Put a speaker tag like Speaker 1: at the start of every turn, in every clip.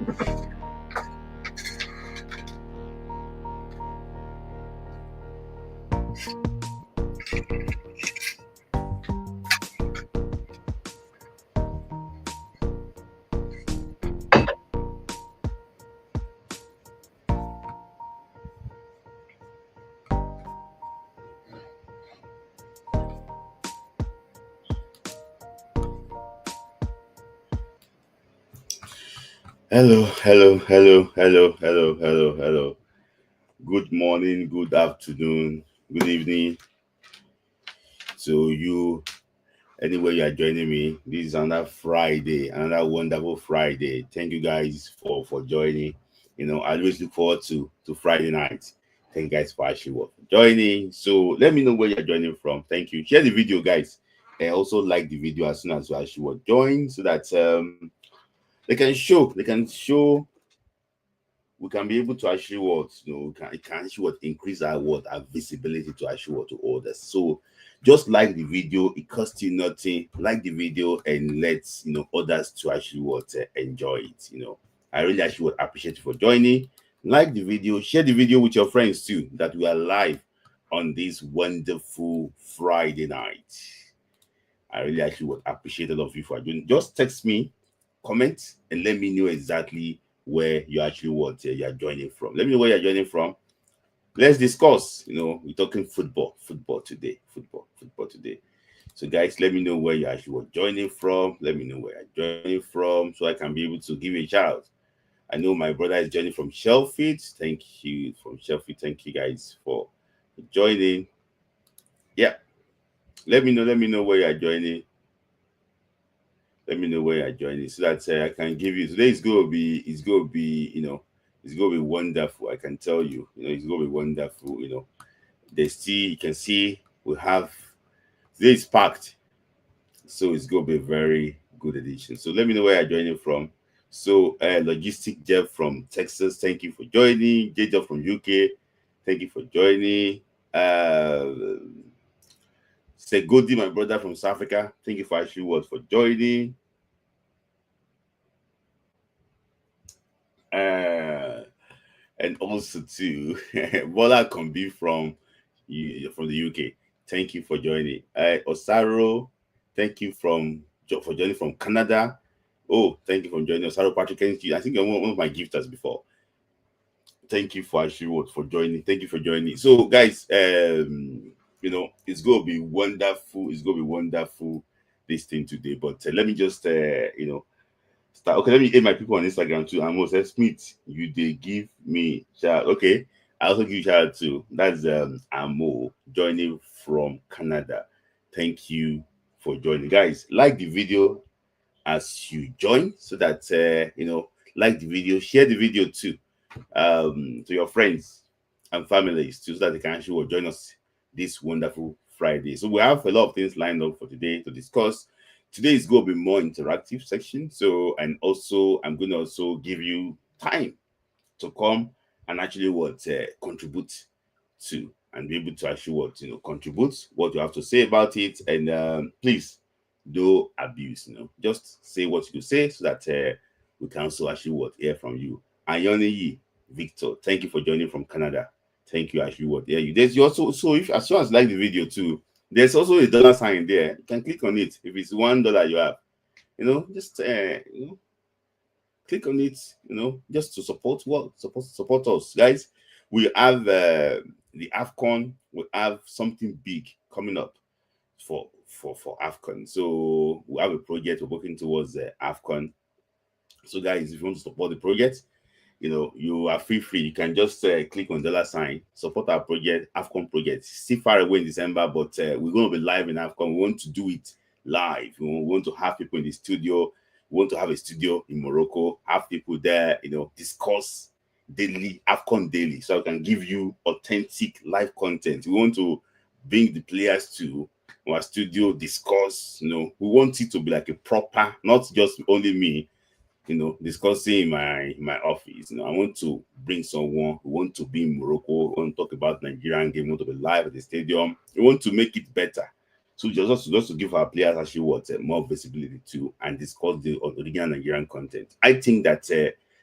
Speaker 1: Hello. Good morning, good afternoon, good evening to you, anywhere you are joining me. This is another Friday, another wonderful Friday. Thank you guys for joining. I always look forward to Friday night. Thank you guys for actually joining. So let me know where you're joining from. Thank you. Share the video, guys. And also like the video as soon as you actually join so that they can show we can be able to actually it can actually increase our visibility to actually to others. So just like the video, it costs you nothing. Like the video and let others to actually enjoy it. I really actually would appreciate you for joining. Like the video, share the video with your friends too, that we are live on this wonderful Friday night. I really actually would appreciate all of you for doing. Just text me, comment, and let me know exactly where you actually you're joining from. Let me know where you're joining from. Let's discuss. We're talking football today. Football today. So, guys, let me know where you actually were joining from. Let me know where you're joining from so I can be able to give you a shout. I know my brother is joining from Sheffield. Thank you from Sheffield. Thank you guys for joining. Yeah. Let me know where you're joining. Let me know where you're joining so that I can give you today. It's gonna be it's gonna be wonderful. I can tell you, it's gonna be wonderful. You can see we have today is packed, so it's gonna be a very good edition. So let me know where you're joining from. So logistic Jeff from Texas, thank you for joining. J Jeff from UK, thank you for joining. Segodi, my brother from South Africa, thank you for actually for joining. And also to Bola Kombi from the UK. Thank you for joining. Osaro, thank you for joining from Canada. Oh, thank you for joining Osaro Patrick. Thank you. I think you're one of my gifters before. Thank you for actually for joining. Thank you for joining. So, guys, it's gonna be wonderful. It's gonna be wonderful this thing today. But let me just start. Okay, let me add my people on Instagram too. Amos Smith, they give me shout. Okay, I also give you shout out too. That's Amo joining from Canada. Thank you for joining, guys. Like the video as you join, so that like the video, share the video too, to your friends and families too, so that they can actually join us this wonderful Friday. So we have a lot of things lined up for today to discuss. Today is going to be more interactive section. So, and also I'm going to also give you time to come and actually contribute to and be able to actually contribute what you have to say about it. And please do abuse, just say what you say so that we can also actually hear from you. Ayoni Victor, thank you for joining from Canada. Thank you, actually you. There's also, so if as soon as like the video too, there's also a dollar sign there. You can click on it. If it's $1 you have, just click on it, just to support us, guys. We have the AFCON. We have something big coming up for AFCON. So we have a project we're working towards the AFCON. So, guys, if you want to support the project, you are free. You can just click on dollar sign, support our project, AFCON project. Still far away in December, but we're going to be live in AFCON. We want to do it live. We want to have people in the studio. We want to have a studio in Morocco, have people there, discuss daily, AFCON daily, so I can give you authentic live content. We want to bring the players to our studio, discuss, we want it to be like a proper, not just only me, discussing in my office. I want to bring someone who want to be in Morocco, want to talk about Nigerian game, want to be live at the stadium. We want to make it better. So just to give our players actually more visibility to and discuss the original Nigerian content. I think that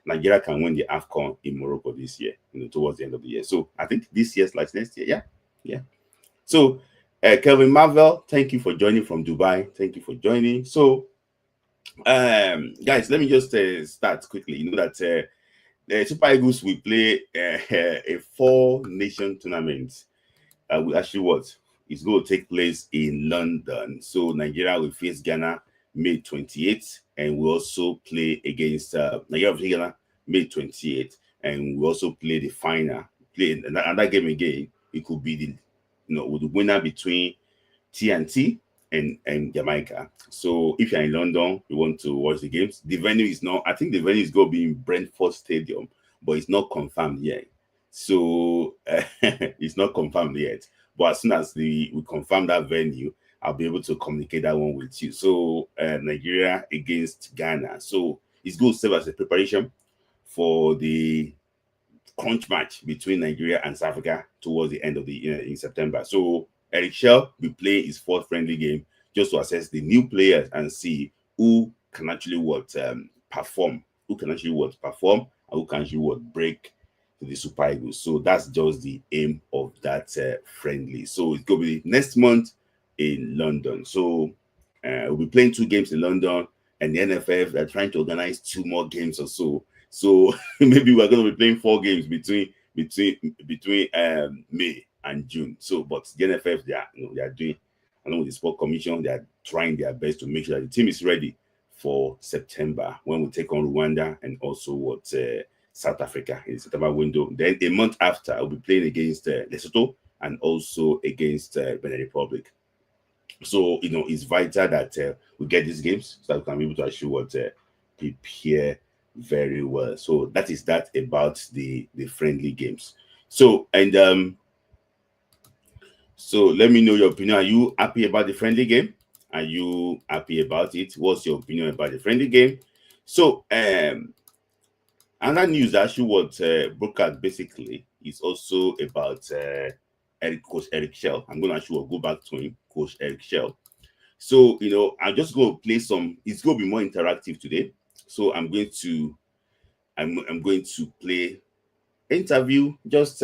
Speaker 1: Nigeria can win the AFCON in Morocco this year, towards the end of the year. So I think this year's like next year. Yeah. Yeah. So Kelvin Marvel, thank you for joining from Dubai. Thank you for joining. So guys, let me just start quickly. You know that the Super Eagles will play a 4-nation tournament. We actually what is going to take place in London. So Nigeria will face Ghana May 28th, and we also play against Nigeria versus Ghana May 28th, and we also play the final. Play another game again. It could be with the winner between TNT and Jamaica. So if you're in London, you want to watch the games. The venue is not. I think the venue is going to be in Brentford Stadium, but it's not confirmed yet. So it's not confirmed yet. But as soon as we confirm that venue, I'll be able to communicate that one with you. So Nigeria against Ghana. So it's going to serve as a preparation for the crunch match between Nigeria and South Africa towards the end of the year in September. So Eric Shell will play his 4th friendly game just to assess the new players and see who can actually perform, and who can actually break to the Super Eagles. So that's just the aim of that friendly. So it's going to be next month in London. So we'll be playing 2 games in London, and the NFF are trying to organize 2 more games or so. So maybe we're going to be playing 4 games between May and June. So, but the NFF, they are doing, along with the Sport Commission, they are trying their best to make sure that the team is ready for September when we take on Rwanda and also South Africa in the September window. Then a month after, I'll be playing against Lesotho and also against Benin Republic. So it's vital that we get these games so that we can be able to actually prepare very well. So that is that about the friendly games. So so let me know your opinion. Are you happy about the friendly game? Are you happy about it? What's your opinion about the friendly game? So another news that actually what broadcast basically is also about Coach Eric Shell. I'm going to actually go back to him, Coach Eric Shell. So I'm just going to play some. It's going to be more interactive today. So I'm going to play interview. Just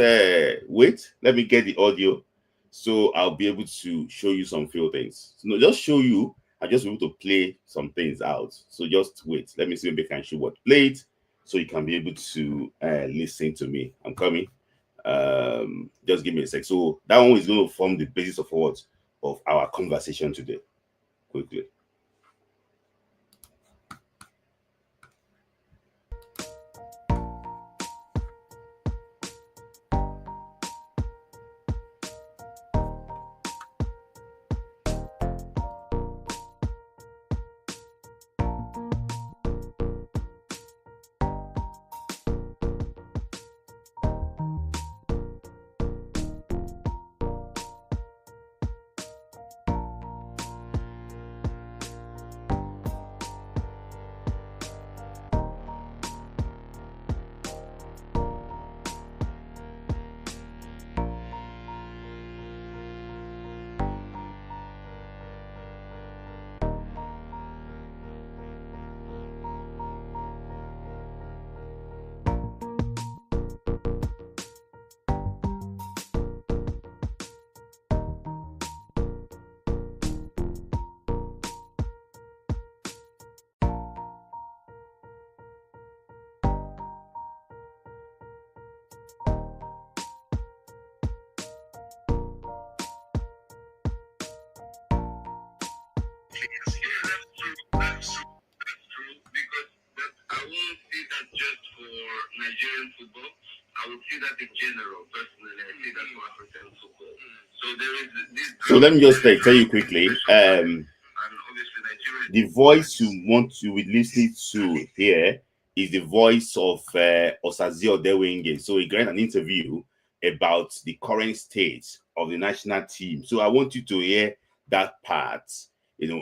Speaker 1: wait. Let me get the audio, so I'll be able to show you some few things. So just show you. I just want to play some things out. So just wait. Let me see if I can show what play it, so you can be able to listen to me. I'm coming. Just give me a sec. So that one is going to form the basis of what of our conversation today. Quickly. That's true. Because, but I won't see that just for Nigerian football. I would see that in general. Personally, I see that for African football. So there is this. So let me just tell you quickly. And obviously Nigeria. The voice you want to be listening to here is the voice of Osazi Odewinge. So he granted an interview about the current state of the national team. So I want you to hear that part,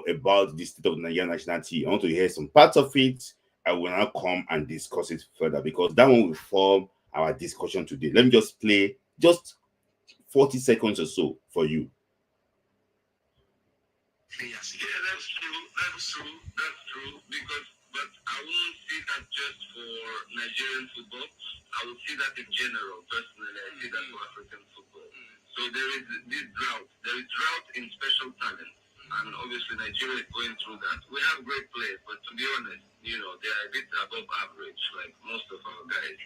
Speaker 1: about the state of the Nigerian national team. I want to hear some parts of it. I will now come and discuss it further because that one will form our discussion today. Let me just play just 40 seconds or so for you. Yeah, that's true. That's true. Because, but I
Speaker 2: I won't see that just for Nigerian football. I would see that in general. Personally, I see that for African football. So there is this drought. There is drought in special talent. And obviously Nigeria is going through that. We have great players, but to be honest, they are a bit above average, like most of our guys.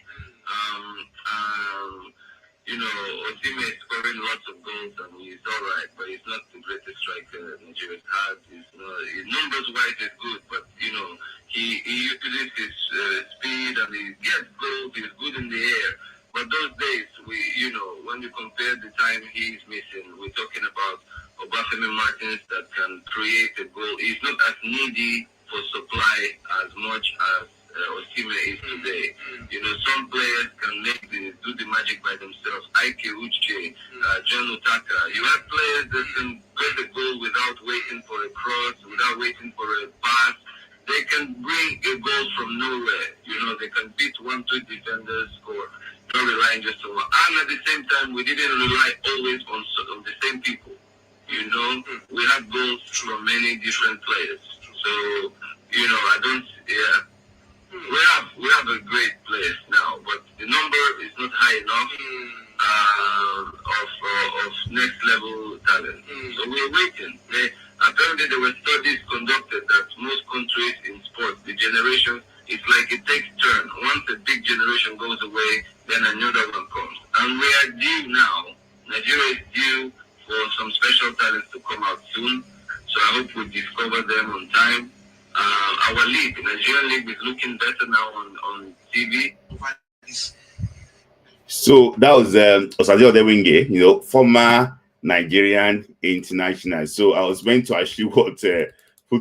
Speaker 2: Osime is scoring lots of goals and he's alright, but he's not the greatest striker Nigeria has. His numbers wise is good, but he uses his speed and he gets goals. He's good in the air. But those days, when you compare the time he's missing, we're talking about Obafemi Martins that can create a goal. He's not as needy for supply as much as Osime is today. Some players can do the magic by themselves. Ike Uche, John Utaka. You have players that can get a goal without waiting for a cross, without waiting for a pass. They can bring a goal from nowhere. They can beat 1-2 defenders, score. Not relying just on one. And at the same time, we didn't rely always on the same people. We have goals from many different players. So, I don't, yeah. We have a great players now, but the number is not high enough of next level talent. So we're waiting. Apparently there were studies conducted that most countries in sports, the generation, it's like it takes turn. Once a big generation goes away, then another one comes. And we are due now. Nigeria is due for some special talents to come out soon. So I hope we discover them on time. Our league, the Nigerian league, is looking better now on TV.
Speaker 1: So that was Osadio Odewinge, former Nigerian international. So I was meant to actually put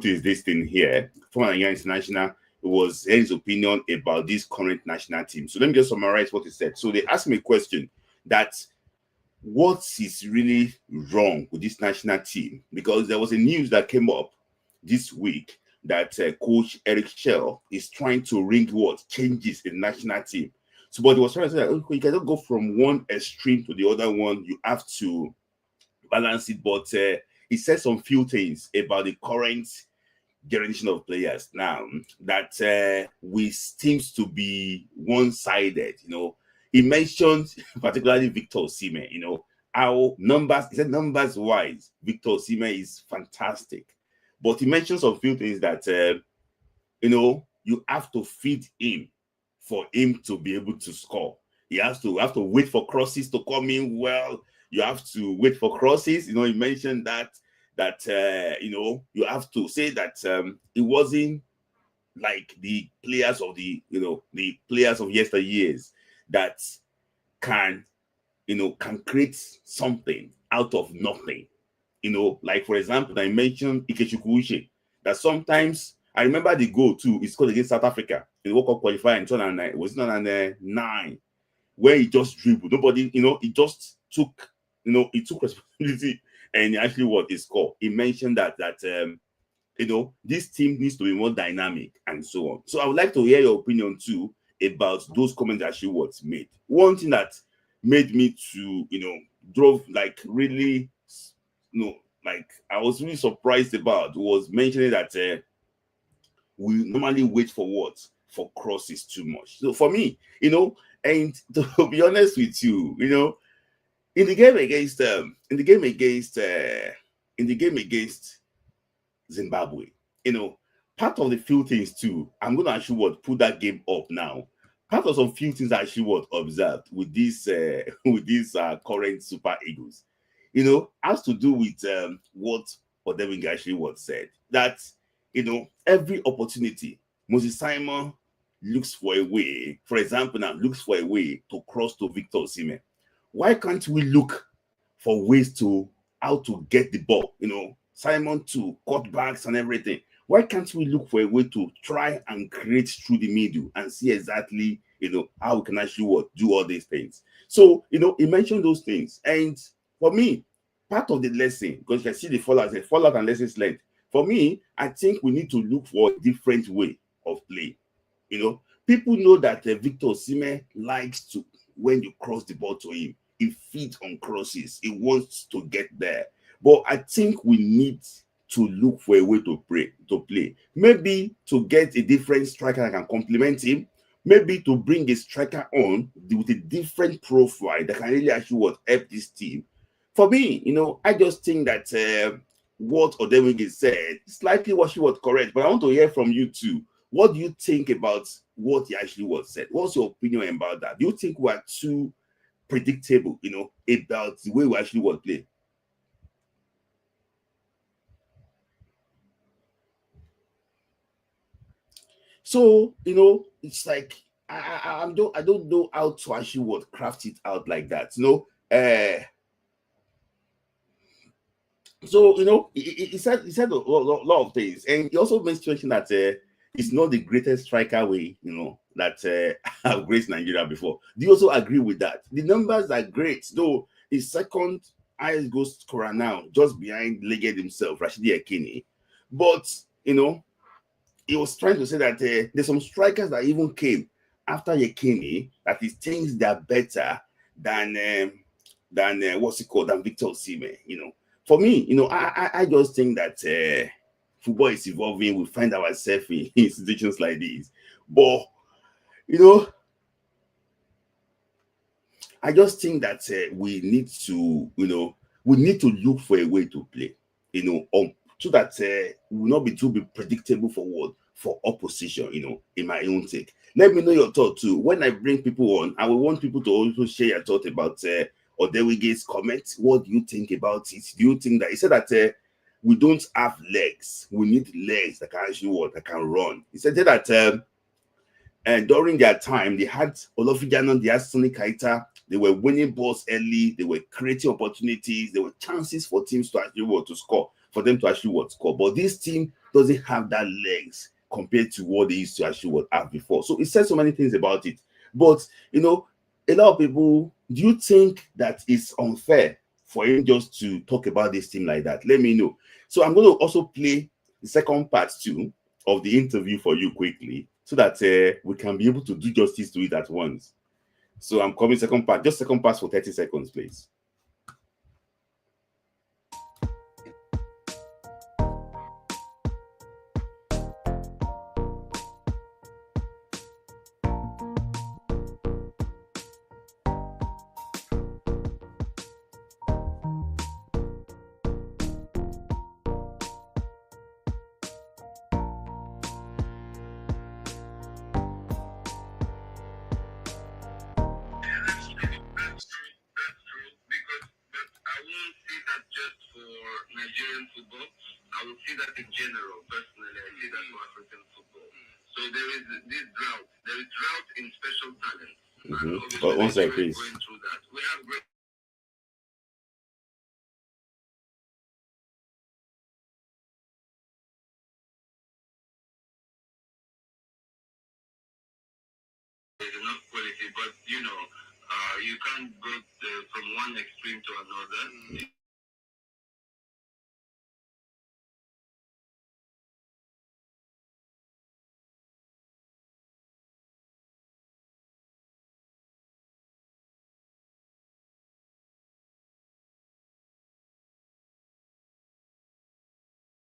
Speaker 1: this thing here. Former Nigerian international was his opinion about this current national team. So let me just summarize what he said. So they asked me a question that what is really wrong with this national team, because there was a news that came up this week that coach Eric Shell is trying to ring what changes in the national team. So, but he was trying to say that you cannot go from one extreme to the other one. You have to balance it. But he said some few things about the current generation of players now that we seems to be one-sided. He mentioned particularly Victor Osimhen. How numbers, he said numbers wise, Victor Osimhen is fantastic. But he mentioned some few things that you have to feed him for him to be able to score. He have to wait for crosses to come in. Well, you have to wait for crosses. He mentioned that you have to say that it wasn't like the players of the players of yesteryears that can create something out of nothing. Like for example, I mentioned Ikechukwu Uche, that sometimes I remember the goal too. He scored against South Africa in the World Cup qualifier in 2009. It was 2009 where he just dribbled. Nobody, he just took, he took responsibility and he actually he scored. He mentioned that this team needs to be more dynamic and so on. So I would like to hear your opinion too about those comments that she made. One thing that made me to drove like really like I was really surprised about was mentioning that we normally wait for what? For crosses too much. So for me, and to be honest with you, in the game against Zimbabwe, part of the few things too, I'm gonna actually put that game up now. Part of some few things I actually observed with this with these current Super Eagles, has to do with what Odewinga actually said. That every opportunity, Moses Simon looks for a way, for example, now looks for a way to cross to Victor Osimhen. Why can't we look for ways to how to get the ball? Simon to cutbacks and everything. Why can't we look for a way to try and create through the middle and see exactly how we can actually do all these things? So he mentioned those things, and for me, part of the lesson, because you can see the fallout and lessons learned. For me, I think we need to look for a different way of play. People know that Victor Osimhen likes to, when you cross the ball to him, he feeds on crosses. He wants to get there. But I think we need to look for a way to play. Maybe to get a different striker that can complement him. Maybe to bring a striker on with a different profile that can really actually help this team. For me, I just think that what Odemwingie said is likely what she was correct. But I want to hear from you too. What do you think about what he actually was said? What's your opinion about that? Do you think we are too predictable, about the way we actually want to play? So, it's like I don't know how to actually craft it out like that. So he said a lot of things, and he also mentioned that it's not the greatest striker way, that have graced Nigeria before. Do you also agree with that? The numbers are great, though. His second highest goal scorer now, just behind Legend himself, Rashidi Ekini. But he was trying to say that there's some strikers that even came after Yekini that he thinks they're better than what's it called, than Victor Osimhen. For me, I just think that football is evolving. We find ourselves in situations like this, but you know, I just think that we need to look for a way to play, so that we will not be too predictable for opposition. In my own take, let me know your thought too. When I bring people on, I will want people to also share your thought about Odewige's comment. What do you think about it? Do you think that he said that we don't have legs? We need legs that can actually that can run. He said that. And during their time, they had Olofijano, they had Sonny Kaita. They were winning balls early. They were creating opportunities. There were chances for teams to actually to score, for them to actually score. But this team doesn't have that legs compared to what they used to actually have before. So it says so many things about it. But a lot of people, do you think that it's unfair for him just to talk about this team like that? Let me know. So I'm going to also play the second part too of the interview for you quickly, so that we can be able to do justice to it at once. So I'm coming second part, just second part for 30 seconds, please.
Speaker 2: That's true. Because, but I won't see that just for Nigerian football. I will see that in general. Personally, I see that for African football. So there is this drought. There is drought in special talent. And obviously,
Speaker 1: One second,
Speaker 2: Nigeria is
Speaker 1: please.
Speaker 2: going through that. We have great. There's enough quality, but you can't go from one extreme to another.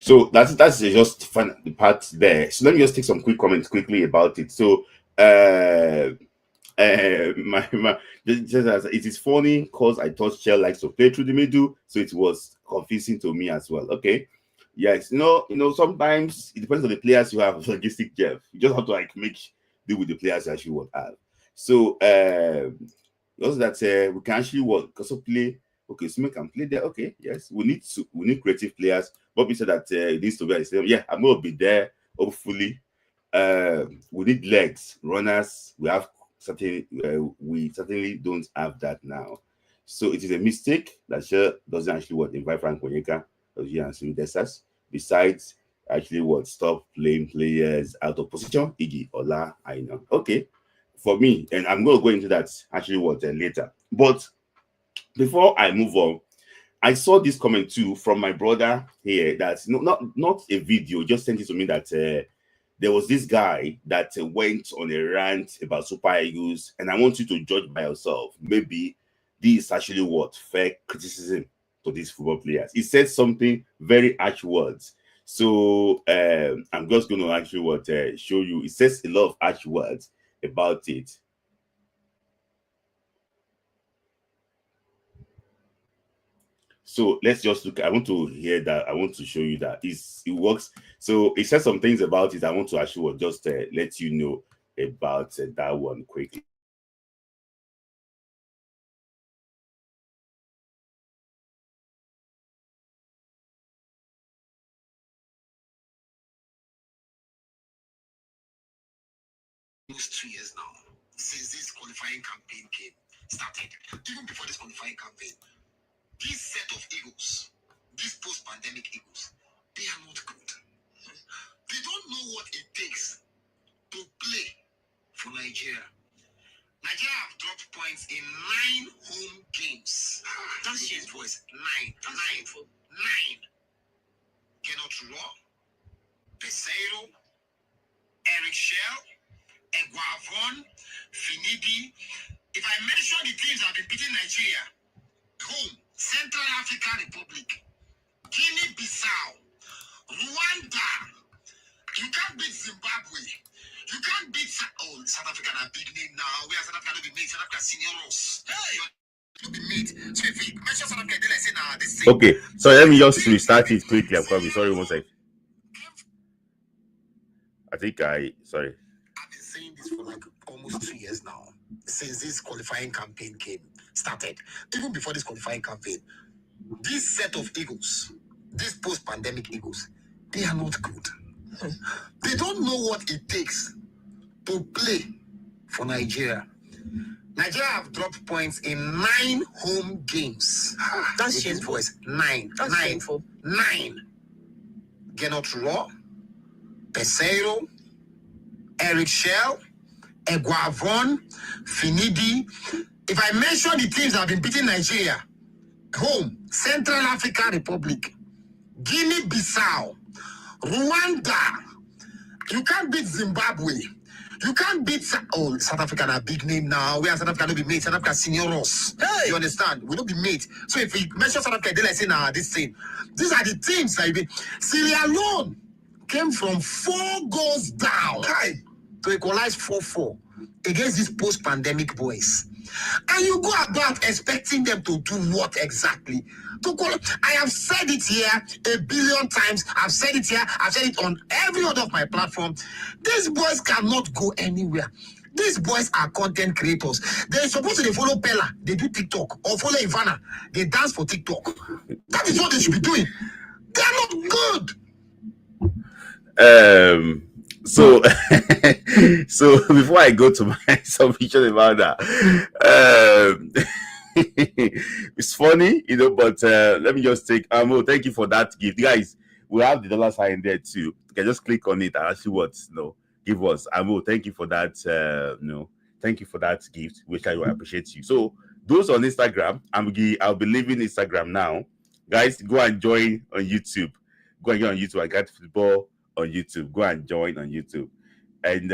Speaker 1: So that's just fun the part there. So let me just take some quick comments quickly about it. So my just as it is funny because I thought Shell likes to play through the middle, so it was confusing to me as well. Okay. Yes, sometimes it depends on the players you have. Logistic Jeff, you just have to make deal with the players you actually have. So also that we can actually also play. Okay, so we can play there. Okay, yes, we need creative players. Bobby said that it needs to be. I said, yeah, I'm gonna be there. Hopefully, we need legs, runners. We certainly don't have that now. So it is a mistake that Shell doesn't actually invite Frank Onyeka as you and Desas. Besides, actually stop playing players out of position, e.g. Ola Aina. Okay, for me, and I'm going to go into that actually later. But before I move on, I saw this comment too from my brother here. That's not a video, just sent it to me that there was this guy that went on a rant about Super Eagles, and I want you to judge by yourself. Maybe this is actually fair criticism to these football players. He said something very harsh words. So I'm just going to actually show you. It says a lot of harsh words about it. So let's just look. I want to hear that. I want to show you that it works. So it says some things about it. I want to actually just let you know about that one quickly.
Speaker 3: Almost 2 years now since this qualifying campaign started. Even before this qualifying campaign, this set of Eagles, these post-pandemic Eagles, they are not good. They don't know what it takes to play for Nigeria. Nigeria have dropped points in 9 home games. That's his voice. 9. Cannot Raw, Peseiro, Eric Shell, Eguavon, Finidi. If I mention the teams that have been beating Nigeria, home, Central African Republic, Guinea-Bissau, Rwanda. You can't beat Zimbabwe. You can't beat South Africa, a big name now. Where South Africa will be made? South Africa seniors. Hey, you'll be made. So if we mention South Africa, they'll say, nah, this thing.
Speaker 1: Okay, so let me just restart it quickly. I'm coming. Sorry, one second. Sorry.
Speaker 3: I've been saying this for like almost 2 years now, since this qualifying campaign started. Even before this qualifying campaign, this set of Eagles, these post-pandemic Eagles, they are not good. They don't know what it takes to play for Nigeria. Nigeria have dropped points in 9 home games. That's shameful. 9. That's shameful. 9. Cannot Raw, Peseiro, Eric Shell, Eguavon, Finidi. If I mention the teams that have been beating Nigeria, home, Central African Republic, Guinea-Bissau, Rwanda. You can't beat Zimbabwe. You can't beat South Africa, a big name now. Where South Africa will be made. South Africa seniors. Hey. You understand? We don't be made. So if we mention South Africa, they'll say, nah, this thing. These are the teams that have been. Sierra Leone came from 4 goals down to equalize 4-4 against these post-pandemic boys. And you go about expecting them to do what exactly? I have said it here 1 billion times. I've said it here. I've said it on every other of my platform. These boys cannot go anywhere. These boys are content creators. They're supposed to follow Pella. They do TikTok. Or follow Ivana. They dance for TikTok. That is what they should be doing. They're not good.
Speaker 1: So so before I go to my submission about that, it's funny, but let me just take thank you for that gift, guys. We have the dollar sign there too. You can just click on it and actually give us. Thank you for that. Thank you for that gift, which I will appreciate you. So those on Instagram, I'll be leaving Instagram now, guys. Go and join on YouTube. Go and join on YouTube. I got football on YouTube. Go and join on YouTube. And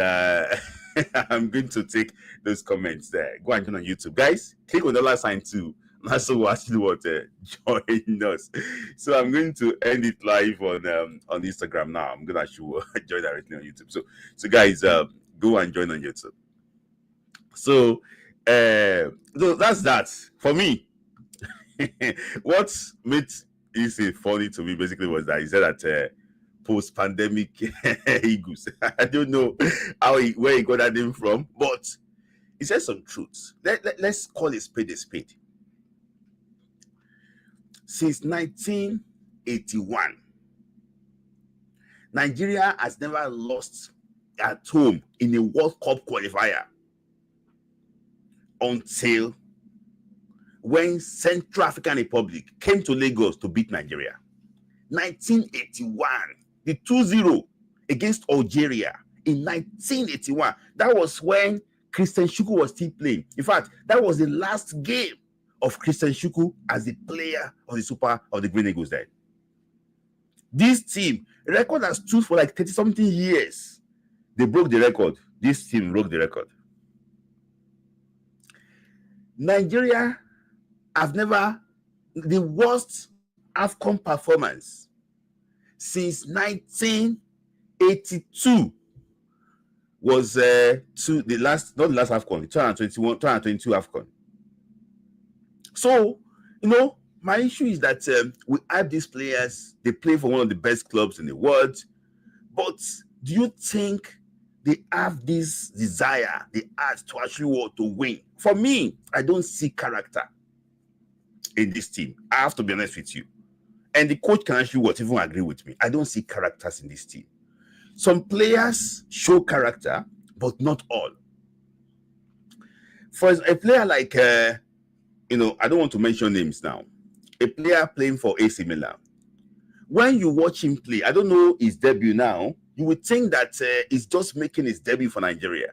Speaker 1: I'm going to take those comments there. Go and join on YouTube. Guys, click on the dollar sign too. That's so actually what join us. So I'm going to end it live on Instagram now. I'm gonna actually join directly on YouTube. So guys, go and join on YouTube. So that's that for me. What made it funny to me basically was that he said that post-pandemic Eagles. I don't know where he got that name from, but he said some truths. Let's call a spade a spade. Since 1981, Nigeria has never lost at home in a World Cup qualifier until when Central African Republic came to Lagos to beat Nigeria. 1981, the 2-0 against Algeria in 1981. That was when Christian Shuku was still playing. In fact, that was the last game of Christian Shuku as the player of the Super of the Green Eagles then. This team, the record has stood for like 30-something years. They broke the record. This team broke the record. Nigeria have never the worst AFCON performance since 1982 was to the last, not the last AFCON, 2021, 2022 AFCON. So, my issue is that we have these players, they play for one of the best clubs in the world, but do you think they have this desire, the art to actually want to win? For me, I don't see character in this team. I have to be honest with you. And the coach can actually even agree with me. I don't see characters in this team. Some players show character, but not all. For a player like, I don't want to mention names now. A player playing for AC Milan. When you watch him play, I don't know his debut now, you would think that he's just making his debut for Nigeria.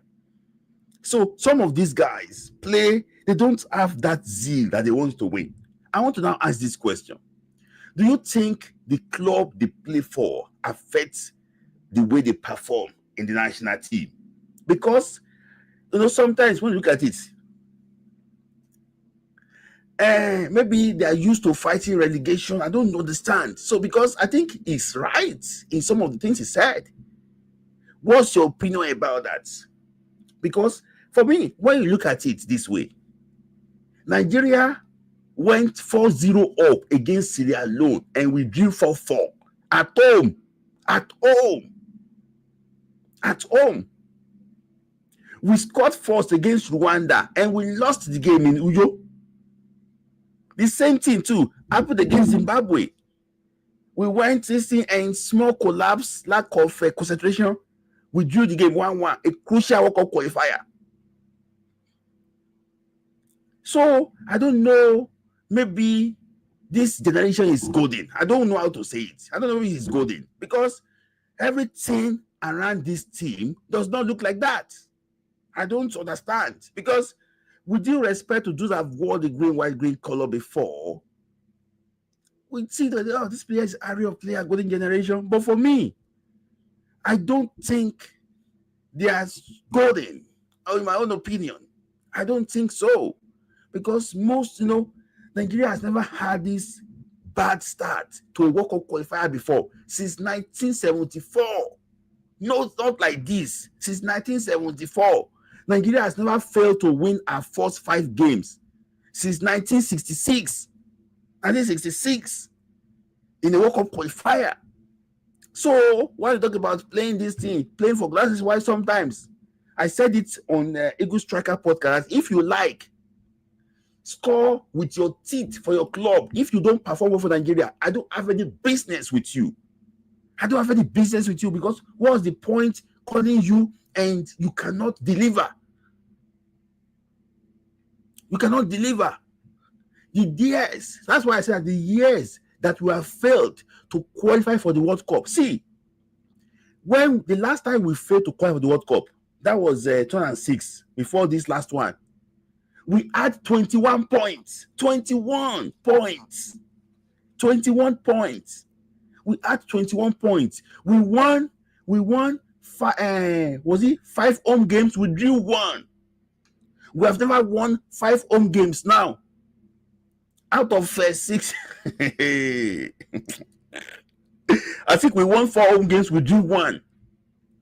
Speaker 1: So some of these guys play, they don't have that zeal that they want to win. I want to now ask this question. Do you think the club they play for affects the way they perform in the national team? Because, sometimes when you look at it, maybe they are used to fighting relegation. I don't understand. So because I think he's right in some of the things he said. What's your opinion about that? Because for me, when you look at it this way, Nigeria went 4-0 up against Sierra Leone and we drew 4-4 at home. At home. We scored first against Rwanda and we lost the game in Uyo. The same thing too happened against Zimbabwe. We went and small collapse, lack of concentration. We drew the game 1-1, a crucial World Cup qualifier. So I don't know, maybe this generation is golden. I don't know how to say it. I don't know if it's golden because everything around this team does not look like that. I don't understand because with due respect to those that have worn the green, white, green color before, we see that this player is area of player, golden generation. But for me, I don't think they are golden. Or in my own opinion, I don't think so. Because most, Nigeria has never had this bad start to a World Cup qualifier before. Since 1974. No, not like this. Since 1974. Nigeria has never failed to win our first 5 games since 1966. 1966 in a World Cup qualifier. So when you talk about playing this thing, playing for glass is why sometimes I said it on Eagle Striker podcast. If you like, score with your teeth for your club. If you don't perform well for Nigeria, I don't have any business with you. I don't have any business with you because what's the point calling you and you cannot deliver? You cannot deliver. The years, that's why I said the years that we have failed to qualify for the World Cup. See, when the last time we failed to qualify for the World Cup, that was 2006, before this last one. We had 21 points. 21 points. 21 points. We had 21 points. We won 5 home games? We drew 1. We have never won 5 home games now. Out of 6. I think we won 4 home games, we drew 1.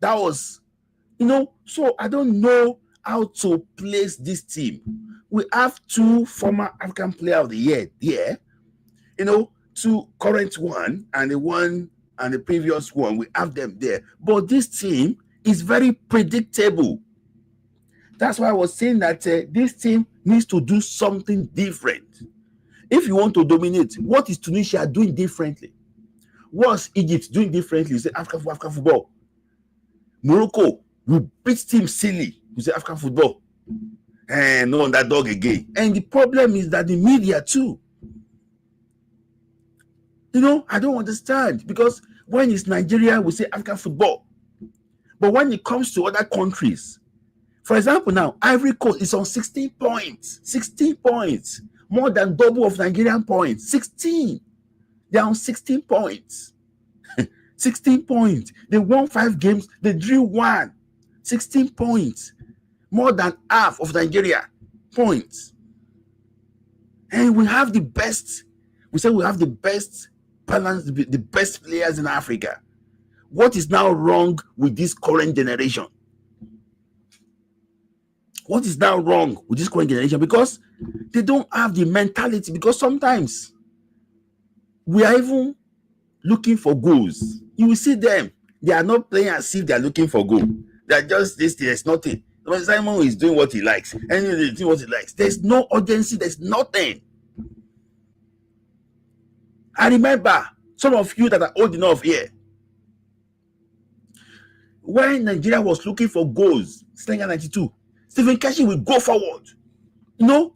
Speaker 1: That was, so I don't know how to place this team. We have 2 former African Player of the Year there, 2 current one and the previous one. We have them there, but this team is very predictable. That's why I was saying that this team needs to do something different. If you want to dominate, what is Tunisia doing differently? What's Egypt doing differently? You say African football. Morocco, we beat team silly. You say African football. And no underdog again. And the problem is that the media too. I don't understand because when it's Nigeria, we say African football. But when it comes to other countries, for example, now Ivory Coast is on 16 points. 16 points. More than double of Nigerian points. 16. They're on 16 points. 16 points. They won 5 games. They drew 1. 16 points. More than half of Nigeria points. And we have the best
Speaker 4: We say we have the best balance, the best players in Africa. What is now wrong with this current generation? What is now wrong with this current generation? Because they don't have the mentality. Because sometimes we are even looking for goals. You will see them. They are not playing as if they are looking for goal. They are just this. There's nothing. Simon is doing what he likes. Anyone is doing what he likes. There's no urgency. There's nothing. I remember some of you that are old enough here, when Nigeria was looking for goals, 92, Stephen Keshi will go forward,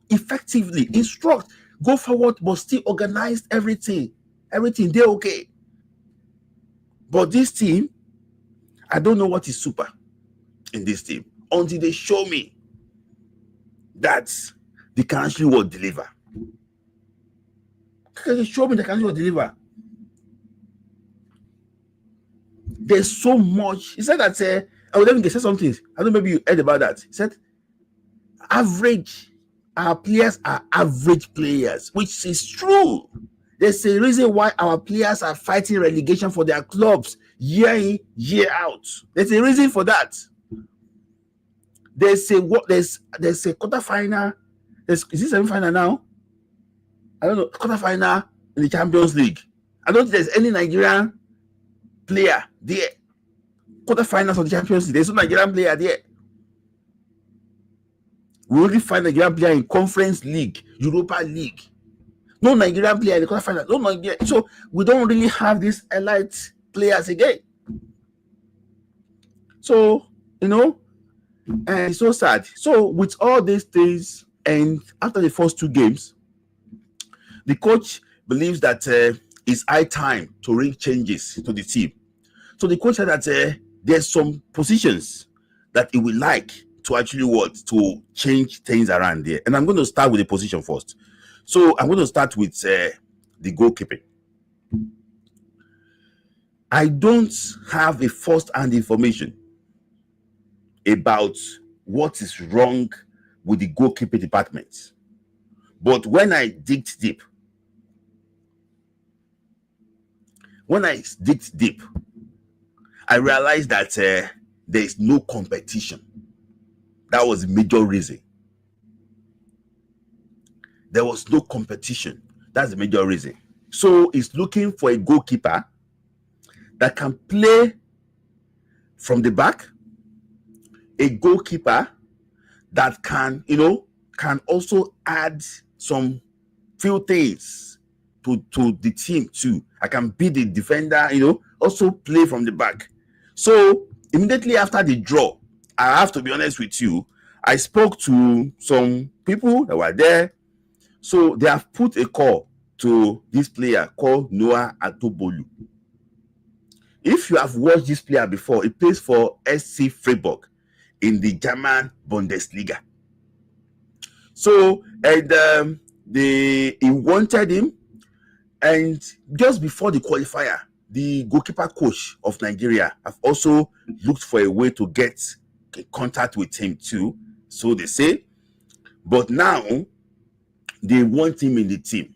Speaker 4: effectively instruct, go forward, but still organize everything. Everything, they're okay. But this team, I don't know what is super in this team until they show me that they can actually deliver. They show me they can actually deliver. There's so much. He said that I would even say something. I don't know, maybe you heard about that. He said average, our players are average players, which is true. There's a reason why our players are fighting relegation for their clubs year in, year out. There's a reason for that. There's a quarterfinal. Is this semi-final now? I don't know. Quarterfinal in the Champions League. I don't think there's any Nigerian player there. Quarterfinals of the Champions League. There's no Nigerian player there. We only find Nigerian player in Conference League, Europa League. No Nigerian player in the quarterfinals. No Nigerian. So we don't really have these elite players again. So, it's so sad. So with all these things, and after the first two games, the coach believes that it's high time to bring changes to the team. So the coach said that there's some positions that he would like to actually to change things around there. And I'm going to start with the position first. So I'm going to start with the goalkeeping. I don't have a first-hand information about what is wrong with the goalkeeping department. But when I digged deep, I realized that there is no competition. That was the major reason. There was no competition. That's the major reason. So it's looking for a goalkeeper that can play from the back, a goalkeeper that can also add some few things to the team too. I can be the defender, also play from the back. So immediately after the draw, I have to be honest with you, I spoke to some people that were there. So they have put a call to this player called Noah Atobolu. If you have watched this player before, he plays for SC Freiburg in the German Bundesliga. So, and he wanted him, and just before the qualifier, the goalkeeper coach of Nigeria have also looked for a way to get in contact with him too, so they say. But now they want him in the team.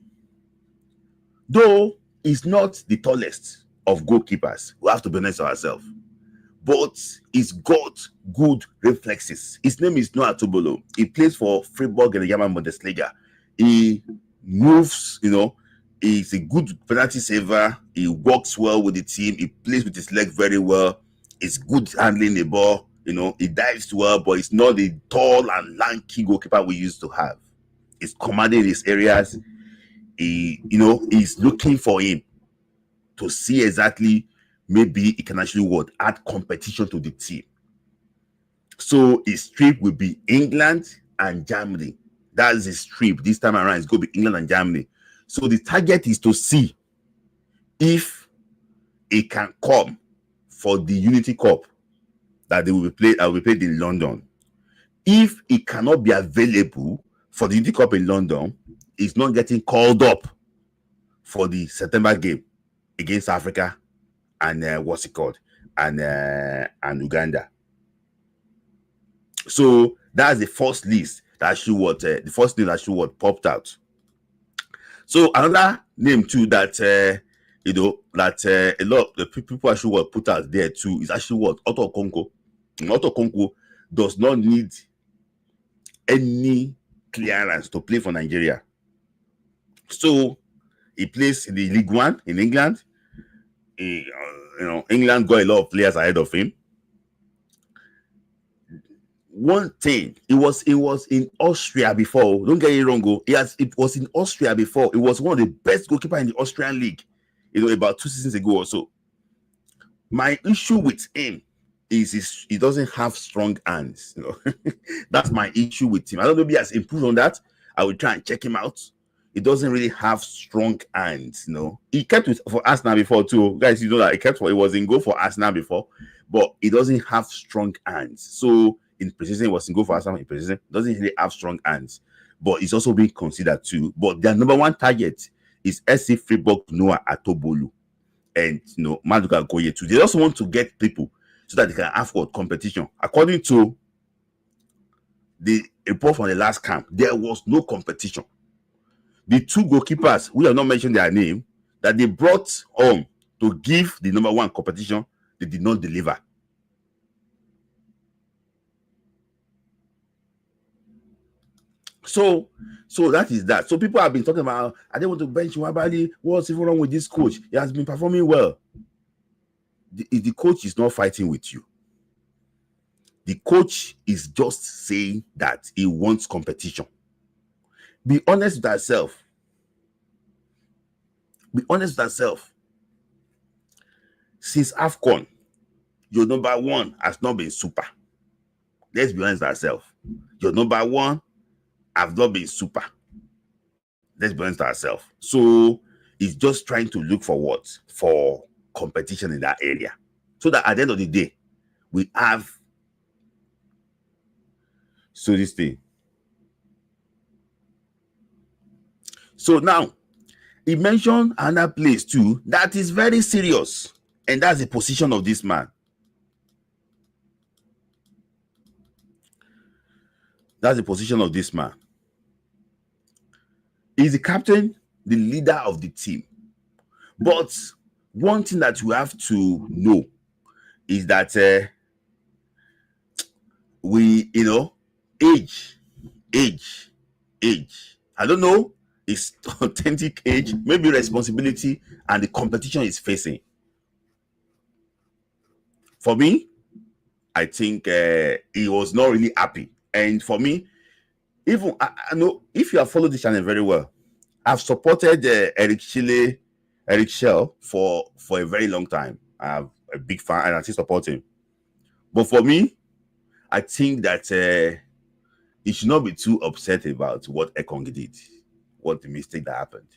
Speaker 4: Though he's not the tallest of goalkeepers, we have to be honest with ourselves, but he's got good reflexes. His name is Noah Tobolo. He plays for Freiburg in the German Bundesliga. He moves, he's a good penalty saver. He works well with the team. He plays with his leg very well. He's good handling the ball. He dives well, but he's not the tall and lanky goalkeeper we used to have. He's commanding his areas. He's looking for him to see exactly, maybe he can actually add competition to the team. So his trip will be England and Germany. That's his trip. This time around, it's going to be England and Germany. So the target is to see if he can come for the Unity Cup that will be played in London. If he cannot be available for the Unity Cup in London, he's not getting called up for the September game against Africa and and Uganda. So that's the first list that popped out. So another name too that a lot of the people actually were put out there too is actually what Otto Okonkwo. Otto Okonkwo does not need any clearance to play for Nigeria. So he plays in the League One in England. England got a lot of players ahead of him. One thing, it was in Austria before. Don't get it wrong. It was in Austria before. It was one of the best goalkeeper in the Austrian league. About 2 seasons ago or so. My issue with him is he doesn't have strong hands. That's my issue with him. I don't know if he has improved on that. I will try and check him out. He doesn't really have strong hands. He kept for Arsenal before too, guys. That he was in goal for Arsenal before, but he doesn't have strong hands. So in preseason, he was in goal for Arsenal in preseason. Doesn't really have strong hands, but he's also being considered too. But their number one target is SC Freiburg Noah Atobolu and Maduka Goye too. They also want to get people so that they can afford competition. According to the report from the last camp, there was no competition. The 2 goalkeepers, we have not mentioned their name, that they brought on to give the number 1 competition, they did not deliver. So that is that. So people have been talking about, I don't want to bench Wabali. What's even wrong with this coach? He has been performing well. The coach is not fighting with you. The coach is just saying that he wants competition. Be honest with yourself. Be honest with yourself. Since AFCON, your number 1 has not been super. Let's be honest with ourselves. Your number 1 have not been super. Let's be honest with ourselves. So he's just trying to look for what? For competition in that area. So that at the end of the day, we have this thing. So now, he mentioned another place too that is very serious, and that's the position of this man. That's the position of this man. He's the captain, the leader of the team. But one thing that you have to know is that age. I don't know. It's authentic age, maybe responsibility, and the competition is facing. For me, I think he was not really happy. And for me, even I know if you have followed this channel very well, I've supported Eric Schell for a very long time. I'm a big fan and I still support him. But for me, I think that he should not be too upset about what Ekong did, what the mistake that happened.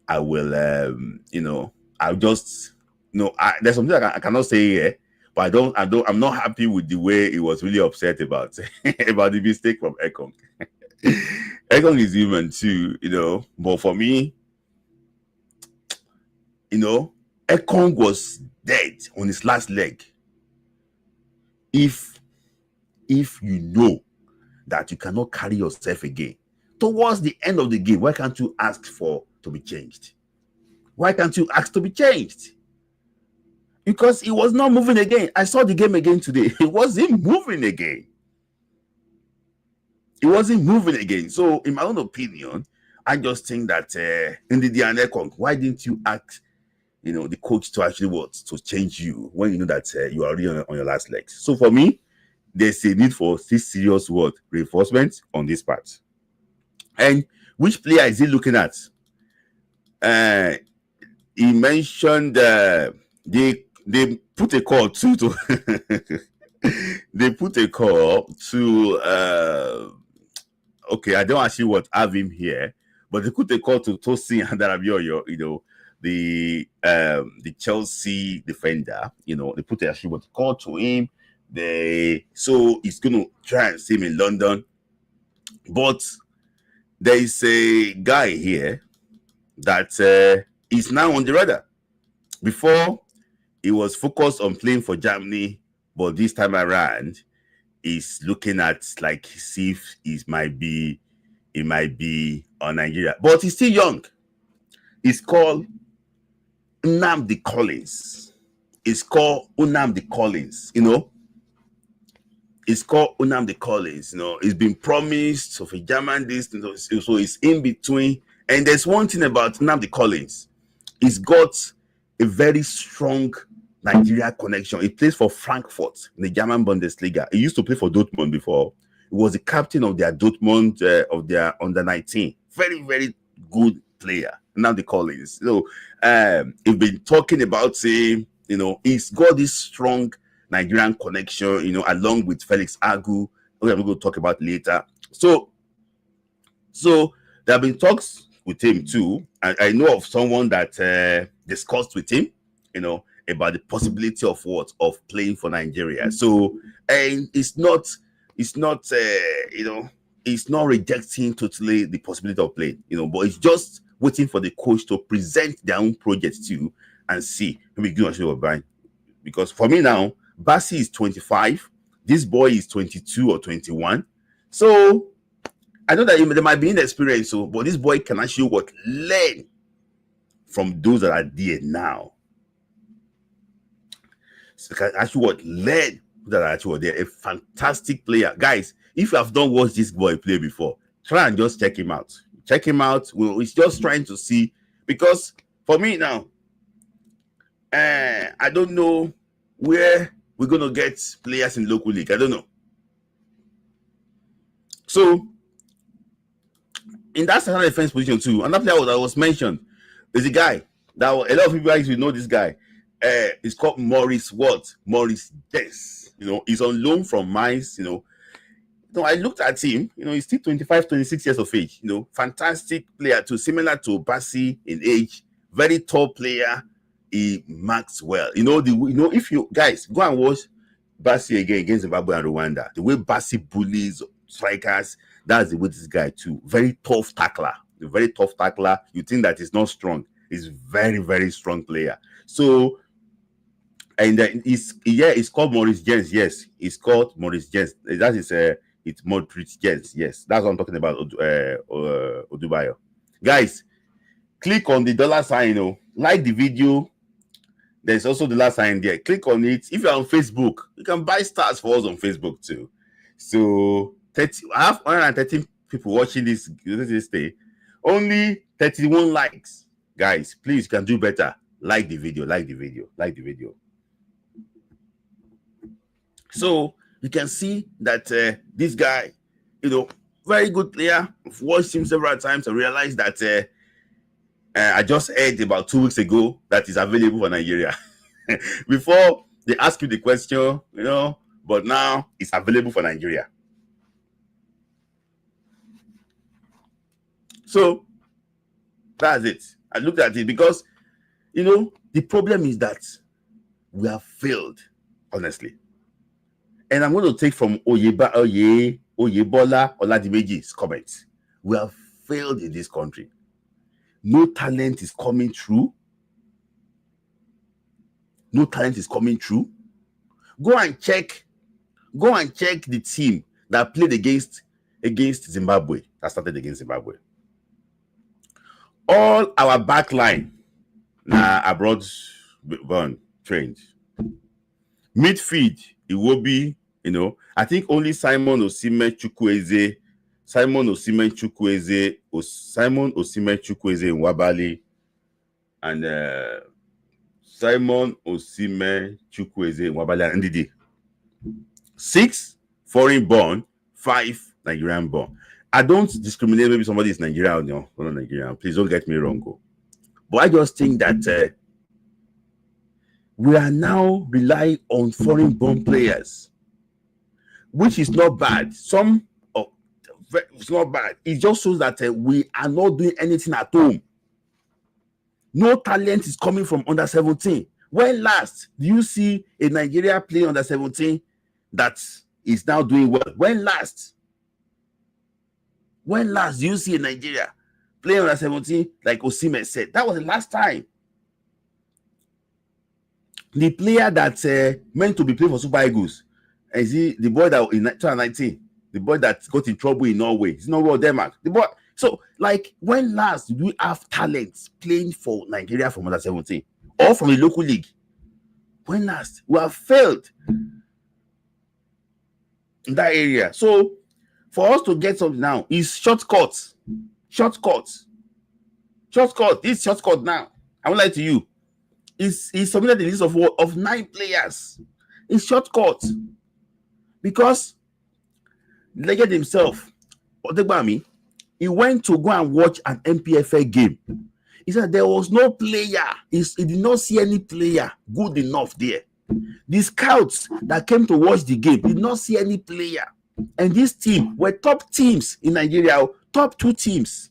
Speaker 4: I will, I'll just, there's something I cannot say here, but I'm not happy with the way he was really upset about about the mistake from Ekong. Ekong is human too, but for me, Ekong was dead on his last leg. If you know that you cannot carry yourself again towards the end of the game, why can't you ask to be changed? Why can't you ask to be changed? Because he was not moving again. I saw the game again today. He wasn't moving again. He wasn't moving again. So, in my own opinion, I just think that in the Ekong, why didn't you ask, the coach to actually to change you when you know that you are already on your last legs? So, for me, there's a need for this serious reinforcement on this part. And which player is he looking at? He mentioned they put a call to they put a call to okay, I don't actually have him here, but they put a call to Tosin Adarabioyo, the Chelsea defender. They put a call to him. So he's going to try and see him in London. But there is a guy here that is now on the radar. Before, he was focused on playing for Germany, but this time around, is looking at like see if it might be on Nigeria, but he's still young. It's called Nnamdi Collins. It's called Nnamdi Collins. It's called Nnamdi Collins. It's been promised of a German this, so it's in between. And there's one thing about Nnamdi Collins. He's got a very strong Nigeria connection. He plays for Frankfurt in the German Bundesliga. He used to play for Dortmund before. He was the captain of their Dortmund, of their under 19. Very, very good player. Nnamdi Collins. He's been talking about him. He's got this strong Nigerian connection, along with Felix Agu, we're going to talk about later. So there have been talks with him too. I know of someone that discussed with him, about the possibility of playing for Nigeria. So, and it's not rejecting totally the possibility of playing, but it's just waiting for the coach to present their own project too and see. Maybe give us a buy. Because for me now, Bassi is 25. This boy is 22 or 21. So I know that there might be inexperience, but this boy can actually learn from those that are there now. So can actually learn that are actually there. A fantastic player. Guys, if you have not watched this boy play before, try and just check him out. Check him out. He's just trying to see. Because for me now, I don't know where we're going to get players in local league. I don't know. So, in that central defense position too, another player that was mentioned is a guy that a lot of people actually know this guy. It's called Maurice Dess. He's on loan from Mainz. I looked at him. He's still 25, 26 years of age. Fantastic player too, similar to Bassi in age. Very tall player. He marks well. If you guys go and watch Bassi again against Zimbabwe and Rwanda, the way Bassi bullies strikers, that's the way this guy too. Very tough tackler. A very tough tackler. You think that he's not strong. He's very, very strong player. So, and it's called Maurice Jens. Yes, it's called Maurice Jens. That is it's Maurice Jens. Yes, that's what I'm talking about. Odubayo. Guys, click on the dollar sign. Like the video. There's also the last sign there. Click on it. If you're on Facebook, you can buy stars for us on Facebook too. So I have 113 people watching this day. Only 31 likes. Guys, please, you can do better. Like the video. So you can see that this guy, very good player. I've watched him several times. I realized that I just heard about 2 weeks ago that is available for Nigeria. Before they ask you the question, but now it's available for Nigeria. So that's it. I looked at it because, the problem is that we have failed, honestly. And I'm going to take from Oyebola Oladimeji's comments. We have failed in this country. No talent is coming through. Go and check the team that played against Zimbabwe. That started against Zimbabwe. All our back line abroad born trained. Midfield, it will be, I think only Simon Osimhen Chukwueze Nwabali, and Simon Osimhen Chukwueze Nwabali and Ndidi. 6 foreign born, 5 Nigerian born. I don't discriminate. Maybe somebody is Nigerian or not Nigerian. Please don't get me wrong. But I just think that we are now relying on foreign born players, which is not bad. It's not bad. It just shows that we are not doing anything at home. No talent is coming from under 17. When last do you see a Nigeria playing under 17 that is now doing well? When last do you see a Nigeria playing under 17 like Osimhen said? That was the last time. The player that meant to be playing for Super Eagles, And you see the boy that in 2019, the boy that got in trouble in Norway, it's Norway or Denmark. The boy. So, like, when last did we have talents playing for Nigeria from under 17 or from the local league? When last? We have failed in that area. So, for us to get something now is shortcuts. This shortcut now, I won't lie to you, is submitted the list of 9 players. It's shortcut because Legend himself, Odegbami, he went to go and watch an MPFA game. He said there was no player. He did not see any player good enough there. The scouts that came to watch the game did not see any player. And this team were top teams in Nigeria, top 2 teams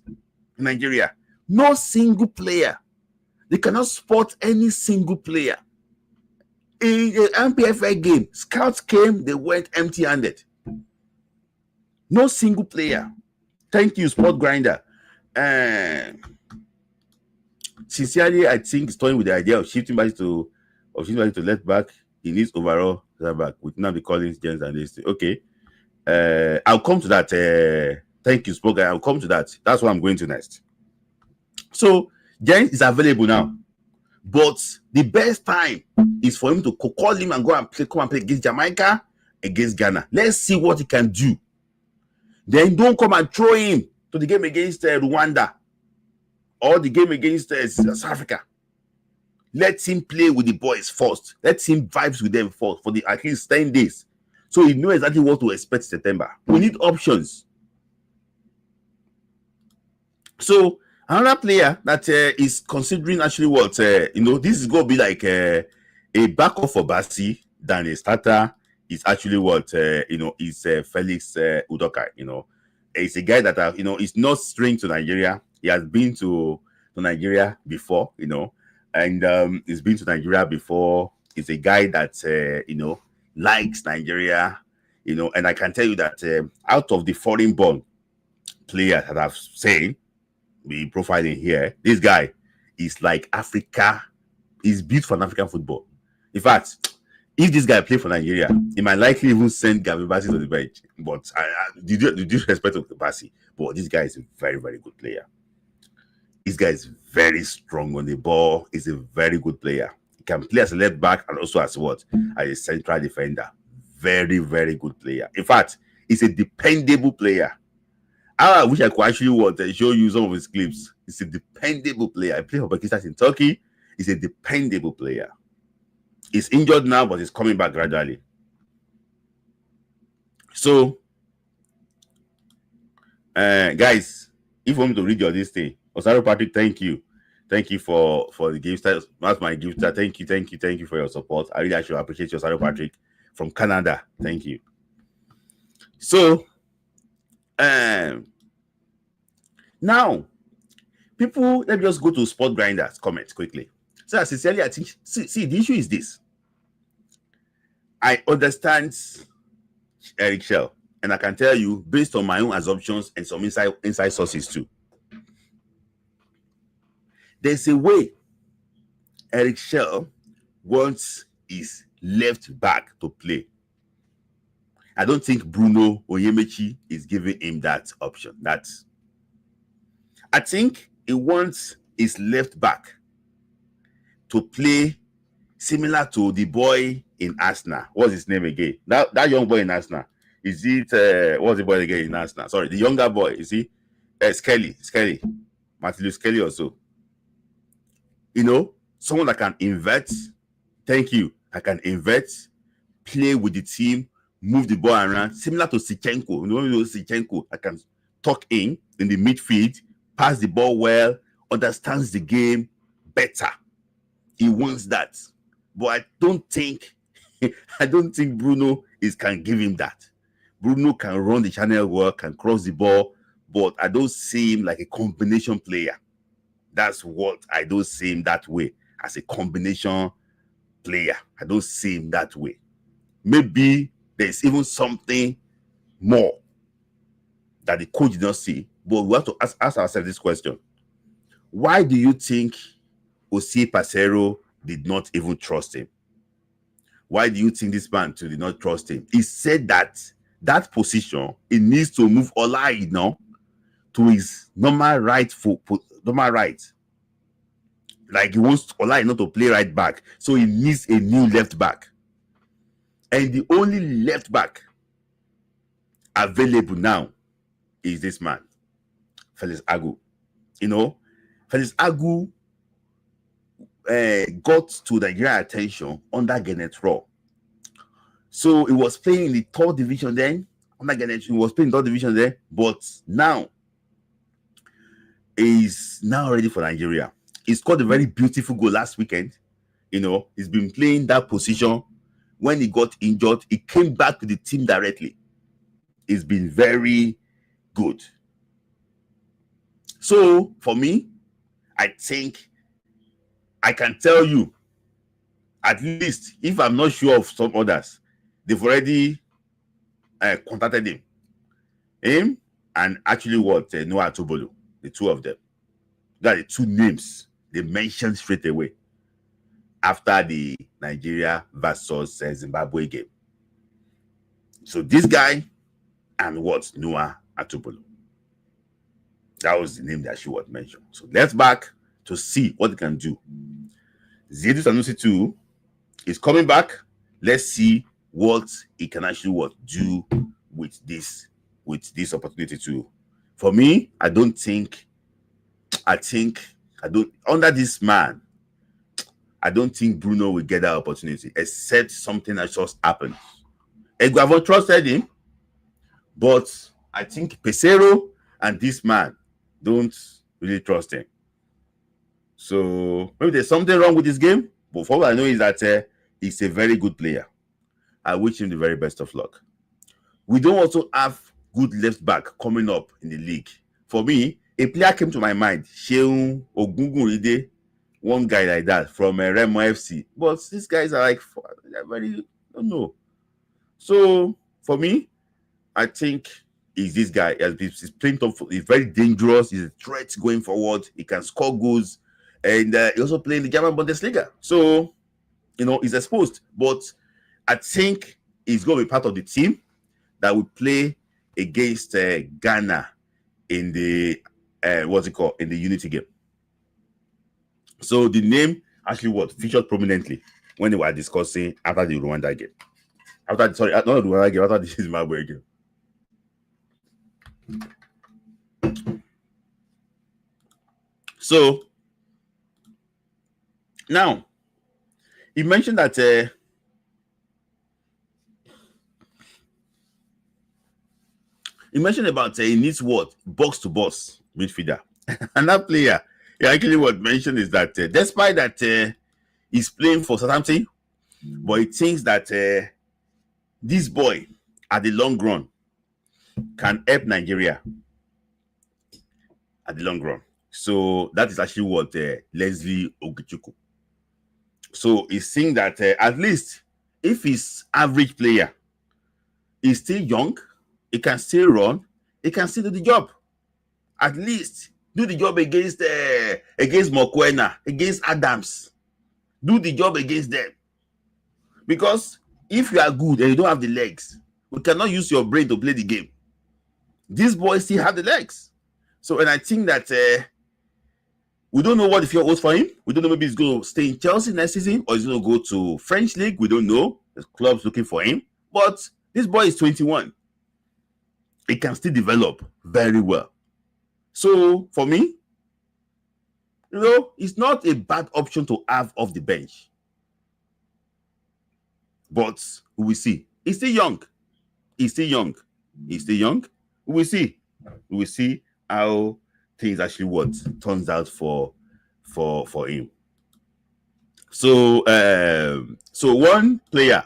Speaker 4: in Nigeria. No single player. They cannot spot any single player. In the MPFA game, scouts came, they went empty-handed. No single player. Thank you, Sport Grinder. Sincerely, I think he's toying with the idea of shifting back to left back. He needs overall left back with Nnamdi Collins, James, and this. Okay. I'll come to that. Thank you, Sport Guy. I'll come to that. That's what I'm going to next. So, James is available now. But the best time is for him to call him and come and play against Jamaica, against Ghana. Let's see what he can do. Then don't come and throw him to the game against Rwanda or the game against South Africa. Let him play with the boys first. Let him vibes with them first for at least 10 days. So he knows exactly what to expect in September. We need options. So another player that is considering actually what, this is going to be like a backup for Bassi than a starter. Is actually what is Felix Udoka. He's a guy that is not strange to Nigeria. He has been to Nigeria before, and he's been to Nigeria before. He's a guy that likes Nigeria, and I can tell you that out of the foreign-born players that I've seen be profiling here, this guy is like Africa. He's built for African football. In fact, if this guy play for Nigeria, he might likely even send Gavin Bassi to the bench. But due respect to Bassi, but this guy is a very, very good player. This guy is very strong on the ball. He's a very good player. He can play as a left back and also as what? As a central defender. Very, very good player. In fact, he's a dependable player. I wish I could actually show you some of his clips. He's a dependable player. I play for Pakistan in Turkey. He's a dependable player. He's injured now, but he's coming back gradually. So, guys, if you want me to read your this thing, Osaro Patrick, thank you. Thank you for the gift. That's my gift. Thank you for your support. I really actually appreciate you, Osaro Patrick from Canada. Thank you. So, now, people, let me just go to Sport Grinders comments quickly. So, sincerely, I think, see, the issue is this. I understand Eric Shell, and I can tell you, based on my own assumptions and some inside sources too, there's a way Eric Shell wants his left back to play. I don't think Bruno Onyemaechi is giving him that option. I think he wants his left back to play similar to the boy in Arsenal. What's his name again? That young boy in Arsenal. Is it what's the boy again in Arsenal? Sorry, the younger boy. Is he Skelly, Martin Skelly or so? Someone that can invert. Thank you. I can invert, play with the team, move the ball around, similar to Sichenko. Sichenko, I can tuck in the midfield, pass the ball well, understands the game better. He wants that. But I don't think Bruno can give him that. Bruno can run the channel well, can cross the ball, but I don't see him like a combination player. That's what I don't see him that way, as a combination player. I don't see him that way. Maybe there's even something more that the coach did not see, but we have to ask ourselves this question. Why do you think Osei Pasero did not even trust him? why do you think this man did not trust him? He said that position, he needs to move Layi now to his normal right foot, normal right. Like he wants Layi not to play right back, so he needs a new left back. And the only left back available now is this man, Felix Agu. Felix Agu got to Nigeria attention under Gennett Raw. So he was playing in the third division then. Under Gennett, he was playing in third division there, but now he's now ready for Nigeria. He scored a very beautiful goal last weekend. He's been playing that position. When he got injured, he came back to the team directly. It's been very good. So for me, I think I can tell you, at least if I'm not sure of some others, they've already contacted him and actually Noah Tobolo, the two of them. That are the two names they mentioned straight away after the Nigeria versus Zimbabwe game. So this guy and Noah Atubolo. That was the name that she was mentioned. So let's back to see what he can do. Zaidu Sanusi 2 is coming back. Let's see what he can actually do with this opportunity too. For me, under this man, I don't think Bruno will get that opportunity, except something that just happened. Eguavon trusted him, but I think Pesero and this man don't really trust him. So maybe there's something wrong with this game, but all I know is that he's a very good player. I wish him the very best of luck. We don't also have good left back coming up in the league. For me, a player came to my mind, Sheun Ogungunride, one guy like that from Remo FC. But these guys are like, I don't know. So for me, I think is this guy. He's playing top. He's very dangerous. He's a threat going forward. He can score goals, and he also playing the German Bundesliga. So he's exposed. But I think he's going to be part of the team that will play against Ghana in the in the Unity game. So the name actually featured prominently when they were discussing after the Rwanda game. Not the Rwanda game, after the Zimbabwe game. So now he mentioned that he mentioned about he needs box to box midfielder. And that player he actually mentioned is that despite that he's playing for Southampton, but he thinks that this boy at the long run can help Nigeria at the long run. So that is actually Leslie Ogichukwu. So he's saying that at least if he's average player, he's still young, he can still run, he can still do the job. At least do the job against Mokwena, against Adams. Do the job against them. Because if you are good and you don't have the legs, we cannot use your brain to play the game. These boys still have the legs. So, and I think that we don't know what the future holds for him. We don't know, maybe he's going to stay in Chelsea next season or he's going to go to French League. We don't know. There's clubs looking for him. But this boy is 21. He can still develop very well. So, for me, it's not a bad option to have off the bench. But we will see. He's still young. We will see. We will see how things actually turns out for him. So one player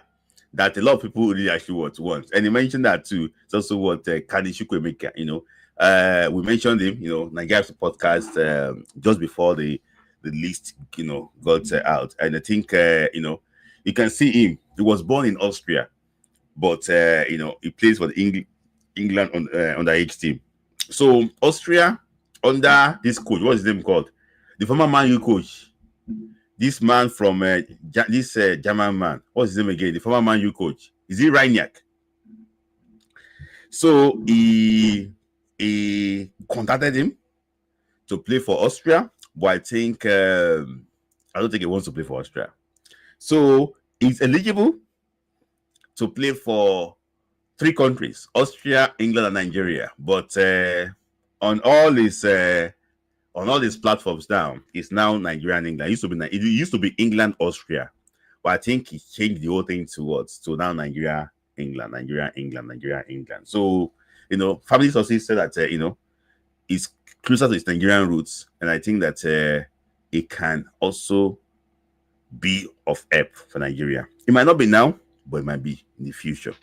Speaker 4: that a lot of people really actually want, and he mentioned that too. It's also Kani Chukwuemeka. We mentioned him. Nigeria's podcast just before the list got out, and I think you can see him. He was born in Austria, but he plays for the England on the age team. So Austria under this coach, what is his name called? The former Man U coach, this man from this German man, what's his name again? The former Man U coach. Is it Reiniak? So he contacted him to play for Austria, but I think I don't think he wants to play for Austria. So he's eligible to play for 3 countries: Austria, England, and Nigeria. But on all his platforms now, it's now Nigeria and England. It used to be England, Austria, but I think he changed the whole thing to now Nigeria, England, Nigeria, England, Nigeria, England. So family sources say that it's closer to its Nigerian roots, and I think that it can also be of help for Nigeria. It might not be now, but it might be in the future.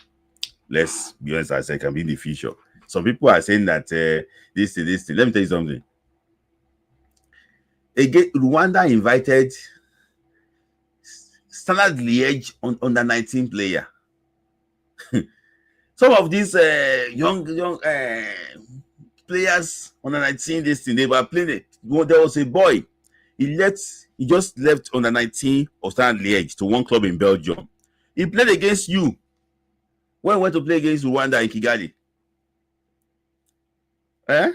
Speaker 4: Let's be honest, I said it can be in the future. Some people are saying that this thing. Let me tell you something. Again, Rwanda invited Standard Liège under 19 player. Some of these young players under 19, this thing, they were playing it. There was a boy. He just left under 19 of Standard Liège to one club in Belgium. He played against you when he went to play against Rwanda in Kigali. And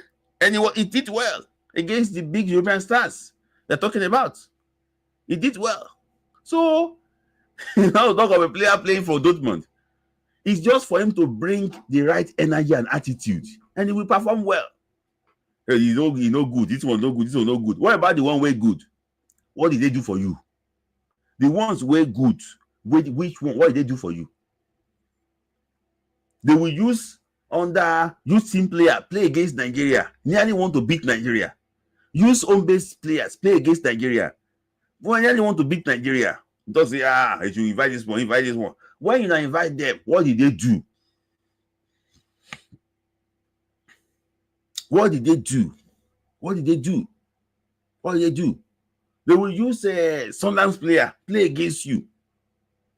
Speaker 4: he did well against the big European stars they're talking about. He did well. So now talk of a player playing for Dortmund. It's just for him to bring the right energy and attitude, and he will perform well. He no good. This one no good. This one no good. What about the one way good? What did they do for you? The ones way good. Which one? What did they do for you? They will use team player play against Nigeria. Nearly want to beat Nigeria. Use home-based players play against Nigeria. When nearly want to beat Nigeria, don't say you should invite this one. When you invite them, what did they do? What did they do? They will use Sunderland's player play against you,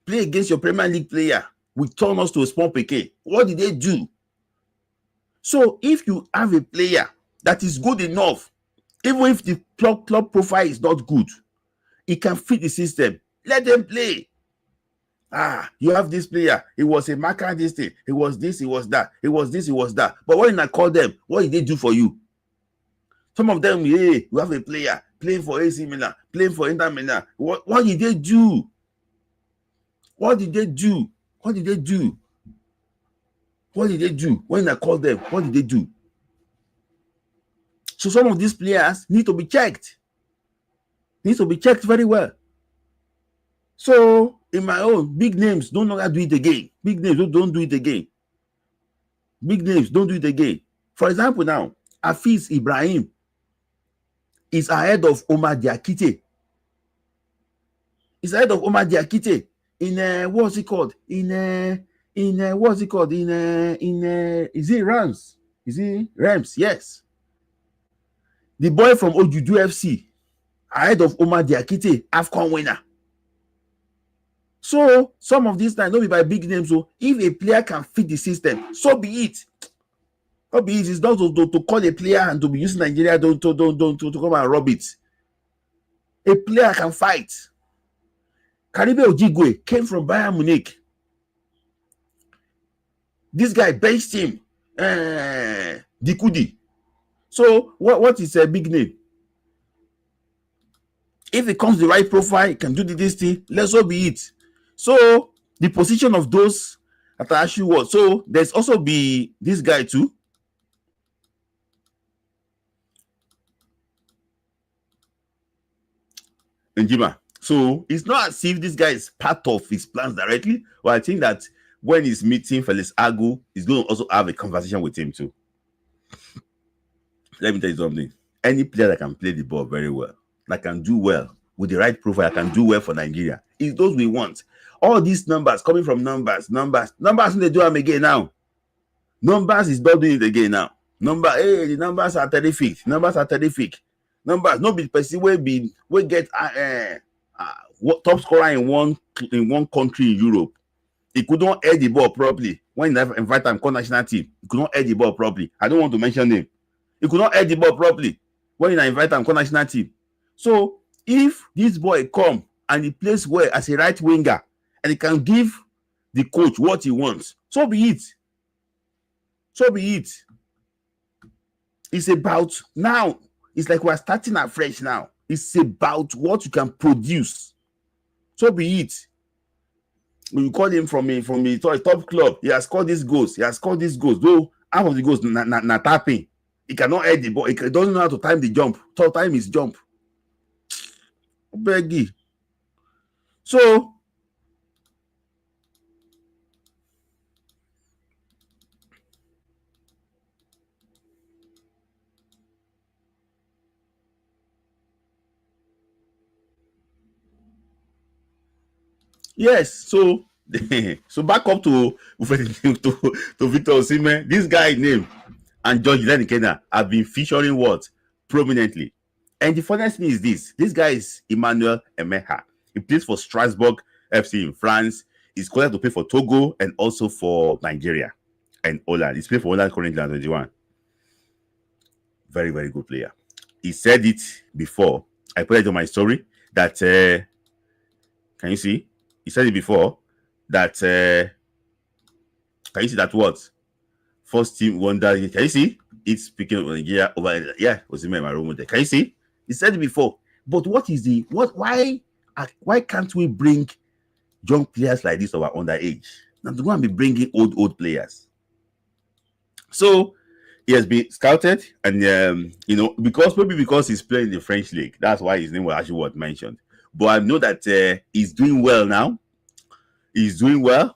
Speaker 4: play against your Premier League player. We turn us to a small PK. What did they do? So if you have a player that is good enough, even if the club profile is not good, it can fit the system. Let them play. You have this player. It was a marker, this thing. It was this, it was that. It was this, it was that. But when I call them, what did they do for you? Some of them, you have a player playing for AC Milan, playing for Inter Milan. What did they do? What did they do? When I call them, what did they do? So some of these players need to be checked. Very well. So in my own, big names don't longer do it again. Big names don't do it again. For example, now Hafiz Ibrahim is ahead of Omar Diakite. In what's it called? Is it Rams? Yes. The boy from Ojudu FC ahead of Omar Diakite, AFCON winner. So some of these times, don't be by big names. So if a player can fit the system, so be it. It's not to call a player and to be using Nigeria to come and rob it. A player can fight. Karibe Ojigwe came from Bayern Munich. This guy benched him. Dikudi. So what is a big name? If it comes the right profile, it can do this thing. Let's so be it. So the position of those that I actually was. So there's also be this guy too. Njima. So it's not as if this guy is part of his plans directly, but I think that when he's meeting Felix Agu, he's going to also have a conversation with him too. Let me tell you something. Any player that can play the ball very well, that can do well with the right profile, can do well for Nigeria, is those we want. All these numbers coming from numbers, they do them again now. Numbers is not doing it again now. The numbers are terrific. Numbers, no be person we get top scorer in one country in Europe. He could not head the ball properly. When you invite him, call national team, he could not head the ball properly. I don't want to mention him. He could not head the ball properly. When you invite him, call national team. So If this boy come and he plays well as a right winger and he can give the coach what he wants, so be it. So be it. It's about now. It's like we're starting afresh now. It's about what you can produce. So be it. When you call him from a top club, he has scored these goals. He has scored these goals. Though half of the goals na tapping. He cannot head the ball. He doesn't know how to time the jump. So time his jump. Beggy. So yes, so so back up to Victor Osimhen. This guy name and George Lenikena have been featuring what prominently. And the funniest thing is this guy is Emmanuel Emeha. He plays for Strasbourg FC in France. He's called to play for Togo and also for Nigeria and Holland. He's playing for Holland currently at 21. Very, very good player. He said it before. I put it on my story that can you see? He said it before that can you see that what? First team wonder. Can you see? It's speaking of Nigeria over. Yeah, was in my room there. Can you see? He said it before. But what is the what? Why can't we bring young players like this over underage? Now they're going to be bringing old players. So he has been scouted, and because he's playing in the French league, that's why his name was actually what mentioned. But I know that he's doing well now. He's doing well.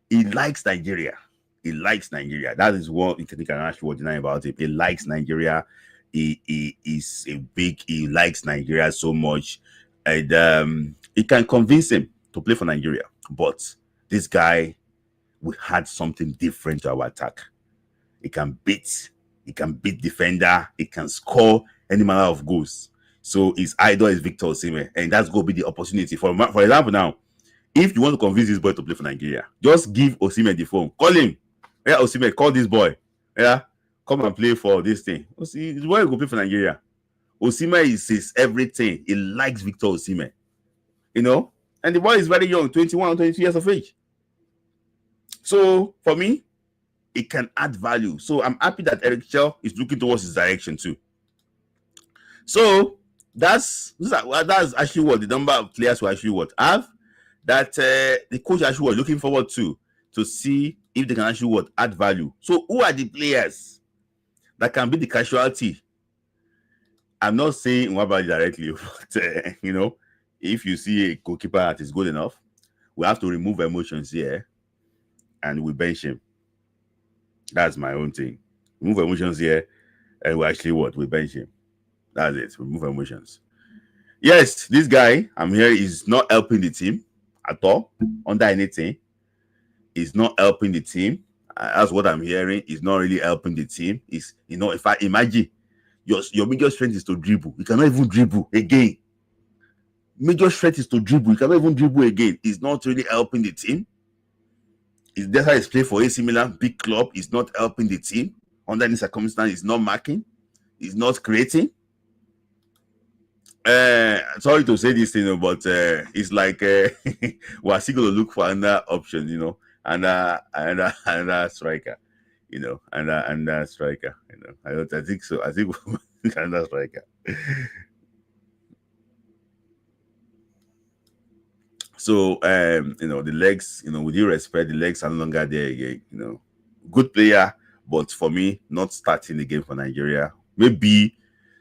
Speaker 4: He likes Nigeria. He likes Nigeria. That is what you can actually deny about him. He likes Nigeria. He is a big. He likes Nigeria so much, and it can convince him to play for Nigeria. But this guy, we had something different to our attack. He can beat defender. He can score any manner of goals. So his idol is Victor Osimhen, and that's going to be the opportunity. For example, now, if you want to convince this boy to play for Nigeria, just give Osimhen the phone. Call him. Yeah, Osimhen, call this boy. Yeah, come and play for this thing. The boy will play for Nigeria. Osimhen is everything. He likes Victor Osimhen. And the boy is very young, 21, 22 years of age. So for me, it can add value. So I'm happy that Eric Chell is looking towards his direction too. So that's actually what the number of players who actually have that the coach actually was looking forward to see if they can actually add value. So who are the players that can be the casualty? I'm not saying Nwabali directly, but if you see a goalkeeper that is good enough, we have to remove emotions here and we bench him. That's my own thing. Remove emotions here and we actually we bench him. That's it. Remove emotions. Yes, this guy I'm here is not helping the team at all under anything. He's not helping the team. That's what I'm hearing. He's not really helping the team. If I imagine your major strength is to dribble, you cannot even dribble again. Major strength is to dribble, you cannot even dribble again. He's not really helping the team. That's how he's playing for AC Milan, big club. He's not helping the team. Under any circumstance, he's not marking. He's not creating. Sorry to say this thing, but it's like we're still going to look for another option, and striker, and striker, I think so. I think another striker. So the legs, with due respect, the legs are no longer there again. Good player, but for me, not starting the game for Nigeria. Maybe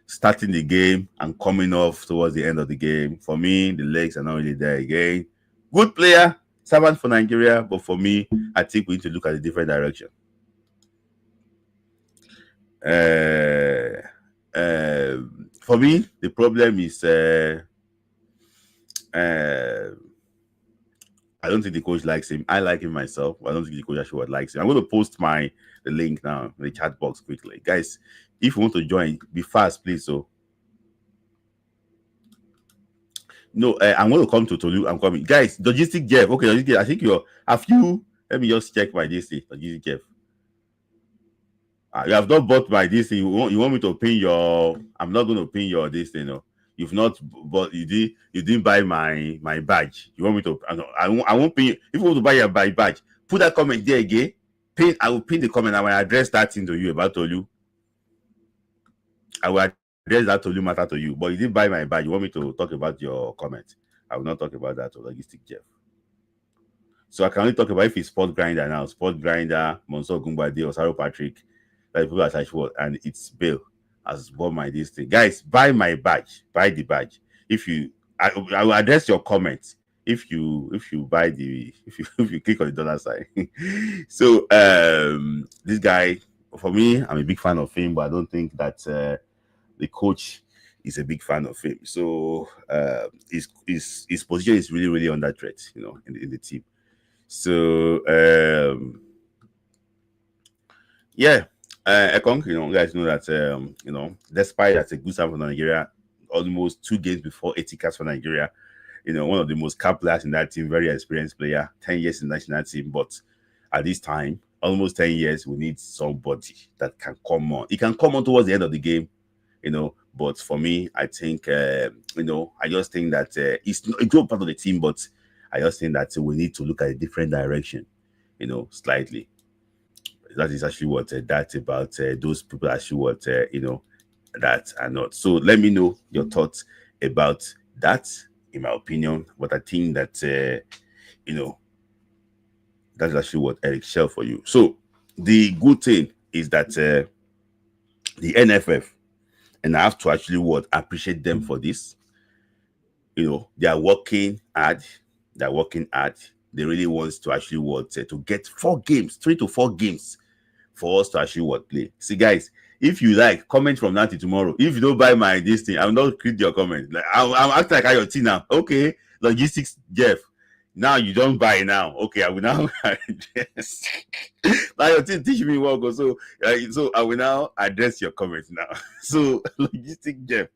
Speaker 4: starting the game and coming off towards the end of the game. For me, the legs are not really there again. Good player, servant for Nigeria, but for me, I think we need to look at a different direction. For me, the problem is I don't think the coach likes him. I like him myself. I don't think the coach actually likes him. I'm going to post the link now in the chat box quickly. Guys, if you want to join, be fast, please. So, no, I'm going to come to Tolu. I'm coming. Guys, Logistic Jeff. Okay, Logistic, I think let me just check my DC. Logistic Jeff. You have not bought my DC. You want me to pin your... I'm not going to pin your this thing. No. You've not, but you didn't buy my badge. You want me to? I won't pay you. If you want to buy your badge, put that comment there again. I will pin the comment. I will address that thing to you about Tolu. I will address that Tolu matter to you. But you didn't buy my badge. You want me to talk about your comment? I will not talk about that to Logistic Jeff. So I can only talk about if it's Sport Grinder now. Sport Grinder, Monso Gumbade, Osaro Patrick, that people are such for, and it's Bill has bought my this thing. Guys, buy my badge. Buy the badge. If you, I will address your comments. If you buy the if you click on the dollar sign. So this guy, for me, I'm a big fan of him, but I don't think that the coach is a big fan of him. So his position is really under threat, in the team. So yeah, Ekong, you guys know that despite that's a good start for Nigeria, almost 2 games before 80 caps for Nigeria, one of the most capped players in that team, very experienced player, 10 years in the national team, but at this time, almost 10 years, we need somebody that can come on. He can come on towards the end of the game, but for me, I think I just think that it's not part of the team, but I just think that we need to look at a different direction, slightly. That is actually what that's about. Those people actually what that are not. So let me know your thoughts about that. In my opinion, but I think that that's actually what Eric Shell for you. So the good thing is that the NFF, and I have to actually appreciate them for this. They are working hard. They're working hard. They really want to actually to get 4 games, 3 to 4 games for us to actually play. See, guys, if you like, comment from now to tomorrow. If you don't buy my this thing, I'm not read your comment. Like I'm acting like IoT now. Okay, Logistics Jeff. Now you don't buy now. Okay, I will now address. Now your team teach me what go. So I will now address your comments now. So Logistics Jeff.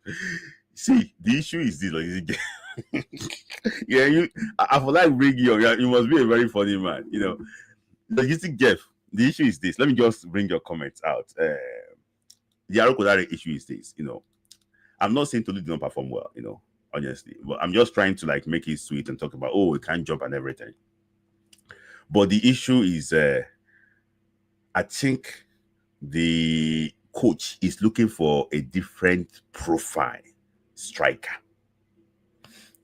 Speaker 4: See, the issue is this, Logistics Jeff. Yeah, I feel like bring you. You must be a very funny man. Logistics Jeff. The issue is this. Let me just bring your comments out. The Arokodare issue is this. I'm not saying Tolu did not perform well, honestly, but I'm just trying to make it sweet and talk about we can't jump and everything. But the issue is, I think the coach is looking for a different profile striker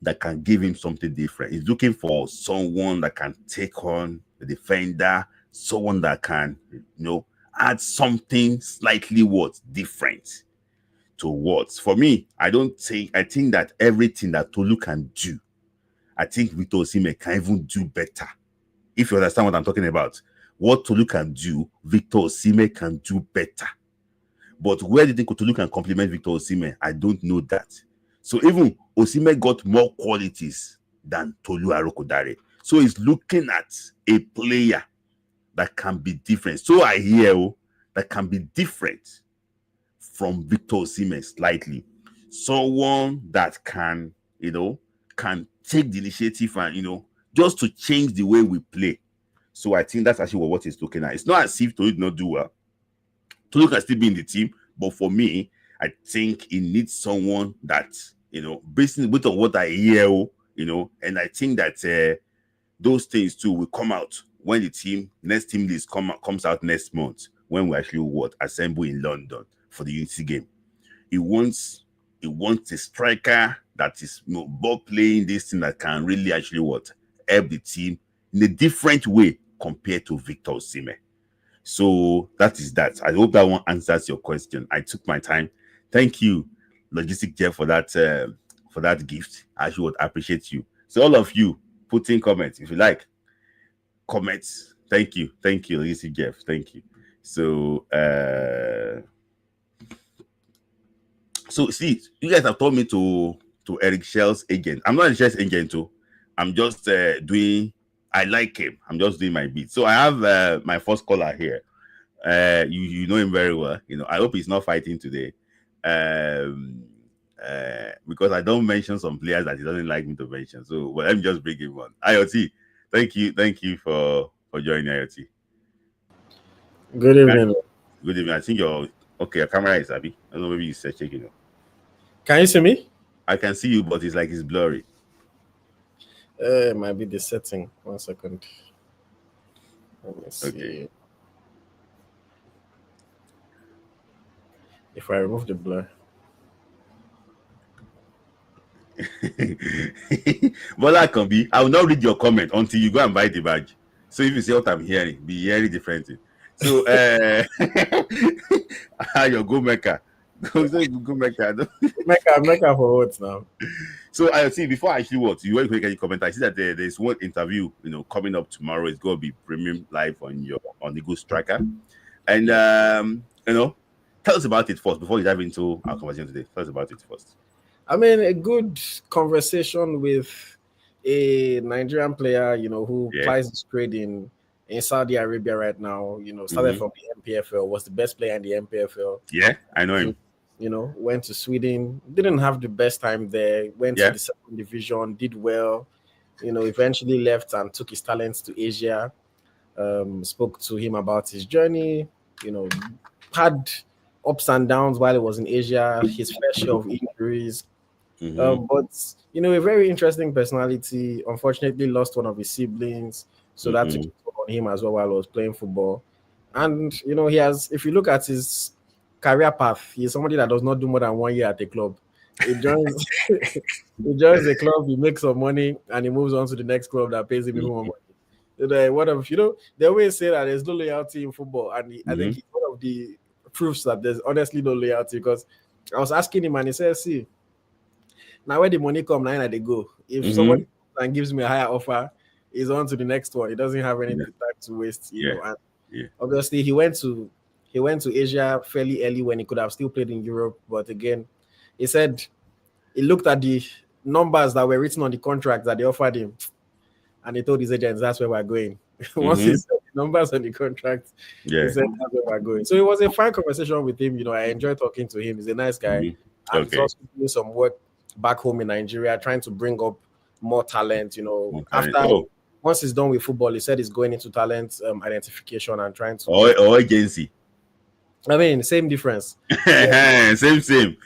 Speaker 4: that can give him something different. He's looking for someone that can take on the defender, someone that can, add something slightly different to what. For me, I think that everything that Tolu can do, I think Victor Osimhen can even do better. If you understand what I'm talking about, what Tolu can do, Victor Osimhen can do better. But where do you think Tolu can complement Victor Osimhen? I don't know that. So even Osimhen got more qualities than Tolu Arokodare. So he's looking at a player that can be different. So I hear that can be different from Victor Osimhen slightly. Someone that can, can take the initiative and, just to change the way we play. So I think that's actually what he's looking at. It's not as if Tolu did not do well. Tolu can still be in the team, but for me, I think he needs someone that, based on what I hear, and I think that those things too will come out when the next team list comes out next month, when we actually assemble in London for the Unity game. He wants a striker that is ball playing this thing that can really actually help the team in a different way compared to Victor Osimhen. So that is that. I hope that one answers your question. I took my time. Thank you, Logistic Jeff, for that gift. I should appreciate you. So all of you, put in comments if you like. Comments. Thank you, Logistic Jeff. Thank you. So see, you guys have told me to Eric Shell's agent. I'm not Eric Shell's agent too. I'm just doing. I like him. I'm just doing my beat. So I have my first caller here. You know him very well. I hope he's not fighting today. Because I don't mention some players that he doesn't like me to mention. So let me just bring him on. IoT, thank you for joining IoT.
Speaker 5: Good evening.
Speaker 4: Good evening. I think your camera is happy. I don't know, maybe you said checking.
Speaker 5: Can you see me?
Speaker 4: I can see you, but it's like it's blurry.
Speaker 5: It might be the setting. 1 second. Let me see.
Speaker 4: Okay.
Speaker 5: If I remove the blur.
Speaker 4: Bola can be. I will not read your comment until you go and buy the badge. So if you say what I'm hearing, be hearing different thing. So your go maker. Go maker.
Speaker 5: Mecca for what now?
Speaker 4: So I see before I actually what you want to make any comment. I see that there's one interview, coming up tomorrow. It's going to be premium live on the Good Striker, and tell us about it first before we dive into our conversation today. Tell us about it first.
Speaker 5: I mean, a good conversation with a Nigerian player, who plays his trade in Saudi Arabia right now. Started from the MPFL, was the best player in the MPFL.
Speaker 4: Yeah, I know him.
Speaker 5: Went to Sweden, didn't have the best time there, went to the second division, did well, eventually left and took his talents to Asia. Spoke to him about his journey, had ups and downs while he was in Asia, his fair share of injuries. But, a very interesting personality. Unfortunately, lost one of his siblings. So that took on him as well while he was playing football. And, he has, if you look at his career path, he's somebody that does not do more than 1 year at a club. He joins, he joins a club, he makes some money, and he moves on to the next club that pays him even more money. They always say that there's no loyalty in football, and I think it's one of the proofs that there's honestly no loyalty. Because I was asking him, and he said, "See, now where the money come, now they go. If somebody and gives me a higher offer, he's on to the next one. He doesn't have any time to waste, know." And obviously, he went to Asia fairly early when he could have still played in Europe. But again, he said he looked at the numbers that were written on the contract that they offered him, and he told his agents that's where we're going. Once he said the numbers on the contract, he said that's where we're going. So it was a fine conversation with him. I enjoyed talking to him. He's a nice guy. And he's also doing some work back home in Nigeria, trying to bring up more talent. Once he's done with football, he said he's going into talent identification and trying to
Speaker 4: or agency.
Speaker 5: I mean, same difference.
Speaker 4: Same.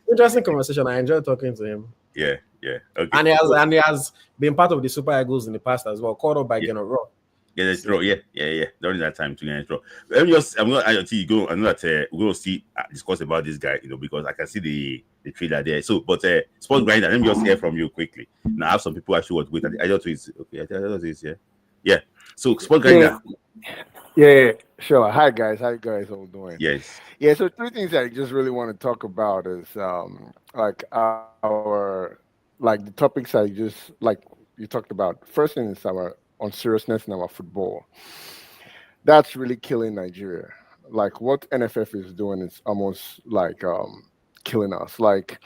Speaker 5: Interesting conversation. I enjoyed talking to him.
Speaker 4: Yeah. Okay.
Speaker 5: And he has been part of the Super Eagles in the past as well, called up by Geno Raw.
Speaker 4: Yeah, that's true. Yeah. During that time, to get it. Let me just, I'm going to go. I know that we're going to see discuss about this guy, because I can see the trailer there. So, but Sports Grinder, let me just hear from you quickly. Now, I have some people actually want to wait. I don't know it's okay. I don't know it's yeah. So, Sports Grinder.
Speaker 6: Yeah, sure. Hi guys, how you guys all doing?
Speaker 4: Yes.
Speaker 6: Yeah, so 3 things I just really want to talk about is the topics I just you talked about. First thing is our unseriousness in our football. That's really killing Nigeria. Like what NFF is doing is almost killing us. Like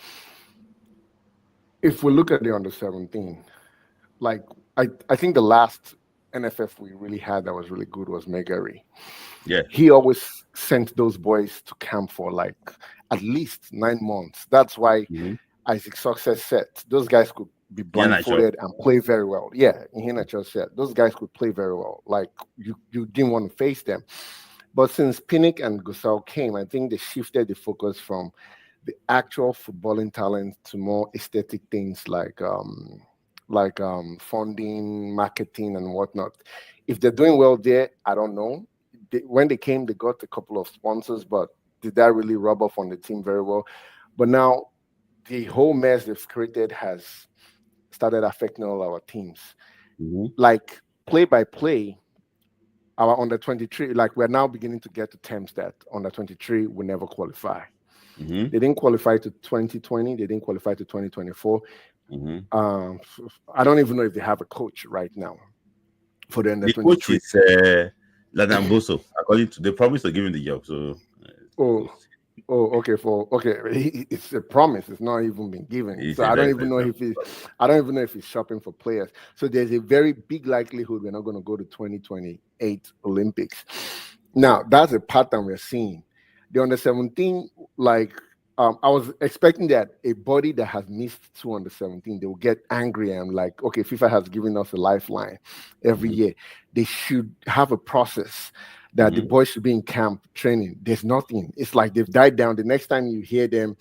Speaker 6: if we look at the under 17, I think the last NFF we really had that was really good was Megari.
Speaker 4: Yeah.
Speaker 6: He always sent those boys to camp for at least 9 months. That's why Isaac Success said those guys could be blindfolded and play very well. Yeah, Iheanacho said those guys could play very well. Like you didn't want to face them. But since Pinnick and Gusau came, I think they shifted the focus from the actual footballing talent to more aesthetic things like funding, marketing, and whatnot. If they're doing well there, I don't know. When they came, they got a couple of sponsors, but did that really rub off on the team very well? But now the whole mess they've created has started affecting all our teams. Like play by play, our under 23, we're now beginning to get to terms that under 23 will never qualify. They didn't qualify to 2020. They didn't qualify to 2024. I don't even know if they have a coach right now for the under 23.
Speaker 4: The coach is Ladamboso. According to, they promised to give him the job. So,
Speaker 6: okay. It's a promise. It's not even been given. So I don't even know if he's shopping for players. So there's a very big likelihood we're not going to go to 2028 Olympics. Now that's a pattern we're seeing. The under 17, I was expecting that a body that has missed 2 under 17, they will get angry and okay, FIFA has given us a lifeline every year. They should have a process that the boys should be in camp training. There's nothing. It's like they've died down. The next time you hear them,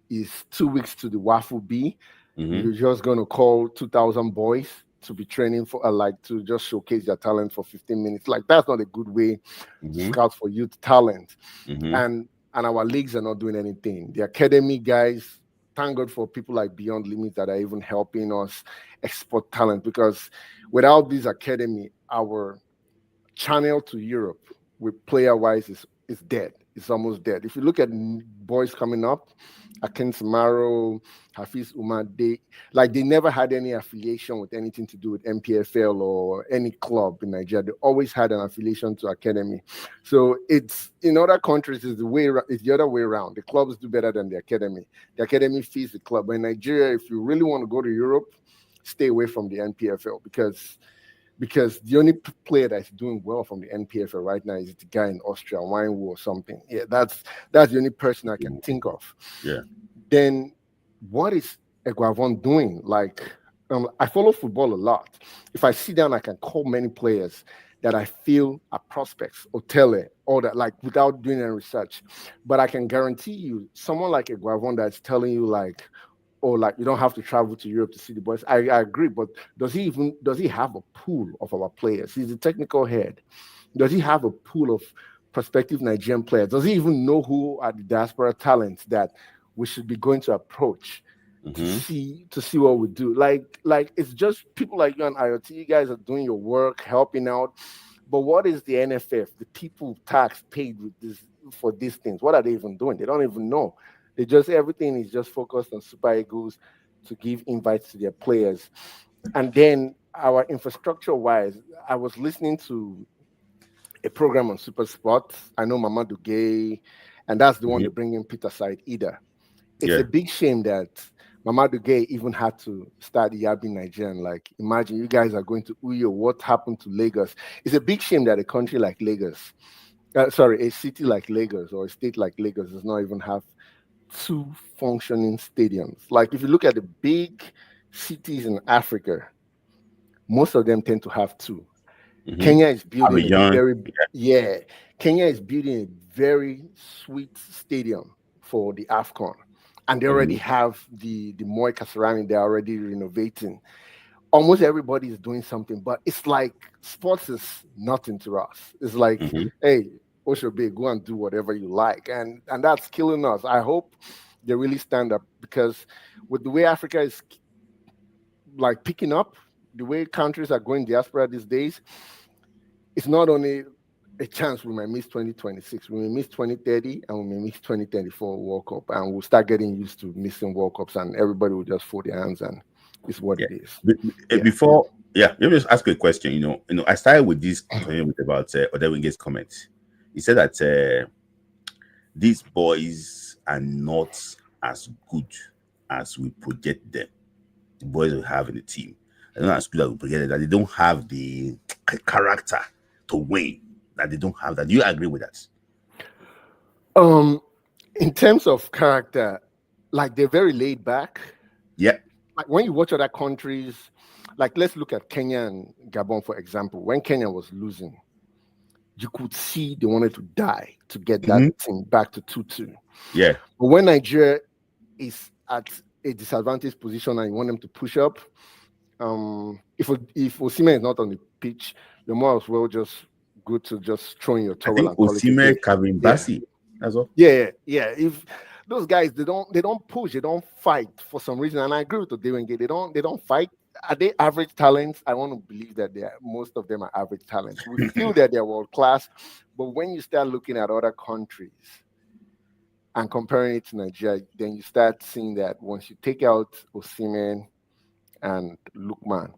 Speaker 6: is 2 weeks to the Waffle B. You're just going to call 2,000 boys to be training for to just showcase their talent for 15 minutes. Like, that's not a good way to scout for youth talent. And our leagues are not doing anything. The academy guys, thank God for people like Beyond Limits that are even helping us export talent, because without this academy, our channel to Europe with player-wise is dead. It's almost dead. If you look at boys coming up, Akin Samaro, Hafiz Umar, they never had any affiliation with anything to do with MPFL or any club in Nigeria. They always had an affiliation to academy. So it's in other countries it's the other way around. The clubs do better than the academy. The academy feeds the club. But in Nigeria, if you really want to go to Europe, stay away from the NPFL because the only player that's doing well from the NPFL right now is the guy in Austria, Weinwu or something. Yeah, that's the only person I can think of.
Speaker 4: Yeah.
Speaker 6: Then what is Eguavon doing? Like, I follow football a lot. If I sit down, I can call many players that I feel are prospects, Otele, all that, like without doing any research. But I can guarantee you, someone like Eguavon that's telling you like, or like you don't have to travel to Europe to see the boys. I agree, but does he have a pool of our players? He's the technical head. Does he have a pool of prospective Nigerian players? Does he even know who are the diaspora talents that we should be going to approach to see what we do? Like it's just people like you and IoT. You guys are doing your work, helping out. But what is the NFF, the people tax paid with this for these things? What are they even doing? They don't even know. Everything is just focused on Super Eagles to give invites to their players. And then our infrastructure-wise, I was listening to a program on Super Sports. I know Mamadou Gay, and that's the one they bring in Peter Said Ida. It's a big shame that Mamadou Gay even had to start yabbing Nigerian. Like, imagine you guys are going to Uyo. What happened to Lagos? It's a big shame that a country like Lagos, a city like Lagos or a state like Lagos does not even have 2 functioning stadiums. Like, if you look at the big cities in Africa, most of them tend to have 2. Kenya is building Kenya is building a very sweet stadium for the AFCON, and they already have the Moi Kasarani. They're already renovating. Almost everybody is doing something, but it's like sports is nothing to us. It's like, hey, Oshobe, go and do whatever you like, and that's killing us. I hope they really stand up, because with the way Africa is like picking up, the way countries are going diaspora these days, it's not only a chance we might miss 2026, we may miss 2030, and we may miss 2034 World Cup, and we'll start getting used to missing World Cups, and everybody will just fold their hands, and it's what it is.
Speaker 4: Before, let me just ask you a question. You know, I started with this about Odewinge's comments. He said that these boys are not as good as we project them. The boys we have in the team, they're not as good as we project them. That they don't have the character to win. That they don't have that. Do you agree with that?
Speaker 6: In terms of character, like, they're very laid back.
Speaker 4: Yeah.
Speaker 6: Like, when you watch other countries, like, let's look at Kenya and Gabon, for example. When Kenya was losing, you could see they wanted to die to get that team back to 2-2.
Speaker 4: Yeah.
Speaker 6: But when Nigeria is at a disadvantaged position and you want them to push up, if Osimhen is not on the pitch, you might as well just go to just throwing your towel and call it a day.
Speaker 4: Osimhen, Kevin Bassi, as well.
Speaker 6: Yeah. If those guys, they don't push, they don't fight for some reason. And I agree with Odewinge, they don't fight. Are they average talents? I want to believe that most of them are average talents. We feel that they're world class, but when you start looking at other countries and comparing it to Nigeria, then you start seeing that once you take out Osimhen and Lookman,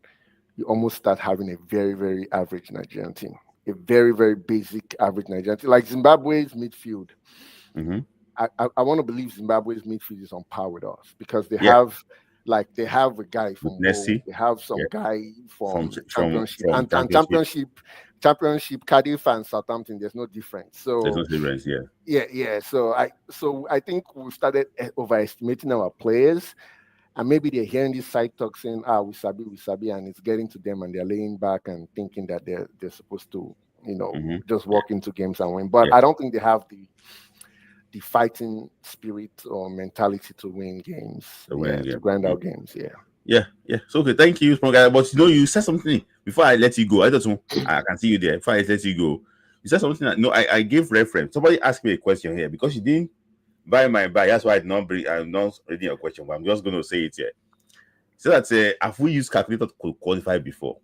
Speaker 6: you almost start having a very, very average Nigerian team. A very, very basic average Nigerian team. Like Zimbabwe's midfield. I want to believe Zimbabwe's midfield is on par with us, because they have a guy from
Speaker 4: Nessie.
Speaker 6: They have some guy from Championship, Championship, Cardiff and Southampton. There's no difference. So
Speaker 4: there's no difference.
Speaker 6: So I think we started overestimating our players, and maybe they're hearing this side talk saying, we sabi, and it's getting to them, and they're laying back and thinking that they're supposed to, just walk into games and win. But I don't think they have the fighting spirit or mentality to win games, to grind out games.
Speaker 4: Yeah. So okay, thank you, small guy. But you said something before I let you go. I don't know. I can see you there. Before I let you go, you said something that I gave reference. Somebody asked me a question here because you didn't buy my buy. That's why I'm not reading your question, but I'm just going to say it here. So that have we used calculator to qualify before?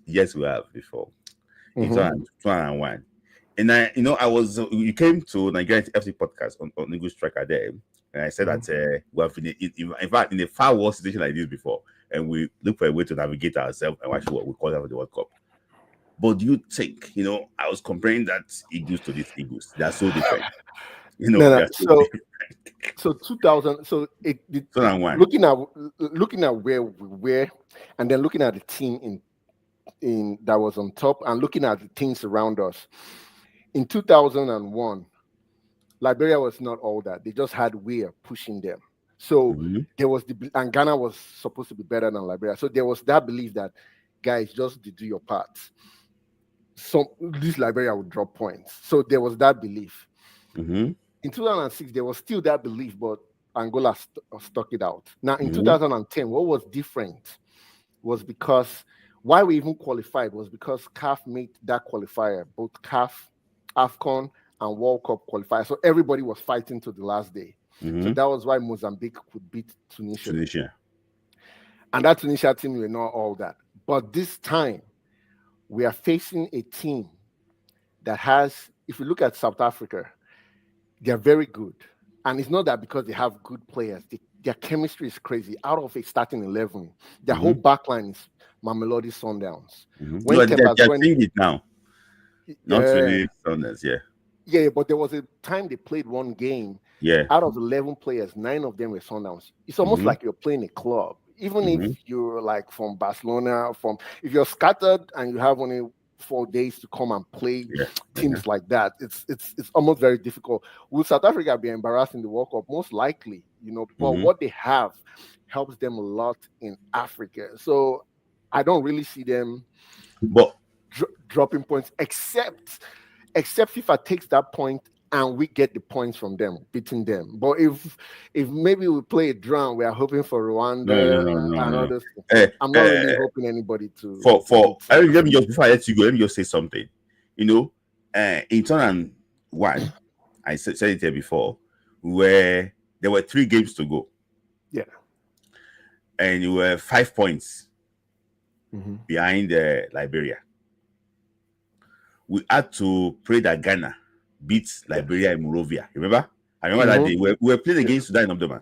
Speaker 4: Yes, we have before. In 2001. And you came to Nigerian FC podcast on English Striker there, and I said that we have been in fact in a far worse situation like this before, and we look for a way to navigate ourselves and actually what we call for the World Cup. But do you think, I was comparing that Eagles to these Eagles? They are so different.
Speaker 6: So 2000. So 2001. Looking at where we were, and then looking at the team in that was on top, and looking at the teams around us. In 2001, Liberia was not all that. They just had way of pushing them. So there was and Ghana was supposed to be better than Liberia. So there was that belief that, guys, just do your part. So this Liberia would drop points. So there was that belief. In 2006, there was still that belief, but Angola stuck it out. Now, in 2010, what was different was because why we even qualified was because CAF made that qualifier, both CAF, AFCON, and World Cup qualifier. So everybody was fighting to the last day. So that was why Mozambique could beat Tunisia. And that Tunisia team were not all that. But this time, we are facing a team that has, if you look at South Africa, they're very good. And it's not that because they have good players. Their chemistry is crazy. Out of a starting 11, their whole backline is Mamelodi Sundowns.
Speaker 4: They're doing it now. Not really Sundowns,
Speaker 6: Yeah, but there was a time they played one game. Out of 11 players, 9 of them were Sundowns. It's almost like you're playing a club. Even if you're like from Barcelona, if you're scattered and you have only 4 days to come and play teams like that, it's almost very difficult. Will South Africa be embarrassed in the World Cup? Most likely, but what they have helps them a lot in Africa. So I don't really see them dropping points, except FIFA takes that point and we get the points from them, beating them. But if maybe we play a draw, we are hoping for Rwanda and others. I'm not really hoping anybody to.
Speaker 4: Let me just, before I let you go, let me just say something. In 2001, I said it here before, where there were 3 games to go. And you were 5 points behind Liberia. We had to pray that Ghana beats Liberia in Monrovia. Remember? I remember that day. We were playing against Sudan in Omdurman.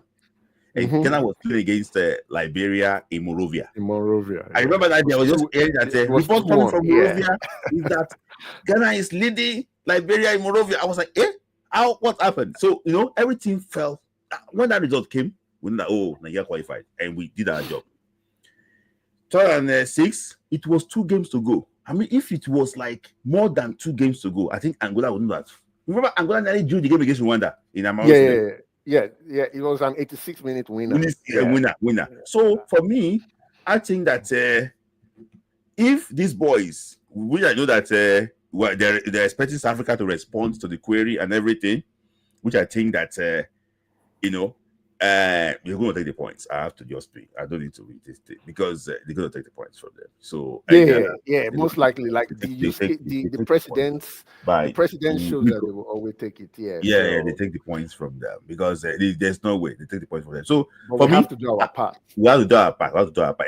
Speaker 4: And Ghana was playing against Liberia in Monrovia. I remember that day. I was just hearing that report coming from Monrovia is that Ghana is leading Liberia in Monrovia. I was like, what happened? So, everything fell. When that result came, we knew that, Nigeria qualified. And we did our job. 2006, it was 2 games to go. I mean, if it was like more than 2 games to go, I think Angola would know that. Remember, Angola nearly drew the game against Rwanda in Amaru.
Speaker 6: Yeah. It was an 86-minute winner.
Speaker 4: Winner. So for me, I think that if these boys, which I know that they're expecting South Africa to respond to the query and everything, which I think that we're going to take the points. I have to just be. I don't need to read this thing because they're going to take the points from them. So
Speaker 6: most likely, like the president shows that they will always take it.
Speaker 4: They take the points from them because there's no way they take the points from them. So
Speaker 6: we have to do our part.
Speaker 4: We have to do our part.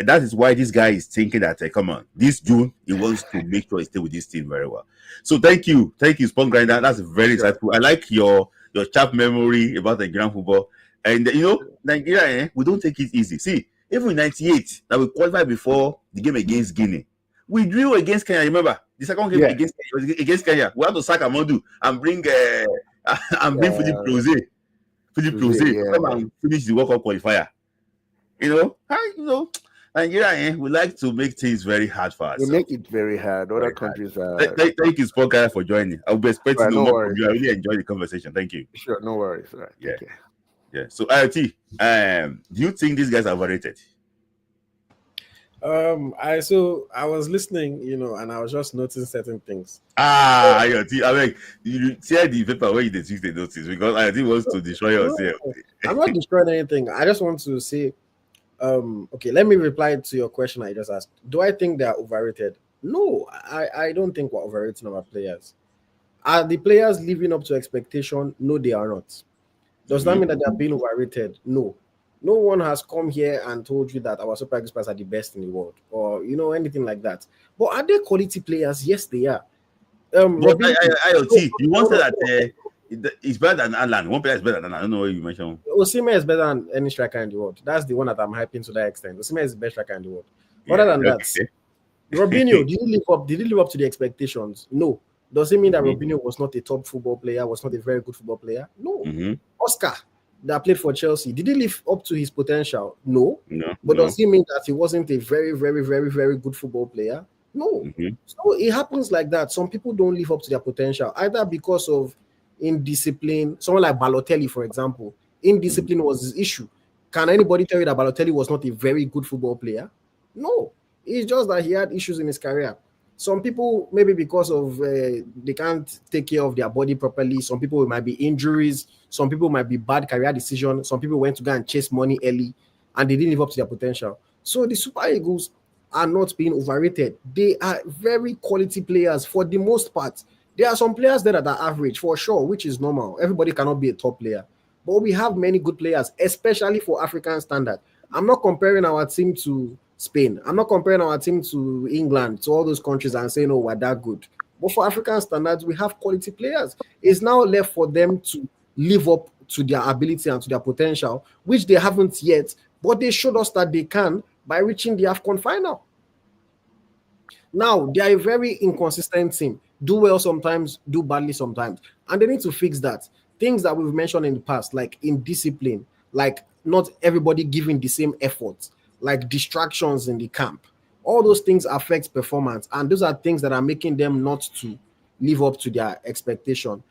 Speaker 4: And that is why this guy is thinking that come on, this June he wants to make sure he stay with this team very well. So thank you, Spon Grinder. That's very insightful. I like your sharp memory about the grand football. And Nigeria, we don't take it easy. See, even in '98, that we qualified before the game against Guinea, we drew against Kenya. Remember the second game against Kenya? We had to sack Amadou and bring Philippe Closet. Come and finish the World Cup qualifier. Nigeria, we like to make things very hard for us.
Speaker 6: We make it very hard. Other countries are.
Speaker 4: Thank you, Spoker, for joining. I'll be expecting more from you. I really enjoyed the conversation. Thank you.
Speaker 6: Sure, no worries. All right.
Speaker 4: Yeah. So, IoT, do you think these guys are overrated?
Speaker 5: I was listening, and I was just noticing certain things.
Speaker 4: Your team, I mean, you share the paper where you take the notice because I think wants to destroy yourself.
Speaker 5: I'm not destroying anything. I just want to say, okay, let me reply to your question I just asked. Do I think they are overrated? No, I don't think we're overrating our players. Are the players living up to expectation? No, they are not. Does that mean that they are being overrated? No. No one has come here and told you that our Super Eagles players are the best in the world or anything like that. But are they quality players? Yes, they are.
Speaker 4: But IoT, you want to say that it's better than Alan. One player is better than I don't know what you mentioned.
Speaker 5: Osimhen is better than any striker in the world. That's the one that I'm hyping to that extent. Osimhen is the best striker in the world. Other than that, Robinho, did he live up to the expectations? No. Does it mean that Robinho was not a top football player, was not a very good football player? No. Oscar, that played for Chelsea, did he live up to his potential? No. But does he mean that he wasn't a very, very, very, very good football player? No. So it happens like that. Some people don't live up to their potential, either because of indiscipline. Someone like Balotelli, for example, indiscipline was his issue. Can anybody tell you that Balotelli was not a very good football player? No. It's just that he had issues in his career. Some people, maybe because of they can't take care of their body properly. Some people, it might be injuries. Some people might be bad career decision. Some people went to go and chase money early and they didn't live up to their potential. So the Super Eagles are not being overrated. They are very quality players for the most part. There are some players there that are average for sure, which is normal. Everybody cannot be a top player. But we have many good players, especially for African standard. I'm not comparing our team to Spain. I'm not comparing our team to England, to all those countries and saying, oh, we're that good. But for African standards, we have quality players. It's now left for them to live up to their ability and to their potential, which they haven't yet, but they showed us that they can by reaching the AFCON final. Now, they are a very inconsistent team. Do well sometimes, do badly sometimes. And they need to fix that. Things that we've mentioned in the past, like indiscipline, like not everybody giving the same effort, like distractions in the camp. All those things affect performance. And those are things that are making them not to live up to their expectation.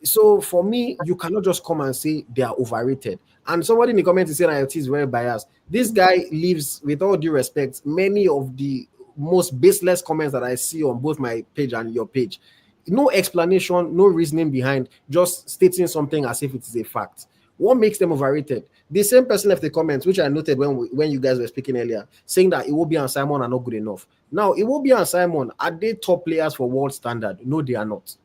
Speaker 5: So for me, you cannot just come and say they are overrated. And somebody in the comments is saying IoT is very biased. This guy leaves, with all due respect, many of the most baseless comments that I see on both my page and your page. No explanation, no reasoning behind, just stating something as if it is a fact. What makes them overrated? The same person left a comment, which I noted when you guys were speaking earlier, saying that Iwobi and Simon are not good enough. Now, Iwobi and Simon, are they top players for world standard? No, they are not.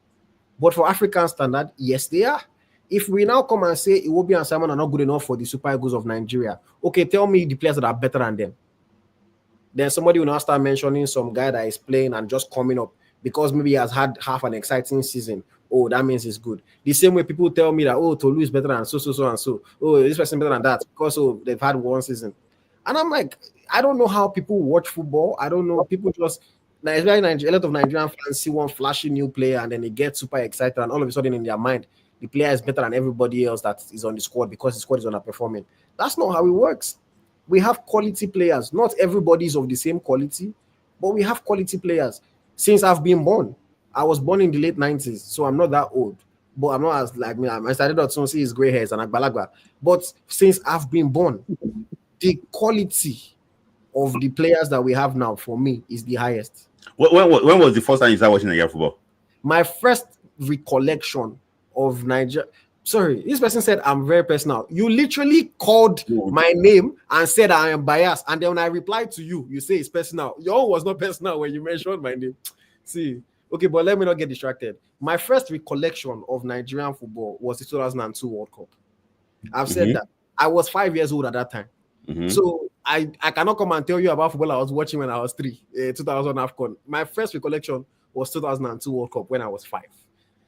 Speaker 5: But for African standard, yes, they are. If we now come and say Iwobi and Simon are not good enough for the Super Eagles of Nigeria, okay, tell me the players that are better than them. Then somebody will now start mentioning some guy that is playing and just coming up because maybe he has had half an exciting season. Oh, that means it's good. The same way people tell me that, oh, Tolu is better than so, and so. Oh, this person better than that because they've had one season. And I'm like, I don't know how people watch football. I don't know. People just, a lot of Nigerian fans see one flashy new player and then they get super excited and all of a sudden in their mind, the player is better than everybody else that is on the squad because the squad is underperforming. That's not how it works. We have quality players. Not everybody is of the same quality, but we have quality players. Since I've been born, I was born in the late 90s, so I'm not that old. But I'm not as like me. I started out to see his gray hairs and agbalagba. But since I've been born, the quality of the players that we have now, for me, is the highest.
Speaker 4: When was the first time you started watching Nigerian football?
Speaker 5: My first recollection of Nigeria. Sorry, this person said I'm very personal. You literally called my name and said I am biased. And then when I replied to you, you say it's personal. Your own was not personal when you mentioned my name. See, okay, but let me not get distracted. My first recollection of Nigerian football was the 2002 World Cup. I've said that. I was 5 years old at that time. So I cannot come and tell you about football I was watching when I was 3, 2000 AFCON. My first recollection was 2002 World Cup when I was 5.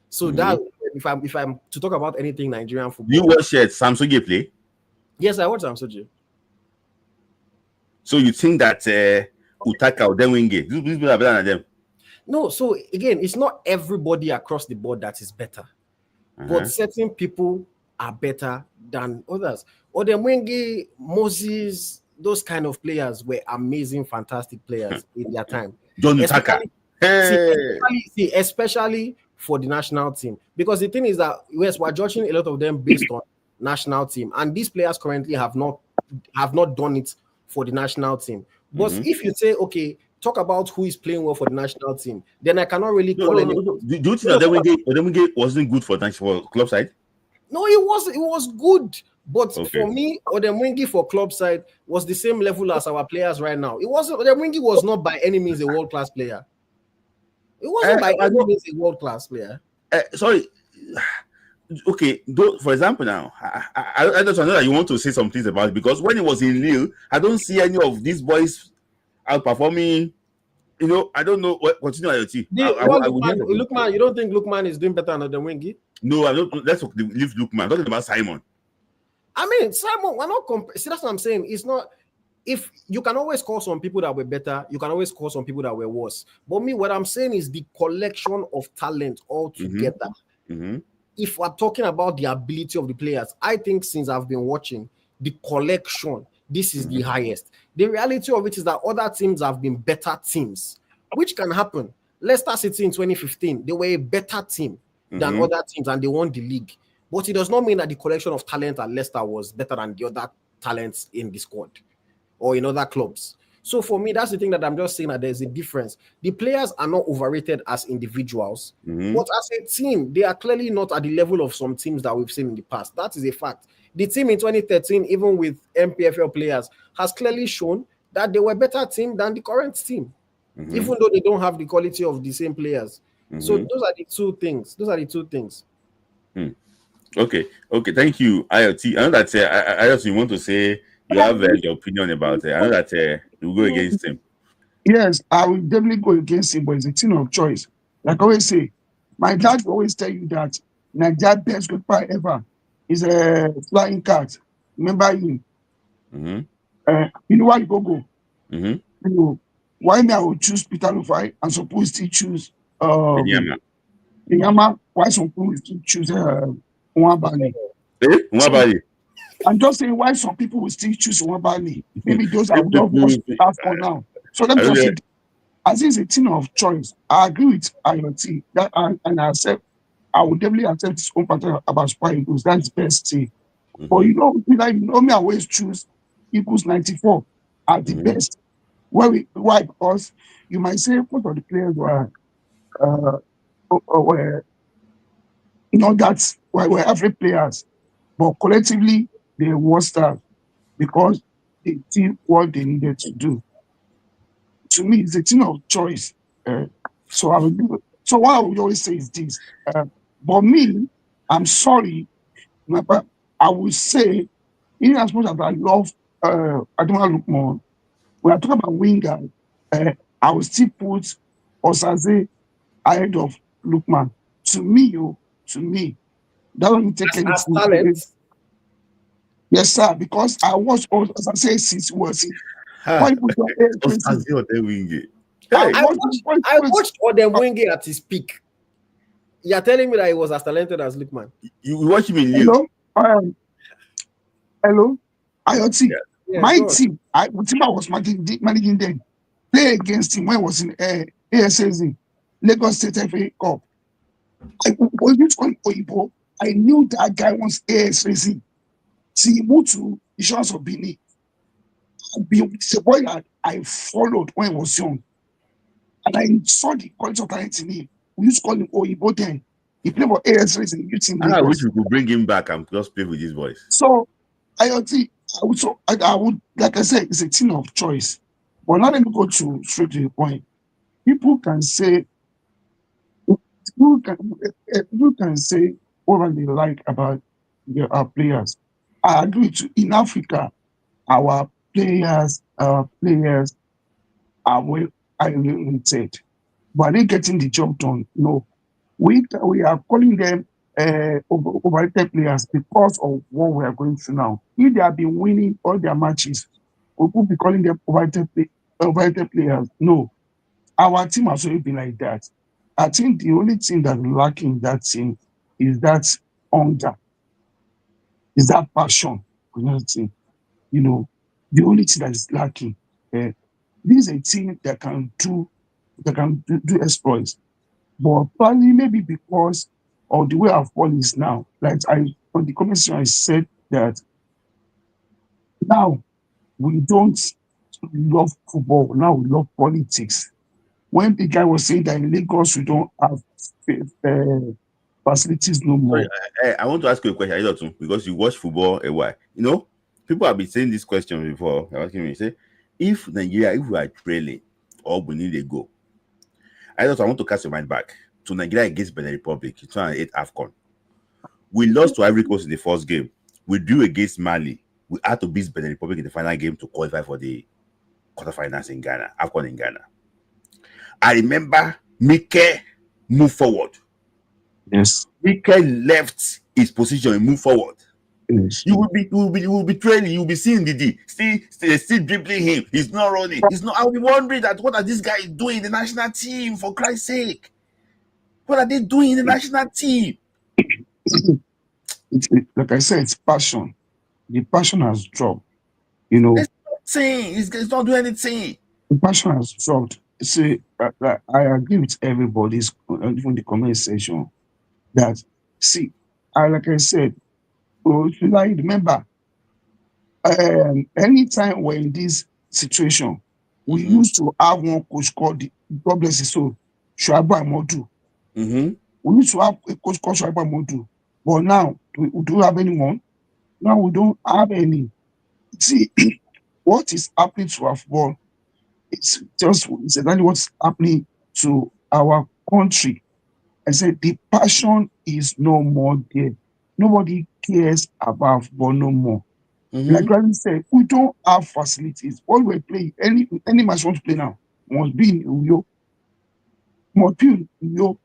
Speaker 5: So that if I'm to talk about anything Nigerian football,
Speaker 4: you watch Samsung play?
Speaker 5: Yes, I watch Samsung.
Speaker 4: So you think that Utaka or Denwinge, these people are better than them?
Speaker 5: No. So again, it's not everybody across the board that is better, but certain people are better than others. Or Denwinge, Moses, those kind of players were amazing, fantastic players in their time.
Speaker 4: John Utaka.
Speaker 5: Especially for the national team, because the thing is that yes, we're judging a lot of them based on national team, and these players currently have not done it for the national team. But if you say, okay, talk about who is playing well for the national team, then I cannot really call any.
Speaker 4: Do you think that Odemwingie wasn't good for club side?
Speaker 5: No, it was good. But for me, Odemwingie for club side was the same level as our players right now. Odemwingie was not by any means a world-class player. It wasn't by any means a world-class player.
Speaker 4: Sorry. Okay, for example, now I just know that you want to say some things about it, because when he was in Lille, I don't see any of these boys outperforming. You know, I don't know. Continue IoT.
Speaker 5: Lookman, you don't think Lookman is doing better than Odemwingie?
Speaker 4: No, I don't. Let's leave Lookman. I'm talking about Simon.
Speaker 5: I mean, Simon, we're not see, that's what I'm saying. It's not. If you can always call some people that were better, you can always call some people that were worse. But me, what I'm saying is the collection of talent all together. If we're talking about the ability of the players, I think since I've been watching the collection, this is the highest. The reality of it is that other teams have been better teams, which can happen. Leicester City in 2015, they were a better team than other teams and they won the league. But it does not mean that the collection of talent at Leicester was better than the other talents in the squad or in other clubs. So for me, that's the thing that I'm just saying, that there's a difference. The players are not overrated as individuals, but as a team, they are clearly not at the level of some teams that we've seen in the past. That is a fact. The team in 2013, even with MPFL players, has clearly shown that they were a better team than the current team, even though they don't have the quality of the same players. So those are the two things.
Speaker 4: Okay. Thank you, IoT. I know that IoT, you want to say you have your opinion about it. I know that you go against him.
Speaker 7: Yes, I will definitely go against him, but it's a thing of choice. Like I always say, my dad will always tell you that Nigeria's best goalkeeper ever is a flying cat. Remember him? You know why you go? You know, why me I will choose Peter Lufai and suppose to choose Benyama? Why some people still choose Nwabali?
Speaker 4: Nwabali.
Speaker 7: I'm just saying why some people will still choose Nwabali. Maybe those are not watch AFCON now. So let me just say, as it's a thing of choice, I agree with IoT that and I accept. I would definitely accept this own pattern about Super Eagles. That's the best thing. But you know me, I always choose Eagles 94 as the best. Why? Because you might say most of the players were not that were average players, but collectively they were stars because they did what they needed to do. To me, it's a thing of choice. So I would do it. So what I would always say is this. But me, I'm sorry, but I would say, even as much as I love Ademola Lookman, when I talk about winger, I will still put Osaze ahead of Lookman. To me, that don't take anything away. Yes, sir, because I watched Osaze since he was in. I
Speaker 5: watched Odemwingie at his peak. You're telling me that he was as talented as Lookman?
Speaker 4: You watch him in
Speaker 7: Lille? Hello? IoT. Yeah, my team, I was managing them. Play against him when I was in ASAZ, Lagos State FA Cup. I knew that guy was ASAZ. See, he moved to Insurance of Benin. It's a boy that I followed when I was young. And I saw the quality of talent in him. We used to call him Oyibo then. He played for ASAZ in youth in Lagos.
Speaker 4: I wish we could bring him back and just play with his boys.
Speaker 7: So, IoT, I would, like I said, it's a thing of choice. But now let me go straight to the point. People can say whatever they like about our players. I agree to in Africa, our players are well oriented, but are they getting the job done? No. We are calling them overrated players because of what we are going through now. If they have been winning all their matches, we could be calling them overrated players. No. Our team has always been like that. I think the only thing that's lacking in that team is that hunger, is that passion. You know, the only thing that is lacking. This is a team that can do exploits. But probably maybe because of the way our ball is now, like on the comment section I said that now we don't love football. Now we love politics. When the guy was saying that in Lagos we don't have facilities no more.
Speaker 4: Sorry, I want to ask you a question, because you watch football a while. You know, people have been saying this question before. Asking me, say, if Nigeria, if we are trailing or we need a goal, I want to cast your mind back to Nigeria against Benin Republic in 2008 AFCON. We lost to Ivory Coast in the first game. We drew against Mali. We had to beat Benin Republic in the final game to qualify for the quarterfinals in Ghana, AFCON in Ghana. I remember Mike moved forward.
Speaker 7: Yes.
Speaker 4: Mike left his position and moved forward. Yes. You will be trailing. You will be seeing Didi still dribbling him. He's not running. He's not. I'll be wondering that what are these guys doing in the national team, for Christ's sake? What are they doing in the national team?
Speaker 7: Like I said, it's passion. The passion has dropped. You know,
Speaker 4: it's not doing anything.
Speaker 7: The passion has dropped. See, I agree with everybody's even the comment section that like I said, should I remember anytime we're in this situation, we used to have one coach called God bless his soul, Shuaibu Modu. We used to have a coach called Shuaibu Modu, but now we do have anyone? Now we don't have any. See, what is happening to our football? It's exactly what's happening to our country. I said the passion is no more there. Nobody cares about football no more. Like Granny said, we don't have facilities. All we're playing, any match we want to play now must be in Uyo. Must be in Uyo.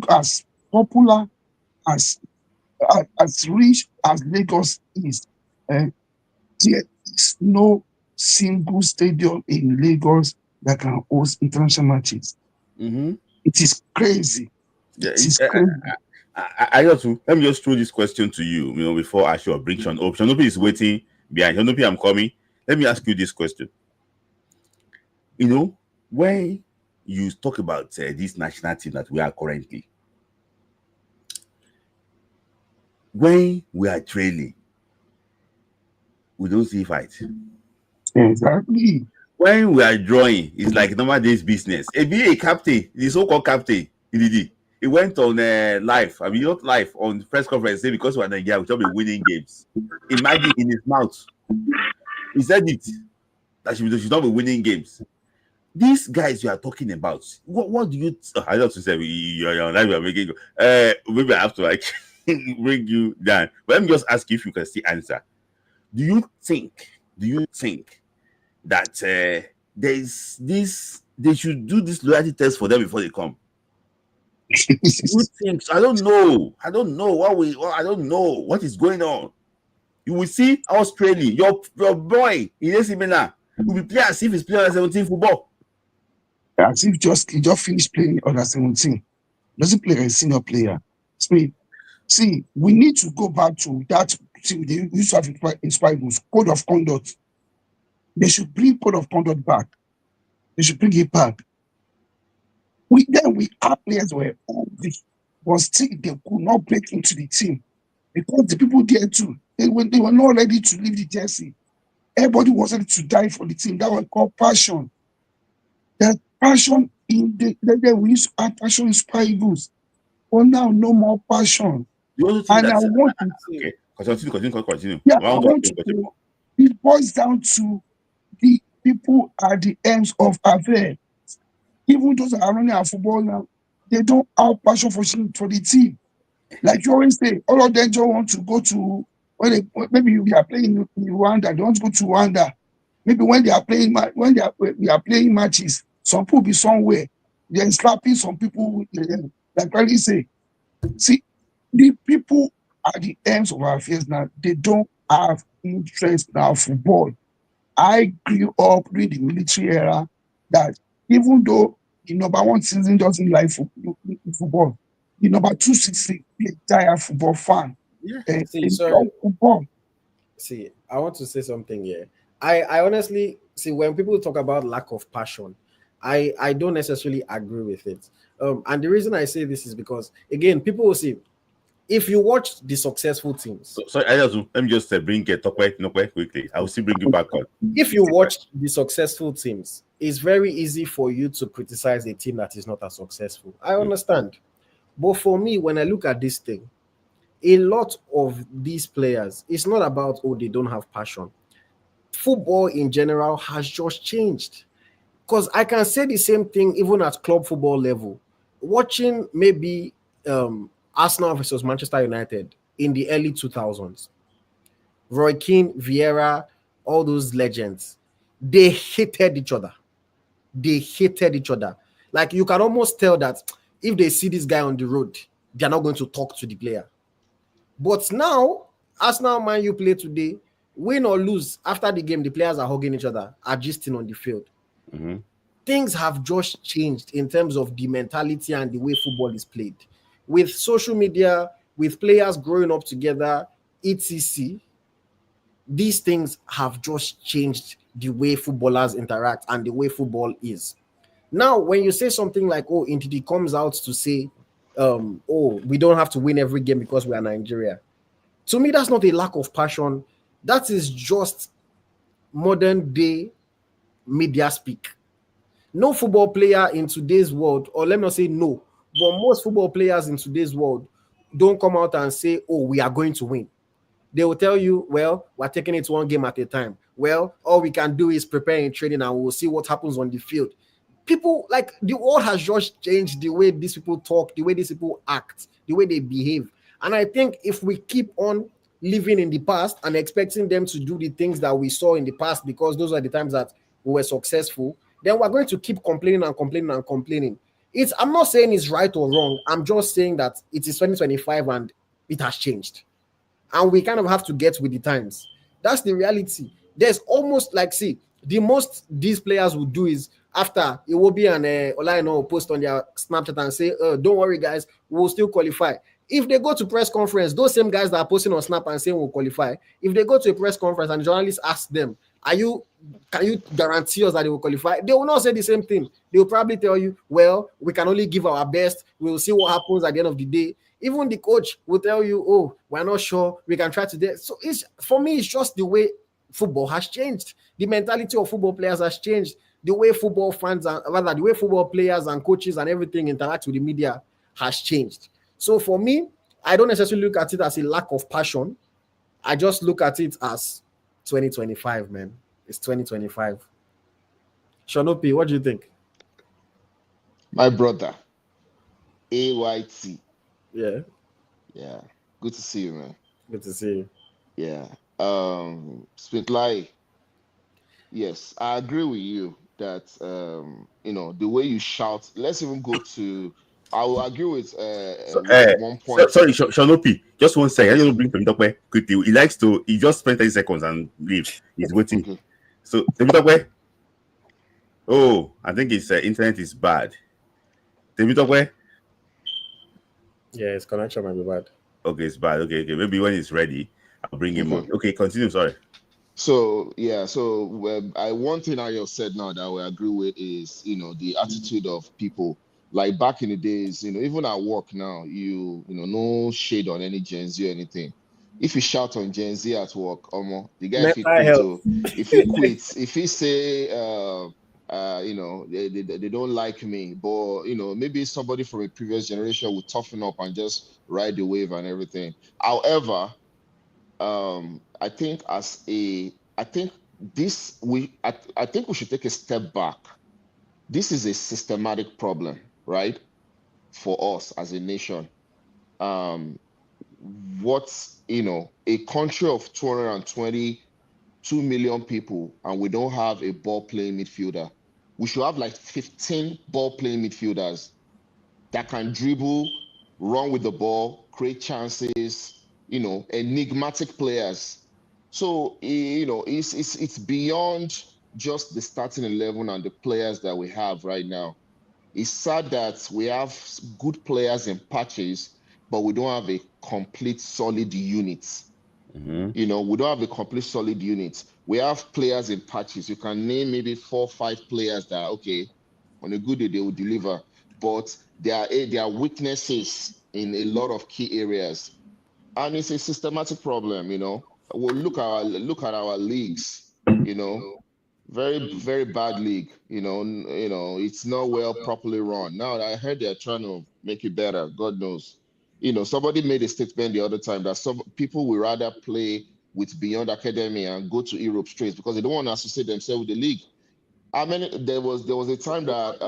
Speaker 7: As popular as rich as Lagos is, there is no single stadium in Lagos that can host international matches. It is crazy.
Speaker 4: Yeah, it is crazy. Let me just throw this question to you, before I should bring Sean up. Sean is waiting behind. Sean, I'm coming. Let me ask you this question. When you talk about this national team that we are currently, when we are trailing, we don't see fight.
Speaker 7: Exactly.
Speaker 4: When we are drawing, it's like normal days business. A captain, the so-called captain, he went on live. I mean, not live, on press conference, say because we're Nigeria, we should be winning games. Imagine in his mouth, he said it that she should not be winning games. These guys you are talking about, what do you? I love to say you're live. You are making. Maybe I have to bring you down. But let me just ask you if you can still answer. Do you think that there's this? They should do this loyalty test for them before they come. You think? I don't know. I don't know what is going on. You will see Australia, your boy in AC Milan will be playing as if he's playing under 17 football.
Speaker 7: As if he just finished playing under 17. Doesn't play as a senior player. See, we need to go back to that. See, they used to have inspired code of conduct. They should bring code of conduct back. They should bring it back. We our players were old, but still they could not break into the team because the people there too, they were not ready to leave the jersey. Everybody was ready to die for the team. That was called passion. That passion we used to have passion in Super Eagles. But now no more passion.
Speaker 4: You also think
Speaker 7: and I want to
Speaker 4: okay. Continue.
Speaker 7: Yeah, I want to. It boils down to the people at the ends of affairs. Even those that are running our football now, they don't have passion for the team. Like you always say, all of them just want to go to maybe we are playing in Rwanda, they want to go to Rwanda. Maybe when we are playing matches, some people be somewhere, they're slapping some people. Like I say, see, the people at the ends of our affairs now, they don't have interest in our football. I grew up during the military era that even though the number one season doesn't like football, the number 260 be a dire football fan.
Speaker 5: Yeah. See, I want to say something here. I honestly see when people talk about lack of passion, I don't necessarily agree with it. And the reason I say this is because again, people will say if you watch the successful teams,
Speaker 4: sorry, let me just bring it up quickly. I will still bring you back on.
Speaker 5: If you watch the successful teams, it's very easy for you to criticize a team that is not as successful. I understand. But for me, when I look at this thing, a lot of these players, it's not about, oh, they don't have passion. Football in general has just changed. Because I can say the same thing even at club football level. Watching maybe Arsenal versus Manchester United in the early 2000s, Roy Keane, Vieira, all those legends, they hated each other. They hated each other. Like you can almost tell that if they see this guy on the road, they're not going to talk to the player. But now, Arsenal Man U play today, win or lose, after the game, the players are hugging each other, are gisting on the field.
Speaker 4: Mm-hmm.
Speaker 5: Things have just changed in terms of the mentality and the way football is played. With social media, with players growing up together, etc., these things have just changed the way footballers interact and the way football is. Now, when you say something like, oh, Intidi comes out to say, oh, we don't have to win every game because we are Nigeria. To me, that's not a lack of passion. That is just modern day media speak. No football player in today's world, or let me not say no, but most football players in today's world don't come out and say, oh, we are going to win. They will tell you, well, we're taking it one game at a time. Well, all we can do is prepare in training and we'll see what happens on the field. People, like, the world has just changed the way these people talk, the way these people act, the way they behave. And I think if we keep on living in the past and expecting them to do the things that we saw in the past because those are the times that we were successful, then we're going to keep complaining and complaining and complaining. I'm not saying it's right or wrong. I'm just saying that it is 2025 and it has changed. And we kind of have to get with the times. That's the reality. There's almost like, see, the most these players will do is after it will be an Olaino post on their Snapchat and say, don't worry, guys, we'll still qualify. If they go to press conference, those same guys that are posting on Snap and saying we'll qualify, if they go to a press conference and journalists ask them, can you guarantee us that they will qualify? They will not say the same thing. They will probably tell you, well, we can only give our best. We'll see what happens at the end of the day. Even the coach will tell you, oh, we're not sure. We can try to do it. So for me, it's just the way football has changed. The mentality of football players has changed. The way football fans, the way football players and coaches and everything interact with the media has changed. So for me, I don't necessarily look at it as a lack of passion. I just look at it as 2025, man. It's 2025. Shanopi, what do you think?
Speaker 6: My brother, AYT.
Speaker 5: Yeah.
Speaker 6: Yeah. Good to see you, man.
Speaker 5: Good to see you.
Speaker 6: Yeah. Layi. Yes, I agree with you that the way you shout. Let's even go to. I will agree with one point.
Speaker 4: Sorry, Shanopi. Just 1 second. I just bring Temitope quickly. He just spend 30 seconds and leave. He's waiting. Okay. So Temitope. Oh, I think his internet is bad. Temitope.
Speaker 5: Yeah, his connection might be bad.
Speaker 4: Okay, it's bad. Okay. Maybe when it's ready, I'll bring him on. Okay, continue. Sorry.
Speaker 6: So one thing I just said now that we agree with is the attitude of people. Like back in the days, even at work now, no shade on any Gen Z or anything. If you shout on Gen Z at work, the guy if he quits, if he say they don't like me, but maybe somebody from a previous generation would toughen up and just ride the wave and everything. However, I think we should take a step back. This is a systematic problem, right? For us as a nation. A country of 222 million people, and we don't have a ball-playing midfielder. We should have like 15 ball-playing midfielders that can dribble, run with the ball, create chances, enigmatic players. So, it's beyond just the starting 11 and the players that we have right now. It's sad that we have good players in patches, but we don't have a complete solid unit.
Speaker 4: Mm-hmm.
Speaker 6: We don't have a complete solid unit. We have players in patches. You can name maybe 4 or 5 players that, okay, on a good day, they will deliver. But
Speaker 8: there are weaknesses in a lot of key areas, and it's a systematic problem. We'll look at our leagues. Very bad league. It's not well properly run. Now I heard they're trying to make it better. God knows. Somebody made a statement the other time that some people will rather play with Beyond Academy and go to Europe straight because they don't want to associate themselves with the league. I mean, there was a time that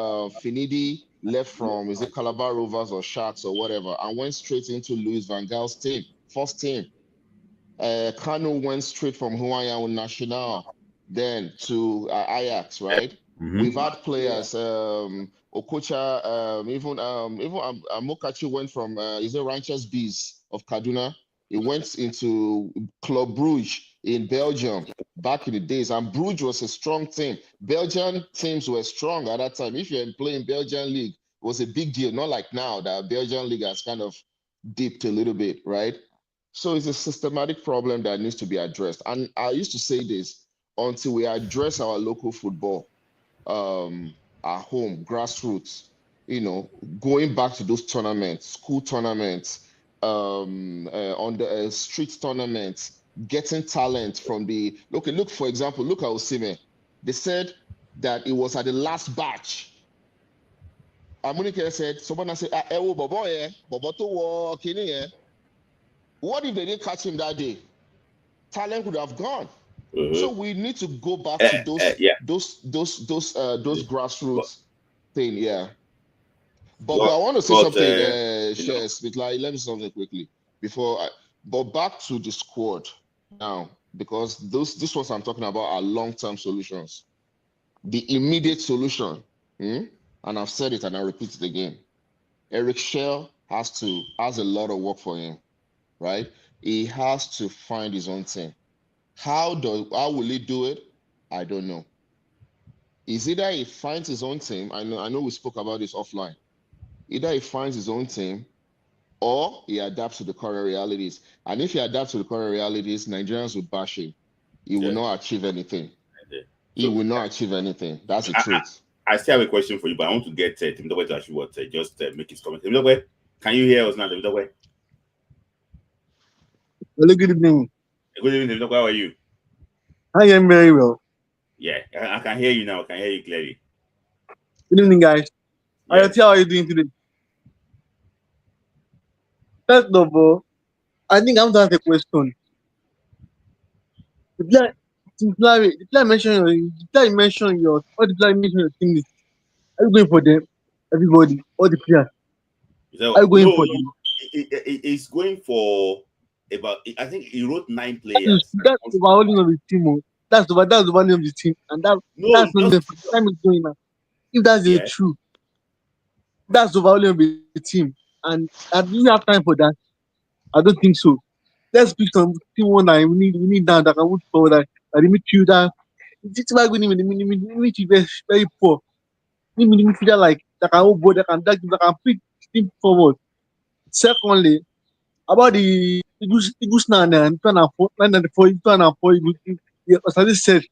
Speaker 8: Finidi left from, is it Calabar Rovers or Sharks or whatever, and went straight into Louis Van Gaal's team, first team. Kanu went straight from Hawaiian National then to Ajax, right? We've had players, Okocha, even Amokachi went from is it Ranchers Bees of Kaduna? He went into Club Brugge in Belgium back in the days, and Brugge was a strong team. Belgian teams were strong at that time. If you're playing Belgian league, it was a big deal. Not like now that Belgian league has kind of dipped a little bit, right? So it's a systematic problem that needs to be addressed. And I used to say this, until we address our local football at home, grassroots, going back to those tournaments, school tournaments, on the street tournaments, getting talent from the look, for example, look at Osimhen. They said that it was at the last batch. Amunike said, someone said, Bobo to walk in. What if they didn't catch him that day? Talent would have gone. So we need to go back to those grassroots thing, yeah. But I want to say something, Smith. Let me say something quickly but back to the squad now, because this what I'm talking about are long-term solutions. The immediate solution, and I've said it and I repeat it again. Eric Schell has a lot of work for him. Right? He has to find his own team. How will he do it? I don't know. Is either he finds his own team. I know we spoke about this offline. Either he finds his own team or he adapts to the current realities. And if he adapts to the current realities, Nigerians will bash him. He will not achieve anything. He will not achieve anything. That's the truth.
Speaker 1: I still have a question for you, but I want to get Timothy to actually just make his comment. Timothy, can you hear us now, Timothy?
Speaker 9: Hello, good evening.
Speaker 1: Good evening, Timothy. How are you?
Speaker 9: I am very well.
Speaker 1: Yeah, I can hear you now. I can hear you clearly.
Speaker 9: Good evening, guys.
Speaker 1: Yes.
Speaker 9: How are you doing today? First of all, I think I want to ask a question. The player mention your team list. Are you going for them? Everybody, all the players. Are you going for them?
Speaker 1: It's going for about. I think he wrote 9 players.
Speaker 9: That's the overhauling of the team. That's the overhauling of the team, and that's not the time is going now. If that's true, that's the overhauling of the team, and do you have time for that? I don't think so. Let's pick some team one that we need that can move forward. That the midfielder, it's why we need midfielder very poor. We need midfielder like that can hold ball, that can pick team forward. Secondly, about the Eagles now and 2004, as I said,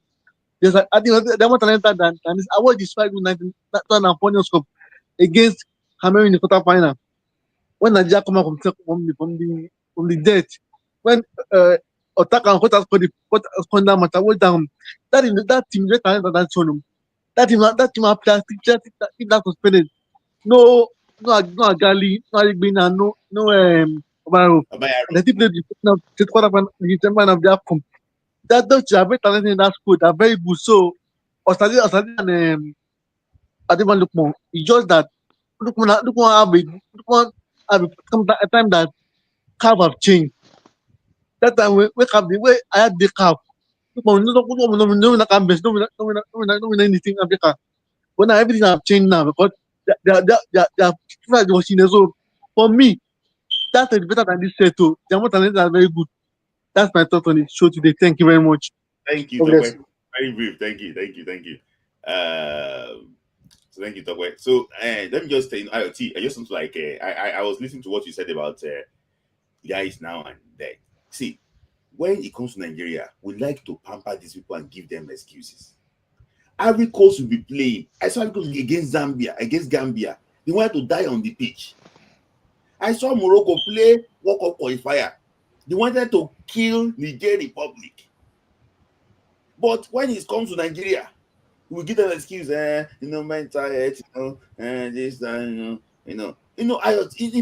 Speaker 9: there's I think they're more talented than this. I watched this fight with 2004 Nations Cup against Cameroon in the quarterfinal. When Nigeria come out from the dead, when Otaka and Kota scored that match, I watched down. That team very talented than Sonum. That team have players that suspended. No Agali, no Agbina, no Obaro. The team played the quarterfinal of the AFCON. Those are very talented in that school. They're very good. So Osadi and Adeban Lukman, it's just that Lukman have a time that Calf have changed. That time we have the way I had the Calf. Lukman no anything Africa. But now everything have changed now because they are watching. So for me, that is better than this set too. The more talented are very good. That's my thought on the show today. Thank you very much.
Speaker 1: Thank you, Tokwe. Very brief. Thank you. So thank you, Tokwe. So let me just say, I just want to like I was listening to what you said about guys now and then. See, when it comes to Nigeria, we like to pamper these people and give them excuses. Every coach will be playing. I saw against Gambia. They wanted to die on the pitch. I saw Morocco play World Cup qualifier. They wanted to kill Niger Republic. But when it comes to Nigeria, we give them an excuse, mental health, and this, in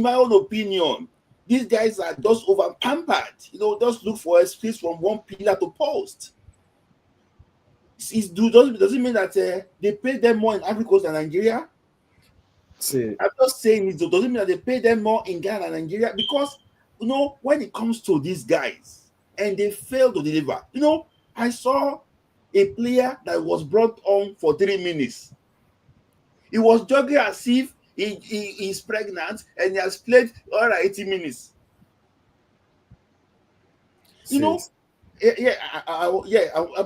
Speaker 1: my own opinion, these guys are just over pampered. Just look for a space from one pillar to post. Does it mean that they pay them more in Africa than Nigeria?
Speaker 5: See,
Speaker 1: I'm just saying it doesn't mean that they pay them more in Ghana than Nigeria, because when it comes to these guys and they fail to deliver, I saw a player that was brought on for 3 minutes. He was jogging as if he's pregnant and he has played all right 80 minutes. I'm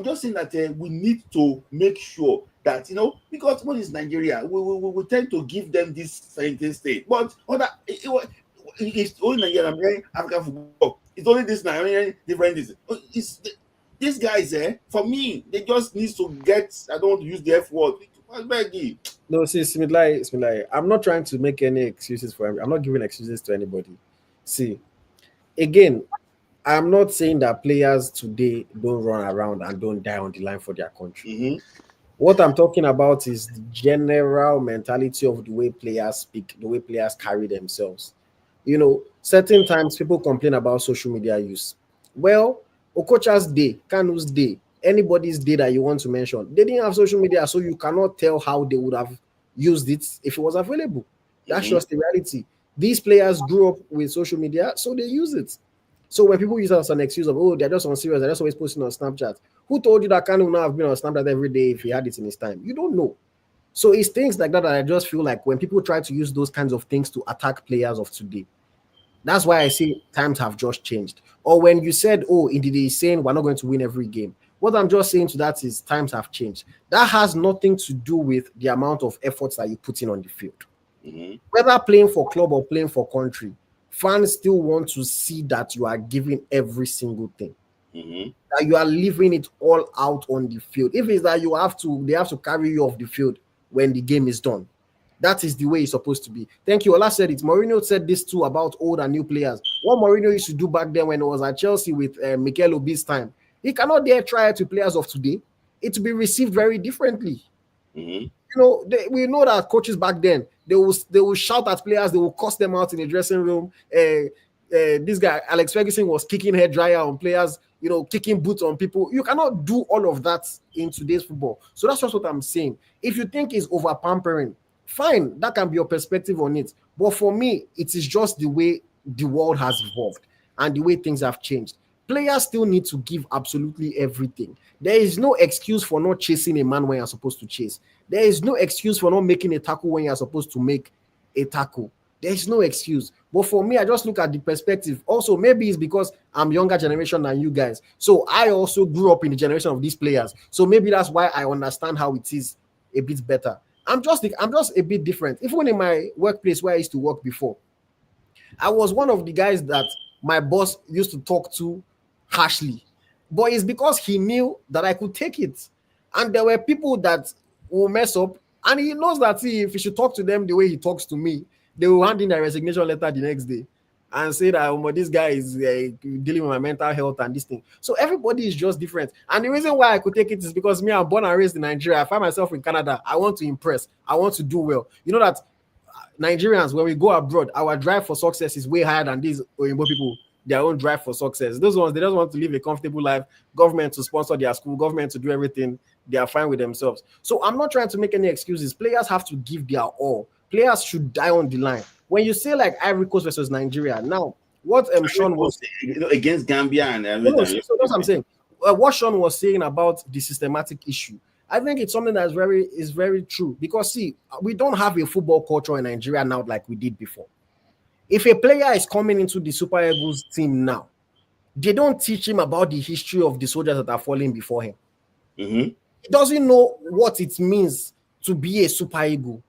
Speaker 1: just saying that we need to make sure that because what is Nigeria, we tend to give them this scientist state, but it's only Nigeria. I'm hearing African football. It's only this Nigerian different. These guys, for me, they just need to get. I don't want to use the F word. I beg you.
Speaker 5: No, see, Smilai, I'm not trying to make any excuses for him. I'm not giving excuses to anybody. See, again, I'm not saying that players today don't run around and don't die on the line for their country.
Speaker 1: Mm-hmm.
Speaker 5: What I'm talking about is the general mentality of the way players speak, the way players carry themselves. Certain times people complain about social media use. Well, Okocha's day, Kanu's day, anybody's day that you want to mention, they didn't have social media, so you cannot tell how they would have used it if it was available. That's just the reality. These players grew up with social media, so they use it. So when people use it as an excuse of, they're just on serious, they're just always posting on Snapchat. Who told you that Kanu would not have been on Snapchat every day if he had it in his time? You don't know. So it's things like that I just feel like when people try to use those kinds of things to attack players of today, that's why I say times have just changed. Or when you said, indeed he's saying we're not going to win every game. What I'm just saying to that is times have changed. That has nothing to do with the amount of efforts that you put in on the field.
Speaker 1: Mm-hmm.
Speaker 5: Whether playing for club or playing for country, fans still want to see that you are giving every single thing.
Speaker 1: Mm-hmm.
Speaker 5: That you are leaving it all out on the field. If it's that they have to carry you off the field when the game is done. That is the way it's supposed to be. Thank you. Ola said it. Mourinho said this too about old and new players. What Mourinho used to do back then when he was at Chelsea with Mikel Obi's time, he cannot dare try it to players of today. It will be received very differently.
Speaker 1: Mm-hmm.
Speaker 5: We know that coaches back then, they will shout at players, they will cuss them out in the dressing room. This guy, Alex Ferguson, was kicking hair dryer on players, kicking boots on people. You cannot do all of that in today's football. So that's just what I'm saying. If you think it's over pampering, fine, that can be your perspective on it. But for me, it is just the way the world has evolved and the way things have changed. Players still need to give absolutely everything. There is no excuse for not chasing a man when you're supposed to chase. There is no excuse for not making a tackle when you're supposed to make a tackle. There is no excuse. But for me, I just look at the perspective. Also, maybe it's because I'm younger generation than you guys. So I also grew up in the generation of these players. So maybe that's why I understand how it is a bit better. I'm just a bit different. Even in my workplace where I used to work before, I was one of the guys that my boss used to talk to harshly. But it's because he knew that I could take it. And there were people that will mess up, and he knows that if he should talk to them the way he talks to me, they will hand in a resignation letter the next day and say that this guy is dealing with my mental health and this thing. So everybody is just different. And the reason why I could take it is because me, I'm born and raised in Nigeria. I find myself in Canada. I want to impress. I want to do well. You know that Nigerians, when we go abroad, our drive for success is way higher than these Oyinbo people, their own drive for success. Those ones, they just want to live a comfortable life, government to sponsor their school, government to do everything. They are fine with themselves. So I'm not trying to make any excuses. Players have to give their all. Players should die on the line. When you say like Ivory Coast versus Nigeria, now what Sean was
Speaker 1: against Gambia and everything.
Speaker 5: So that's what I'm saying. What Sean was saying about the systematic issue, I think it's something that is very true. Because see, we don't have a football culture in Nigeria now like we did before. If a player is coming into the Super Eagles team now, they don't teach him about the history of the soldiers that are falling before him.
Speaker 1: Mm-hmm.
Speaker 5: He doesn't know what it means to be a Super Eagle.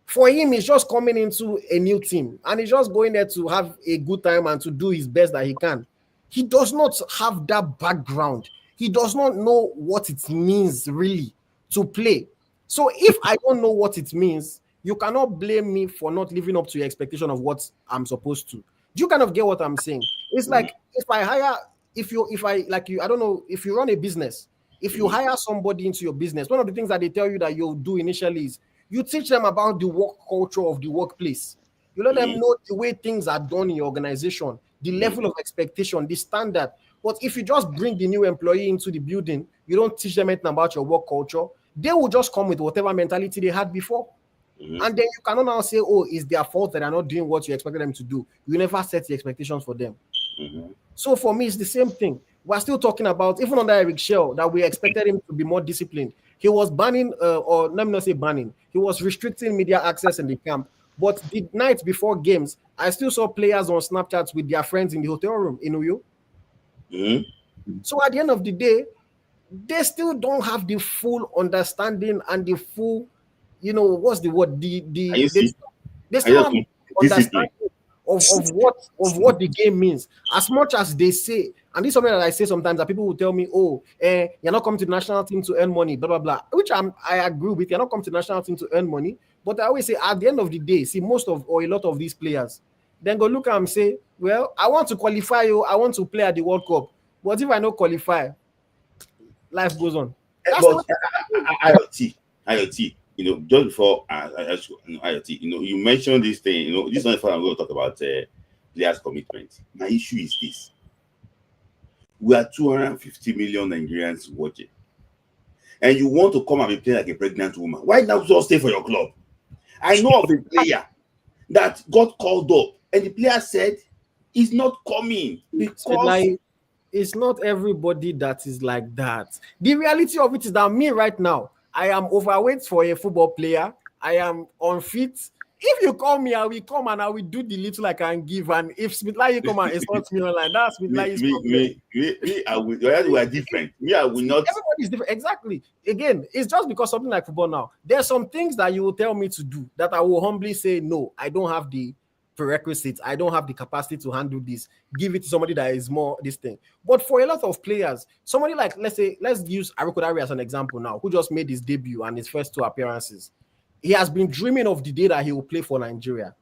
Speaker 5: For him, he's just coming into a new team and he's just going there to have a good time and to do his best that he can. He does not have that background. He does not know what it means really to play. So if I don't know what it means, you cannot blame me for not living up to your expectation of what I'm supposed to. Do you kind of get what I'm saying? It's like if I don't know, if you run a business, if you hire somebody into your business, one of the things that they tell you that you'll do initially is you teach them about the work culture of the workplace. You let them know the way things are done in your organization, the level of expectation, the standard. But if you just bring the new employee into the building, you don't teach them anything about your work culture, they will just come with whatever mentality they had before. And then you cannot now say, oh, it's their fault that they're not doing what you expected them to do. You never set the expectations for them. So for me, it's the same thing. We're still talking about, even under Eric Shell, that we expected him to be more disciplined. He was banning, or let me not say banning, he was restricting media access in the camp. But the night before games, I still saw players on Snapchat with their friends in the hotel room in Uyo. So at the end of the day, they still don't have the full understanding and the full, what's the word? They still have understanding of what the game means. As much as they say, and this is something that I say sometimes, that people will tell me, oh, you're not coming to the national team to earn money, blah, blah, blah, which I agree with. You're not coming to the national team to earn money. But I always say, at the end of the day, see, most of, or a lot of these players, then go look at them and say, well, I want to qualify you, I want to play at the World Cup. But if I don't qualify, life goes on.
Speaker 1: But IoT, just before IoT, you mentioned this thing, this is not the first I'm going to talk about players' commitment. My issue is this. We are 250 million Nigerians watching. And you want to come and be playing like a pregnant woman. Why not just stay for your club? I know of a player that got called up, and the player said he's not coming because
Speaker 5: it's not everybody that is like that. The reality of it is that me right now, I am overweight for a football player. I am unfit. If you call me, I will come and I will do the little I can give. And if Layi come and insult me online, that's Layi's problem.
Speaker 1: We are different. I will not.
Speaker 5: Everybody's different. Exactly. Again, it's just because something like football now. There are some things that you will tell me to do that I will humbly say, no, I don't have the prerequisites. I don't have the capacity to handle this. Give it to somebody that is more this thing. But for a lot of players, somebody like, let's use Arokodare as an example now, who just made his debut and his first 2 appearances. He has been dreaming of the day that he will play for Nigeria.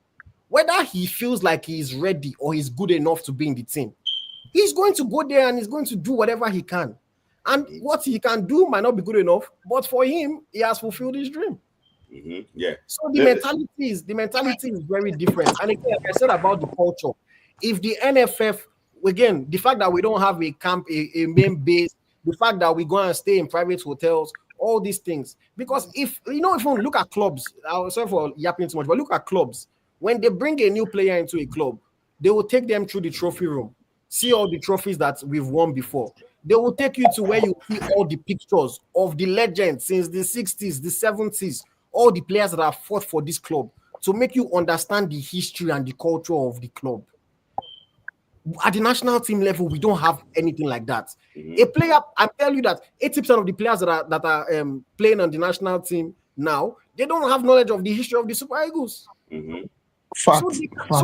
Speaker 5: Whether he feels like he is ready or he's good enough to be in the team, he's going to go there and he's going to do whatever he can. And what he can do might not be good enough, but for him, he has fulfilled his dream.
Speaker 1: Yeah.
Speaker 5: So the mentality is very different. And again, like I said about the culture, if the NFF, again, the fact that we don't have a camp, a main base, the fact that we go and stay in private hotels, all these things. Because if you look at clubs, sorry for yapping too much, but look at clubs. When they bring a new player into a club, they will take them through the trophy room, see all the trophies that we've won before. They will take you to where you see all the pictures of the legends since the 60s, the 70s, all the players that have fought for this club, to make you understand the history and the culture of the club. At the national team level, we don't have anything like that. A player, I tell you that 80% of the players that are playing on the national team now, they don't have knowledge of the history of the Super Eagles. So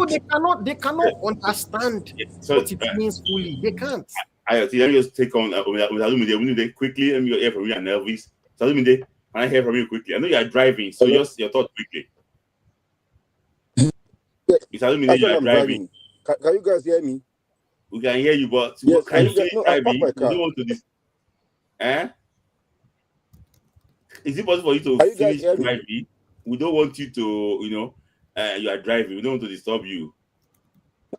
Speaker 5: they cannot understand what it means fully. They can't.
Speaker 1: Let me just take on quickly. Let me hear from you and Elvis. Can I hear from you quickly? I know you are driving, so just your thought quickly. You are driving.
Speaker 10: Can you guys hear me?
Speaker 1: We can hear you, but
Speaker 10: yes,
Speaker 1: can you finish driving?
Speaker 10: We don't
Speaker 1: want to this. Is it possible for you to finish driving? We don't want you to, you are driving. We don't want to disturb you.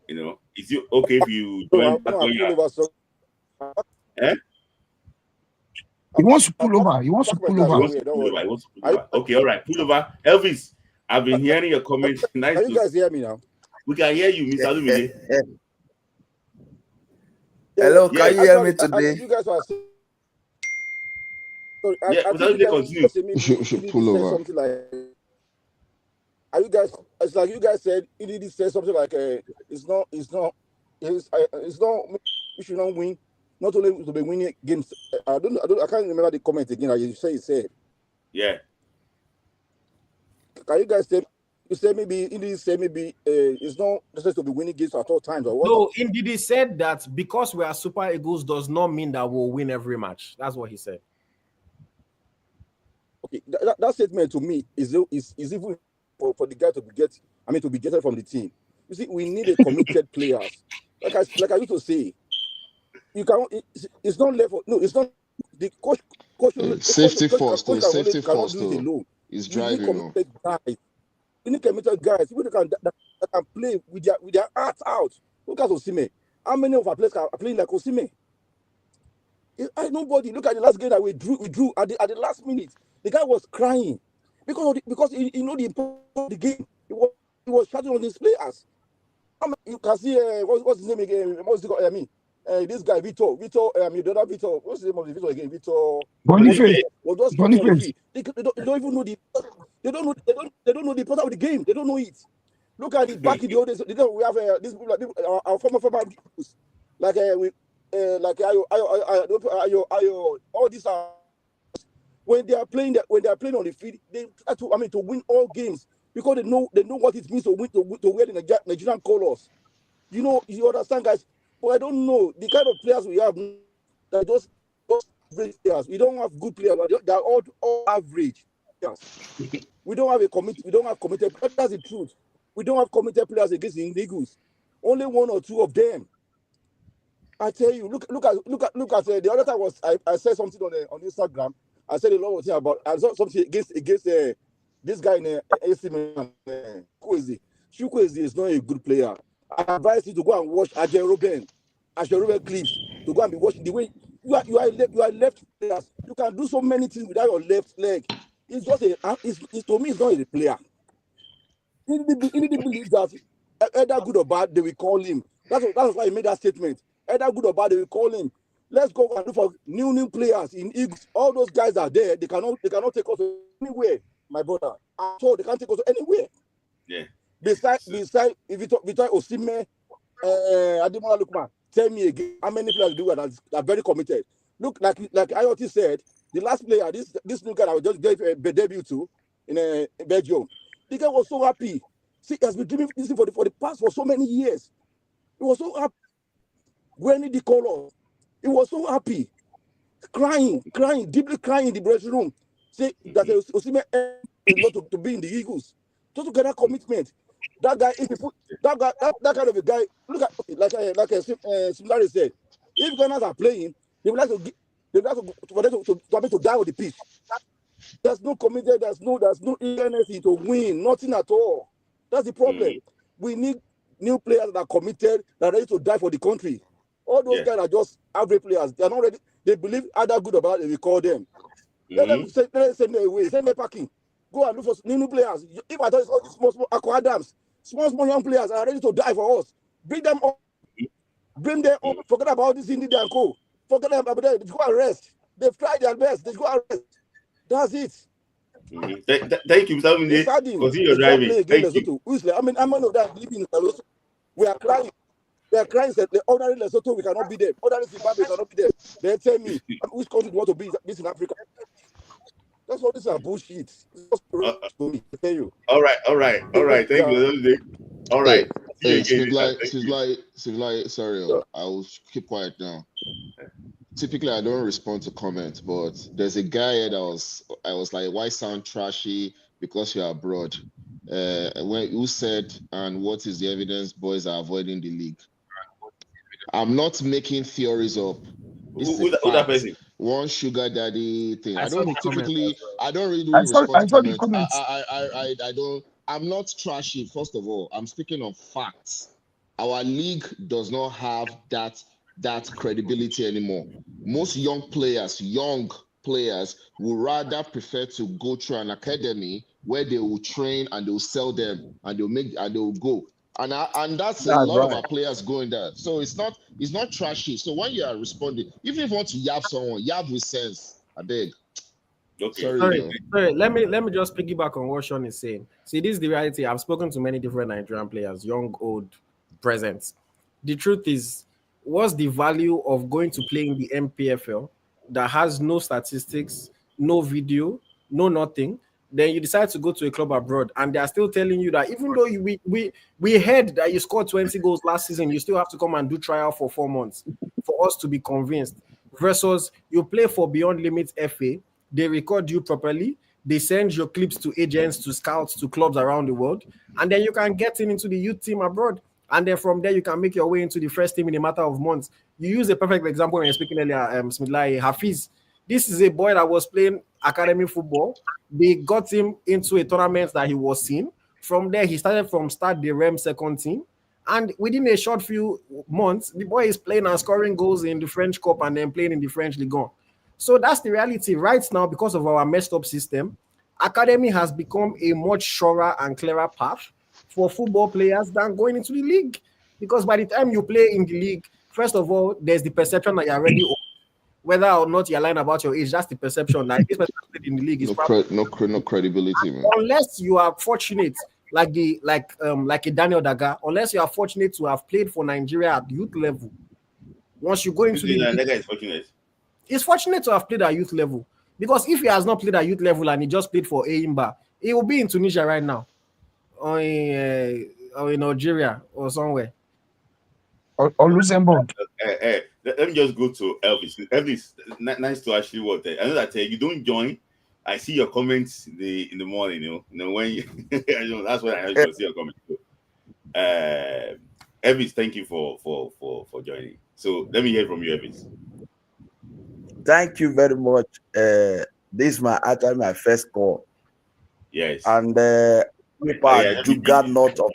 Speaker 1: Is it okay if you join back on your...
Speaker 7: He wants to pull over. He wants to pull over.
Speaker 1: Okay, all right. Pull over. Elvis, I've been hearing your comments. Nice.
Speaker 10: Can you guys hear me now?
Speaker 1: We can hear you, Mr. Alumide.
Speaker 11: Hello, can you hear me today?
Speaker 10: You guys are saying... Sorry,
Speaker 1: continue.
Speaker 8: You should pull over.
Speaker 10: Something like... Are you guys... It's like you guys said, he said something like, it's not... We should not win. Not only to be winning games. I can't remember the comment again. You said.
Speaker 1: Yeah.
Speaker 10: Can you guys say... You said maybe it's not necessary to be winning games at all times, or what?
Speaker 5: No, indeed, he said that because we are Super Eagles does not mean that we'll win every match. That's what he said.
Speaker 10: Okay, that statement to me is even for the guy to be getting from the team. You see, we need a committed players. Like I used to say, you can. It's not left. No, it's not the coach.
Speaker 8: Safety first,
Speaker 10: Coach
Speaker 8: safety
Speaker 10: cannot
Speaker 8: first.
Speaker 10: do it alone.
Speaker 8: Is
Speaker 10: We need
Speaker 8: driving.
Speaker 10: committed guys. We need committed guys. People that can play with their hearts out. Look at Osimhen. How many of our players are playing like Osimhen? Nobody. Look at the last game that we drew at the last minute. The guy was crying because he know the importance of the game. He was shouting on his players. You can see what's his name again? What's called? I mean, this guy Victor. The other Victor. What's the name of the Victor again? Victor
Speaker 7: Boniface.
Speaker 10: was just shouting on the field. They don't even know the. They don't know the importance of the game. They don't know it. Look at it back in the old days. We have these people, our former like all these are when they are playing on the field, they try to win all games because they know what it means to win to wear the Nigerian colors. You understand, guys. But I don't know the kind of players we have. That those average players. We don't have good players. They're all average. Yes. We don't have committed. That's the truth. We don't have committed players against the Eagles. Only one or two of them. I tell you, look at the other time I said something on Instagram. I said a lot of things about I saw something against this guy in AC Milan. Chukwueze is not a good player. I advise you to go and watch Ajay Ruben clips to go and be watching the way you are left players. You can do so many things without your left leg. It's just to me, it's not a player. He believes that either good or bad, they will call him. That's why he made that statement. Either good or bad, they will call him. Let's go and look for new players in Eagles. All those guys are there. They cannot take us anywhere, my brother. So they can't take us anywhere.
Speaker 1: Yeah.
Speaker 10: Besides, if you talk Osimhen, Ademola Lookman, tell me again how many players do that are very committed. Look, like IoT said, the last player, this new guy I just gave a debut to in Belgium. The guy was so happy. See, he has been dreaming this for the past for so many years. He was so happy wearing the color. He was so happy, crying, deeply crying in the dressing room. Say that Osimhen not to be in the Eagles. Just to get that commitment. That guy, if you put that kind of a guy, look at Similari said, if Gunners are playing, they would like for them to die on the pitch. There's no commitment, there's no eagerness to win, nothing at all. That's the problem. We need new players that are committed, that are ready to die for the country. All those guys are just average players. They are not ready. They believe either good or bad, they will call them. Let them send them away, send them packing. Go and look for new players. If I thought it's all these small Akko Adams, small young players are ready to die for us. Bring them up. Bring them up. Forget about this Indy and Co. Forget about them. They go and rest. They've tried their best. They go and rest. That's it.
Speaker 1: Thank you, Mr. Continue driving. Thank you.
Speaker 10: I'm one of that living in Lesotho. We are crying. They are crying that the ordinary Lesotho, we cannot be there. Ordinary Zimbabwe cannot be there. They tell me which country want to be in Africa. That's all this is bullshit. I tell you.
Speaker 1: All right. Thank you. All right.
Speaker 8: Sorry, I will keep quiet now. Typically, I don't respond to comments, but there's a guy here I was like, why sound trashy because you're abroad? Who said, and what is the evidence boys are avoiding the league? I'm not making theories up.
Speaker 1: Who that person?
Speaker 8: One sugar daddy thing. I don't really
Speaker 7: I
Speaker 8: respond
Speaker 7: saw
Speaker 8: to
Speaker 7: the comments.
Speaker 8: I don't. I'm not trashy. First of all, I'm speaking of facts. Our league does not have that credibility anymore. Most young players would rather prefer to go through an academy where they will train and they'll sell them and they'll go. And that's a lot of our players going there. So it's not trashy. So when you are responding, if you want to yab someone, yab with sense. I beg.
Speaker 5: Okay. Sorry. Let me just piggyback on what Sean is saying. See, this is the reality. I've spoken to many different Nigerian players, young, old, present. The truth is, what's the value of going to play in the MPFL that has no statistics, no video, no nothing? Then you decide to go to a club abroad, and they are still telling you that even though we heard that you scored 20 goals last season, you still have to come and do trial for 4 months for us to be convinced. Versus you play for Beyond Limits FA, they record you properly, They send your clips to agents, to scouts, to clubs around the world, and then you can get into the youth team abroad. And then from there, you can make your way into the first team in a matter of months. You use a perfect example when you're speaking earlier, Layi, Hafiz. This is a boy that was playing academy football. They got him into a tournament that he was in. From there, he started from start the REM second team. And within a short few months, the boy is playing and scoring goals in the French Cup and then playing in the French Ligue 1. So that's the reality right now. Because of our messed up system, academy has become a much surer and clearer path for football players than going into the league. Because by the time you play in the league, first of all, there's the perception that you're already old. Whether or not you're lying about your age, that's the perception that this person played in the league is
Speaker 8: no credibility, man.
Speaker 5: Unless you are fortunate, like a Daniel Daga, unless you are fortunate to have played for Nigeria at youth level. Once you go into the league,
Speaker 1: is fortunate.
Speaker 5: He's fortunate to have played at youth level, because if he has not played at youth level and he just played for Aimba, he will be in Tunisia right now, or in Algeria or somewhere.
Speaker 7: Or Luxembourg.
Speaker 1: Let me just go to Elvis. Elvis, nice to actually work there. I know that you don't join. I see your comments in the morning. You know when you, that's when I actually see your comments. Elvis, thank you for joining. So let me hear from you, Elvis.
Speaker 11: Thank you very much. This is actually my first call.
Speaker 1: Yes.
Speaker 11: And you got not of.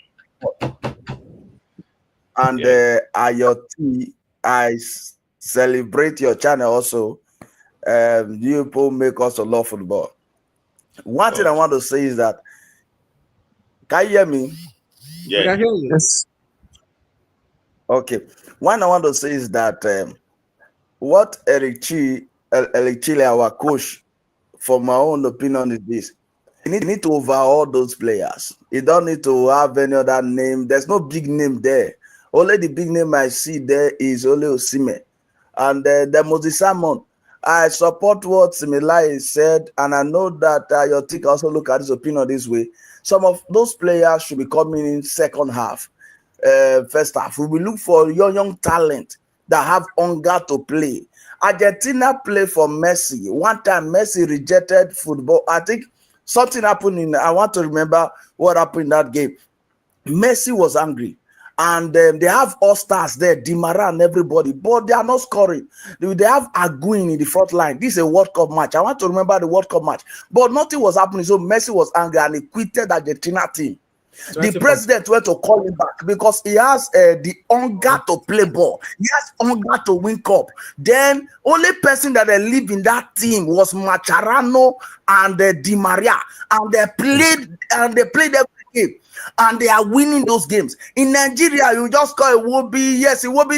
Speaker 11: And IoT, I celebrate your channel also. You people make us a love football. One thing I want to say is that, can you hear me?
Speaker 1: Yeah.
Speaker 7: Yes.
Speaker 11: Okay. One I want to say is that what Eric Chile, our coach, for my own opinion, is this. You need to overhaul those players. You don't need to have any other name. There's no big name there. Only the big name I see there is only Osimhen. And the Moses Salmon. I support what Layi said, and I know that your team also look at his opinion this way. Some of those players should be coming in second half, first half. We will look for young talent that have hunger to play. Argentina play for Messi. One time Messi rejected football. I think something happened I want to remember what happened in that game. Messi was angry. And they have all stars there, Di Maria and everybody, but they are not scoring. They have Aguin in the front line. This is a World Cup match. I want to remember the World Cup match, but nothing was happening. So Messi was angry and he quitted the Argentina team. The president went to call him back because he has the hunger to play ball. He has hunger to win cup. Then only person that they live in that team was Mascherano and Di Maria, and they played every game. And they are winning those games. In Nigeria, you just call it will be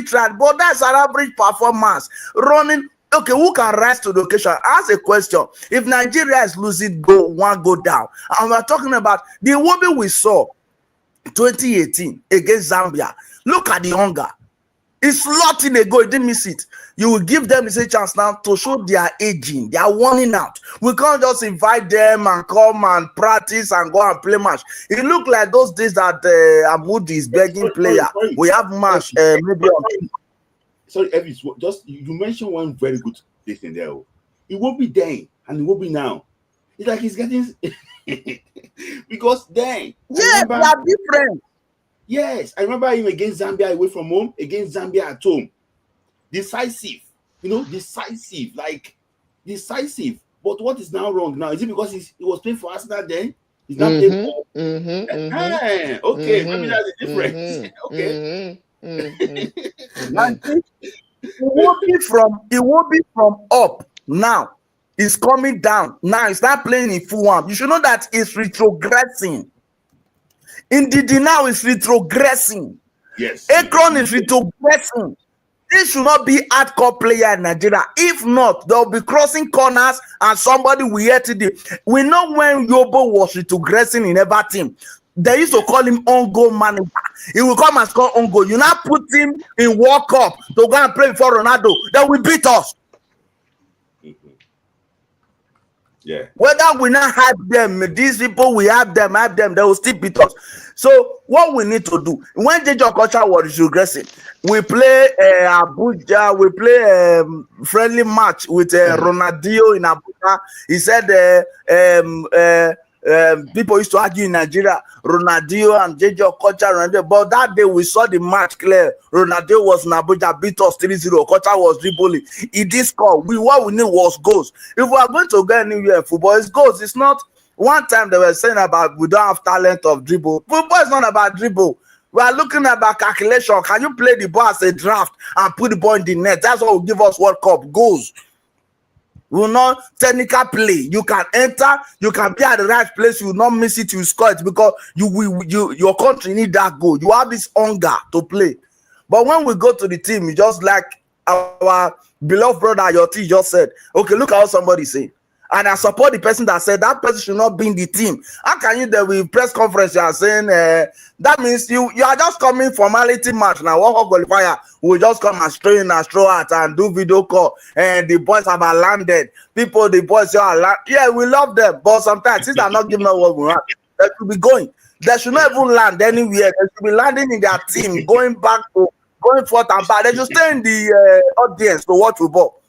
Speaker 11: tried, but that's an average performance. Running, okay, who can rise to the occasion? Ask a question. If Nigeria is losing, one go down. And we're talking about the Iwobi we saw 2018 against Zambia. Look at the hunger. It's slotting a goal, didn't miss it. You will give them a chance now to show they are aging, they are warning out. We can't just invite them and come and practice and go and play match. It looked like those days that Amudi is begging player. We have match maybe on.
Speaker 1: Sorry, Elvis, just you mentioned one very good thing there. It will be then and it will be now. It's like he's getting because then
Speaker 11: they are different.
Speaker 1: Yes, I remember him against Zambia away from home, against Zambia at home. Decisive, decisive. But what is now wrong now? Is it because he was playing for Arsenal then? He's not playing for. Okay, maybe that's the difference. Okay.
Speaker 11: It will be from up now. It's coming down now. It's not playing in full arm. You should know that it's retrogressing. Indeed, now it's retrogressing.
Speaker 1: Yes.
Speaker 11: Akron is retrogressing. This should not be hardcore player in Nigeria. If not, they'll be crossing corners and somebody will hit it. We know when Yobo was retrogressing in Everton, they used to call him on-goal manager. He will come and score on-goal. You now put him in World Cup to go and play before Ronaldo. They will beat us.
Speaker 1: Yeah.
Speaker 11: Whether we not have them, these people we have them, they will still beat us. So what we need to do when J.J. Okocha was regressing, we play Abuja, we play friendly match with Ronaldinho in Abuja. He said people used to argue in Nigeria, Ronaldinho and JJ Okocha, Ronaldinho. But that day we saw the match clear. Ronaldinho was in Abuja, beat us 3-0. Okocha was dribbling. He did score. What we need was goals. If we are going to get anywhere in football, it's goals. It's not. One time they were saying about we don't have talent of dribble. Football is not about dribble. We are looking about calculation. Can you play the ball as a draft and put the ball in the net? That's what will give us World Cup goals. We will not technical play. You can enter, you can be at the right place, you will not miss it, you score it because your country need that goal. You have this hunger to play. But when we go to the team, you just like our beloved brother, your team just said, okay, look at what somebody say. And I support the person that said that person should not be in the team. How can you there with press conference you are saying that means you are just coming formality match now? What qualifier will just come and stroll in and stroll out and do video call and the boys have landed. The boys are yeah, we love them, but sometimes since they're not giving us what we want, they should be going. They should not even land anywhere. They should be landing in their team, going forth and back. They should stay in the audience to watch football.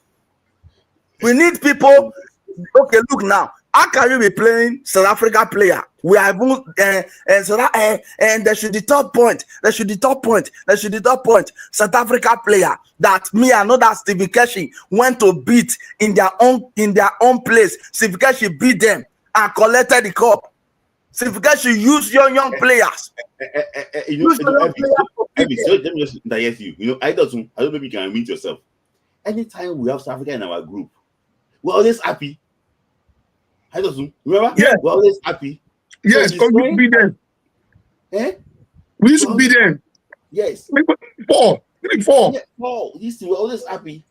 Speaker 11: We need people. Okay, look now. How can you be playing South Africa player? We have and there should the top point. South Africa player that me and know that Stevie Keshi went to beat in their own place. Stevie Keshi beat them and collected the cup. Stevie Keshi use young players.
Speaker 1: Let me just digest you. I don't know if you can admit yourself. Anytime we have South Africa in our group, we're always happy. I don't remember?
Speaker 7: Yeah.
Speaker 1: We're always happy.
Speaker 7: Yes, because we beat them.
Speaker 1: Eh?
Speaker 7: We used to beat them.
Speaker 1: Yes.
Speaker 7: 4.
Speaker 1: Yeah, we're always happy.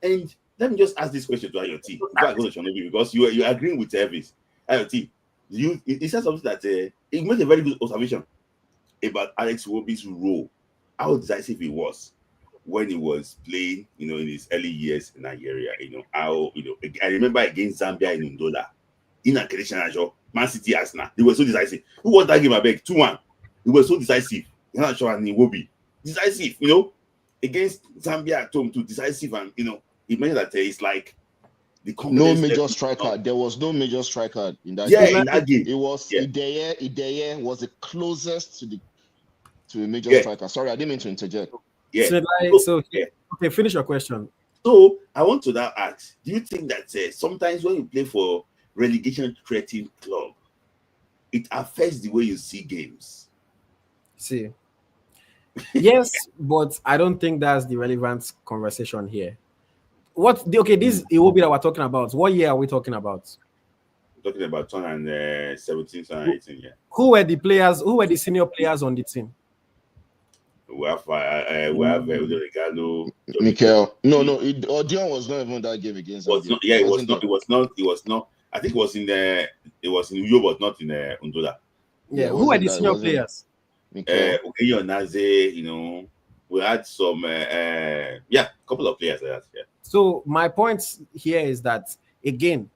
Speaker 1: And let me just ask this question to IoT before I go to Shonobi, because you're agreeing with Elvis. IoT, it said something that it made a very good observation about Alex Iwobi's role, how decisive he was when he was playing, in his early years in Nigeria. How I remember against Zambia in Ndola, in a traditional Man City Arsenal, they were so decisive. Who was that game? I beg 2-1. They were so decisive. And Iwobi decisive, against Zambia at home too, decisive, and it meant that it's like the
Speaker 8: no major striker. There was no major striker in that
Speaker 1: game.
Speaker 8: Yeah,
Speaker 1: in that game.
Speaker 8: It was Ideye was the closest to a major striker. Sorry, I didn't mean to interject.
Speaker 5: Yeah. Okay, finish your question.
Speaker 1: So I want to now ask: do you think that sometimes when you play for relegation-threatened club, it affects the way you see games?
Speaker 5: See, yes, but I don't think that's the relevant conversation here. This Iwobi that we're talking about. What year are we talking about?
Speaker 1: We're talking about 2017, 2018. Yeah.
Speaker 5: Who were the players? Who were the senior players on the team?
Speaker 1: We have Regalo,
Speaker 8: Mikel. No, Odion was not even that game against.
Speaker 1: It was not. I think it was in Uyo, but not in Ndola.
Speaker 5: Yeah, who were the senior players?
Speaker 1: Okenyo Naze, we had some couple of players like that. Yeah.
Speaker 5: So my point here is that again,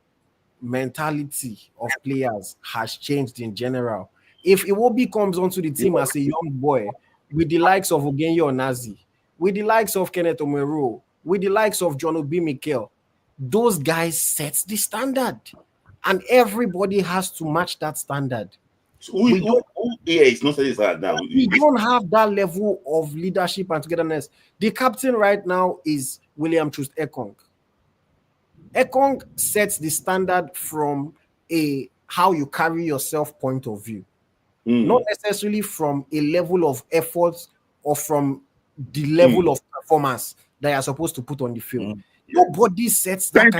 Speaker 5: mentality of players has changed in general. If Iwobi comes onto the team as a young boy, with the likes of Ogenyo Nazi, with the likes of Kenneth Omeru, with the likes of John Obi Mikel, those guys set the standard, and everybody has to match that standard.
Speaker 1: So it's not setting standard now.
Speaker 5: We don't have that level of leadership and togetherness. The captain right now is William Troost Ekong. Ekong sets the standard from a how you carry yourself point of view. Not necessarily from a level of effort or from the level of performance that you're supposed to put on the field. Nobody sets that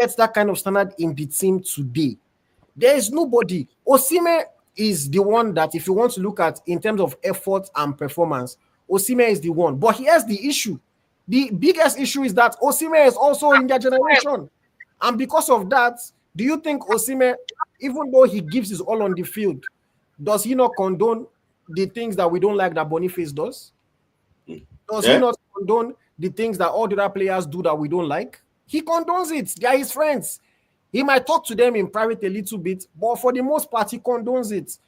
Speaker 5: sets that kind of standard in the team today. There is nobody. Osimhen is the one that, if you want to look at in terms of effort and performance, Osimhen is the one. But here's the issue. The biggest issue is that Osimhen is also in their generation. And because of that, do you think Osimhen, even though he gives his all on the field, does he not condone the things that we don't like that Boniface does? Does he not condone the things that all the other players do that we don't like? He condones it. They are his friends. He might talk to them in private a little bit, but for the most part, he condones it.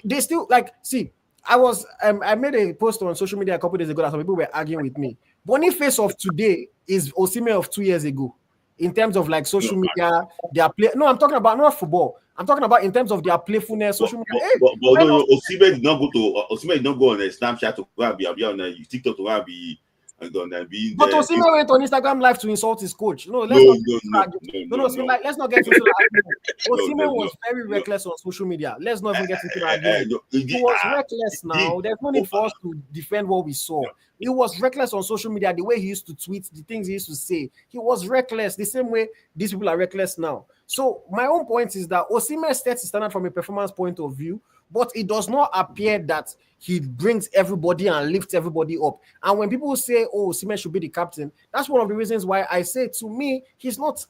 Speaker 5: They still I made a post on social media a couple days ago that some people were arguing with me. Boniface of today is Osimhen of 2 years ago. in terms of like social media, their play. No, I'm talking about not football. I'm talking about in terms of their playfulness, social media.
Speaker 1: But no, Osimhen did not go to Osimhen did not go on a Snapchat to go and be on a TikTok to go and be being
Speaker 5: but
Speaker 1: there.
Speaker 5: Osimhen went on Instagram Live to insult his coach. No, let's not get into that. Osimhen was very reckless on social media. Let's not even get into that. He was reckless now. There's no need for us to defend what we saw. He was reckless on social media, the way he used to tweet, the things he used to say. He was reckless the same way these people are reckless now. So my own point is that Osimhen sets the standard from a performance point of view, but it does not appear that he brings everybody and lifts everybody up. And when people say, oh, Osimhen should be the captain, that's one of the reasons why I say, to me, he's not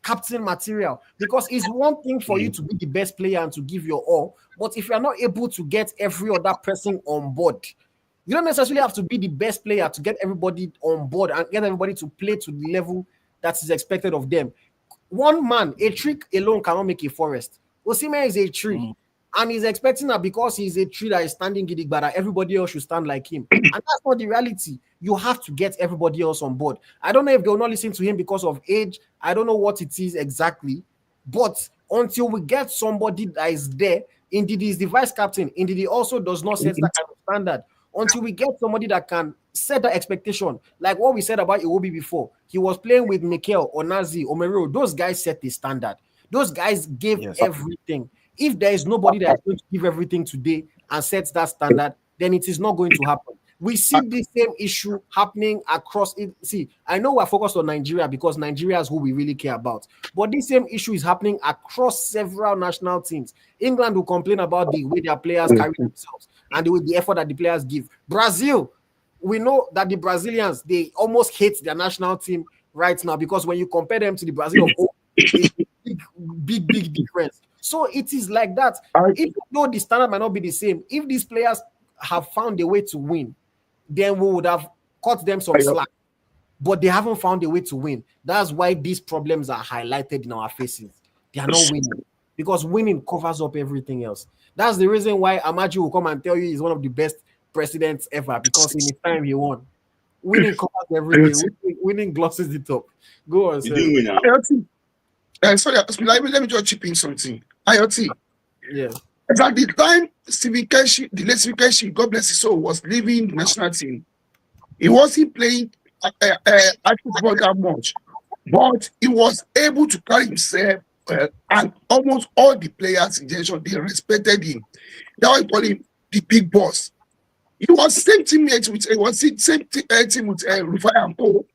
Speaker 5: captain material, because it's one thing for you to be the best player and to give your all, but if you're not able to get every other person on board, you don't necessarily have to be the best player to get everybody on board and get everybody to play to the level that is expected of them. One man, a tree alone cannot make a forest. Osimhen is a tree, and he's expecting that because he's a tree that is standing gidigba, that everybody else should stand like him. And that's not the reality. You have to get everybody else on board. I don't know if they'll not listen to him because of age. I don't know what it is exactly. But until we get somebody that is there, indeed he's the vice captain, indeed he also does not set that kind of standard. Until we get somebody that can set the expectation, like what we said about Iwobi before. He was playing with Mikel, Onazi, Omero. Those guys set the standard. Those guys gave everything. If there is nobody that is going to give everything today and sets that standard, then it is not going to happen. We see the same issue happening across it. See, I know we're focused on Nigeria because Nigeria is who we really care about. But this same issue is happening across several national teams. England will complain about the way their players carry themselves and the effort that the players give. Brazil, we know that the Brazilians, they almost hate their national team right now because when you compare them to the Brazil of old, it's a big difference. So it is like that. Even though the standard might not be the same, if these players have found a way to win, then we would have cut them some slack. But they haven't found a way to win. That's why these problems are highlighted in our faces. They are not winning because winning covers up everything else. That's the reason why Amaji will come and tell you he's one of the best presidents ever, because in his time he won. Winning covers everything. Winning glosses it up. Go on, sir.
Speaker 7: Sorry, let me just chip in something. IoT.
Speaker 5: Yeah.
Speaker 7: At the time, Stephen Keshi, the late Stephen Keshi, God bless his soul, was leaving the national team. He wasn't playing football that much, but he was able to carry himself, and almost all the players in generation, they respected him. That's why we call him the big boss. He was same teammate with team with Rufai and Co.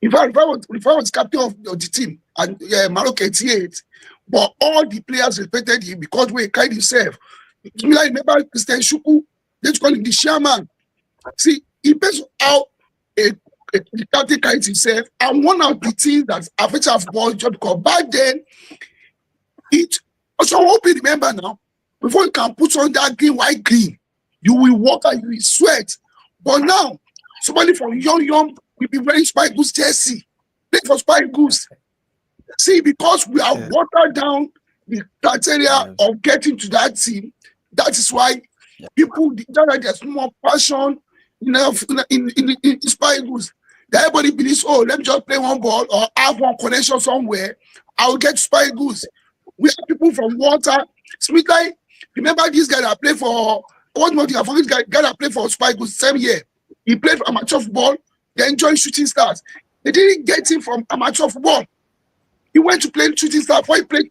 Speaker 7: In fact, Rufai was captain of the team and Maroc 88. But all the players respected him because he carried himself. I remember Christian Shuku, let's call him the chairman. See, he based on how the captain carried himself, and one of the things that affected our football job, because back then, so I hope you remember now, before you can put on that white green, you will walk and you will sweat. But now, somebody from young will be wearing Spike Goose jersey, play for Spike Goose. See, because we have watered down the criteria of getting to that team, that is why people, there's more passion in Spike Goose. Everybody believes, oh, let me just play one ball or have one connection somewhere. I'll get Spike Goose. We have people from Water. Smith, remember this guy that played for, one more thing, I forget guy that played for Spike Goose same year. He played for amateur football, then joined Shooting Stars. They didn't get him from amateur football. He went to play Shooting Stars before he played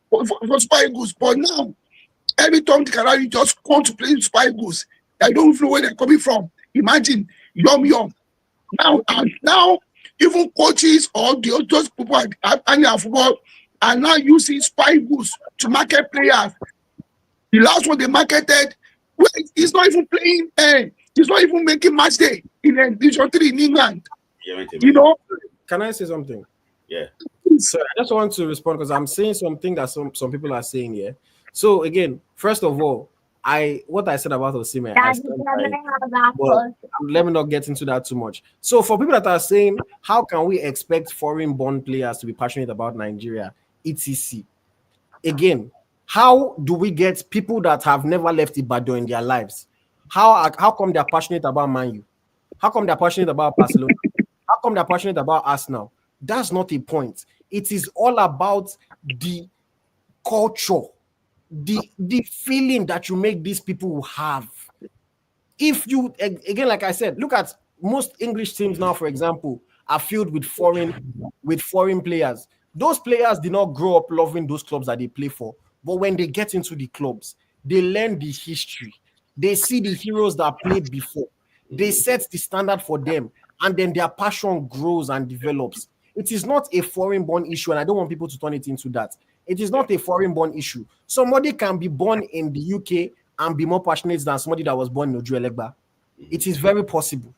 Speaker 7: for Spike Goose. But now, every time the Canary just come to play Spike Goose, I don't know where they're coming from. Imagine, young. Now, even coaches or those people at football are now using Spike Goose to market players. The last one they marketed, he's not even playing, he's not even making match day in Division 3 in England. You know?
Speaker 5: Can I say something?
Speaker 1: Yeah.
Speaker 5: So I just want to respond because I'm saying something that some people are saying here. So again, first of all, what I said about Osimhen, let me not get into that too much. So for people that are saying, how can we expect foreign-born players to be passionate about Nigeria, etc. Again, how do we get people that have never left Ibadan in their lives? How come they're passionate about Man U? How come they're passionate about Barcelona? How come they're passionate about Arsenal? That's not a point. It is all about the culture, the feeling that you make these people have. If you, again, like I said, look at most English teams now, for example, are filled with foreign players. Those players did not grow up loving those clubs that they play for, but when they get into the clubs, they learn the history. They see the heroes that played before. They set the standard for them, and then their passion grows and develops. It is not a foreign-born issue, and I don't want people to turn it into that. It is not a foreign-born issue. Somebody can be born in the UK and be more passionate than somebody that was born in Oju Elegba. It is very possible.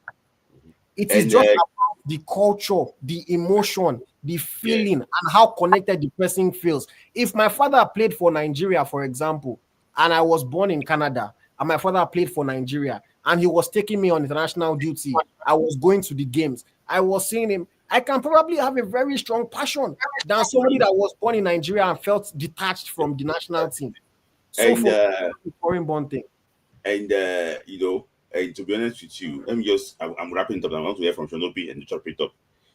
Speaker 5: It is just about the culture, the emotion, the feeling, and how connected the person feels. If my father played for Nigeria, for example, and I was born in Canada, and my father played for Nigeria, and he was taking me on international duty, I was going to the games, I was seeing him, I can probably have a very strong passion than somebody that was born in Nigeria and felt detached from the national team. So
Speaker 1: And
Speaker 5: for the foreign born thing.
Speaker 1: And and to be honest with you, let me just I'm wrapping it up. I want to hear from Shonopi and chop it up.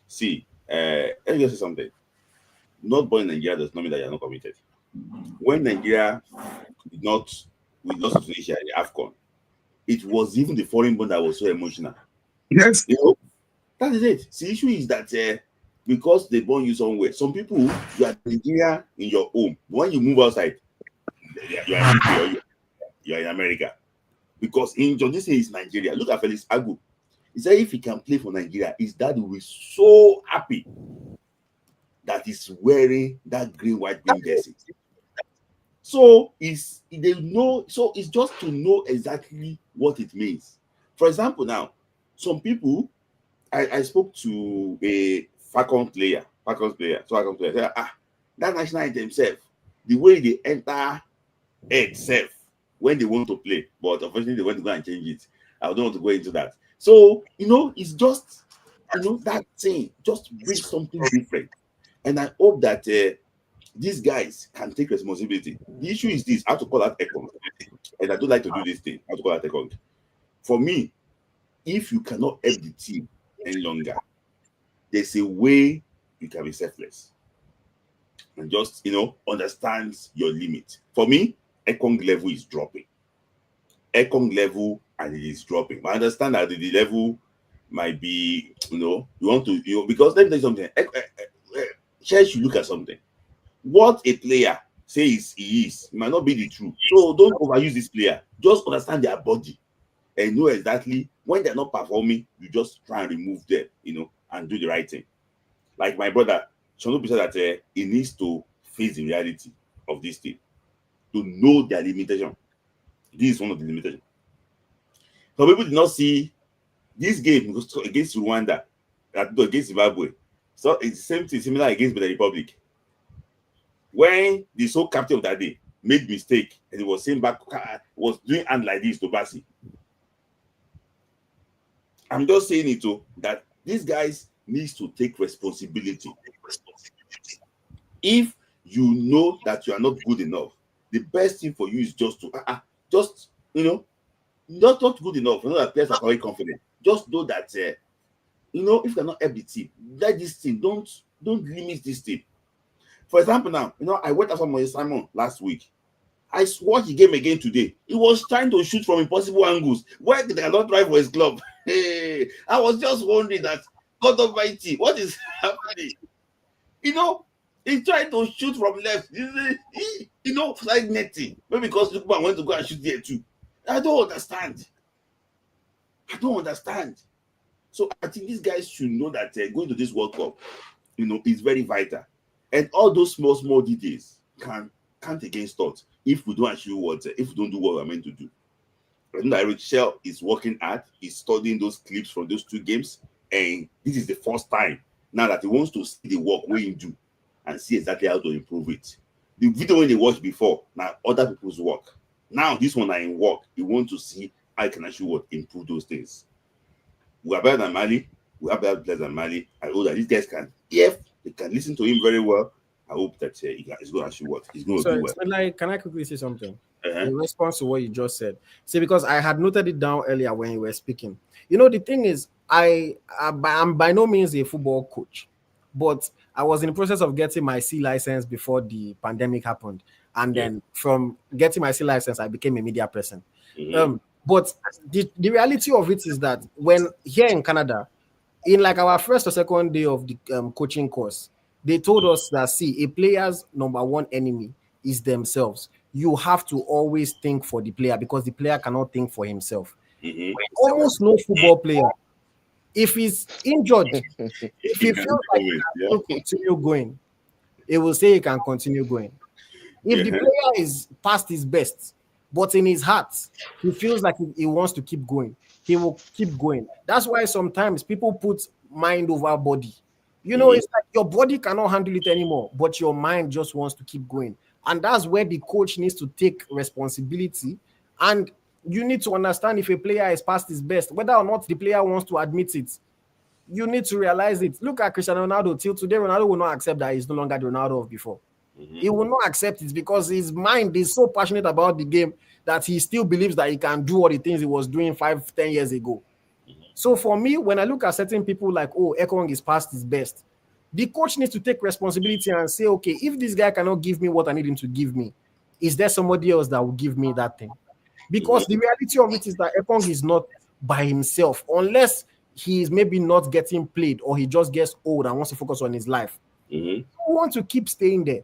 Speaker 1: See, let me just say something. Not born in Nigeria does not mean that you're not committed. When Nigeria did not, we lost to Tunisia in the AFCON, it was even the foreign born that was so emotional.
Speaker 7: Yes.
Speaker 1: You know, that is it. The issue is that because they born you somewhere, some people, you are Nigeria in your home. When you move outside, you're in UK or you're in America. Because in John, this is Nigeria. Look at Felix Agu. He said if he can play for Nigeria, his dad will be so happy that he's wearing that green white green jersey. So it's just to know exactly what it means. For example, now some people, I spoke to a Falcons player, said, that national anthem self, the way they enter itself when they want to play, but unfortunately they want to go and change it. I don't want to go into that. So it's just that thing just brings something different, and I hope that these guys can take responsibility. The issue is this: I have to call out Ekong, and I don't like to do this thing. I have to call out Ekong. For me, if you cannot help the team any longer, there's a way you can be selfless and just understand your limit. For me, Ekong level is dropping. Ekong level and it is dropping. I understand that the level might be, you want to, because let me tell you something. Church, you look at something. What a player says he is might not be the truth. So don't overuse this player. Just understand their body and know exactly when they're not performing, you just try and remove them, and do the right thing. Like my brother, Shonobi said that he needs to face the reality of this thing, to know their limitation. This is one of the limitations. Some people did not see this game against Rwanda, against Zimbabwe. So it's the same thing, similar against the Republic. When the sole captain of that day made mistake and he was saying back, was doing hand like this to Basi. I'm just saying it too, that these guys needs to take responsibility. If you know that you are not good enough, the best thing for you is just to not good enough. You know that players are very confident. Just know that if you cannot help the team, let this team don't limit this team. For example, now I went after my Simon last week. I watched the game again today. He was trying to shoot from impossible angles. Why did I not try for his club? Hey, I was just wondering that God Almighty, what is happening? He tried to shoot from left. Side netting. Maybe because Lukman went to go and shoot there too. I don't understand. So I think these guys should know that going to this World Cup, is very vital. And all those small details can't against us if we don't achieve if we don't do what we're meant to do. I know that Rachel is working hard, he's studying those clips from those two games, and this is the first time now that he wants to see the work where you do and see exactly how to improve it. The video when they watched before, now other people's work. Now this one are in work. He wants to see how can actually improve those things. We are better than Mali. We are better than Mali. I hope that these guys can, if they can listen to him very well, I hope that he's going to actually work. He's going to do well.
Speaker 5: Like, can I quickly say something? In response to what you just said. See, because I had noted it down earlier when you were speaking. The thing is, I'm by no means a football coach, but I was in the process of getting my C license before the pandemic happened. And then from getting my C license, I became a media person. But the reality of it is that when here in Canada, in like our first or second day of the coaching course, they told us that, see, a player's number one enemy is themselves. You have to always think for the player because the player cannot think for himself. Almost no football player, if he's injured, if he feels like he can continue going, he will say he can continue going. If the player is past his best, but in his heart, he feels like he wants to keep going, he will keep going. That's why sometimes people put mind over body. You know, it's like your body cannot handle it anymore, but your mind just wants to keep going. And that's where the coach needs to take responsibility. And you need to understand if a player is past his best, whether or not the player wants to admit it. You need to realize it. Look at Cristiano Ronaldo. Till today, Ronaldo will not accept that he's no longer the Ronaldo of before. He will not accept it because his mind is so passionate about the game that he still believes that he can do all the things he was doing 5-10 years ago. So for me, when I look at certain people like, oh, Ekong is past his best, the coach needs to take responsibility and say, okay, if this guy cannot give me what I need him to give me, is there somebody else that will give me that thing? Because the reality of it is that Ekong is not by himself, unless he is maybe not getting played or he just gets old and wants to focus on his life. You want to keep staying there.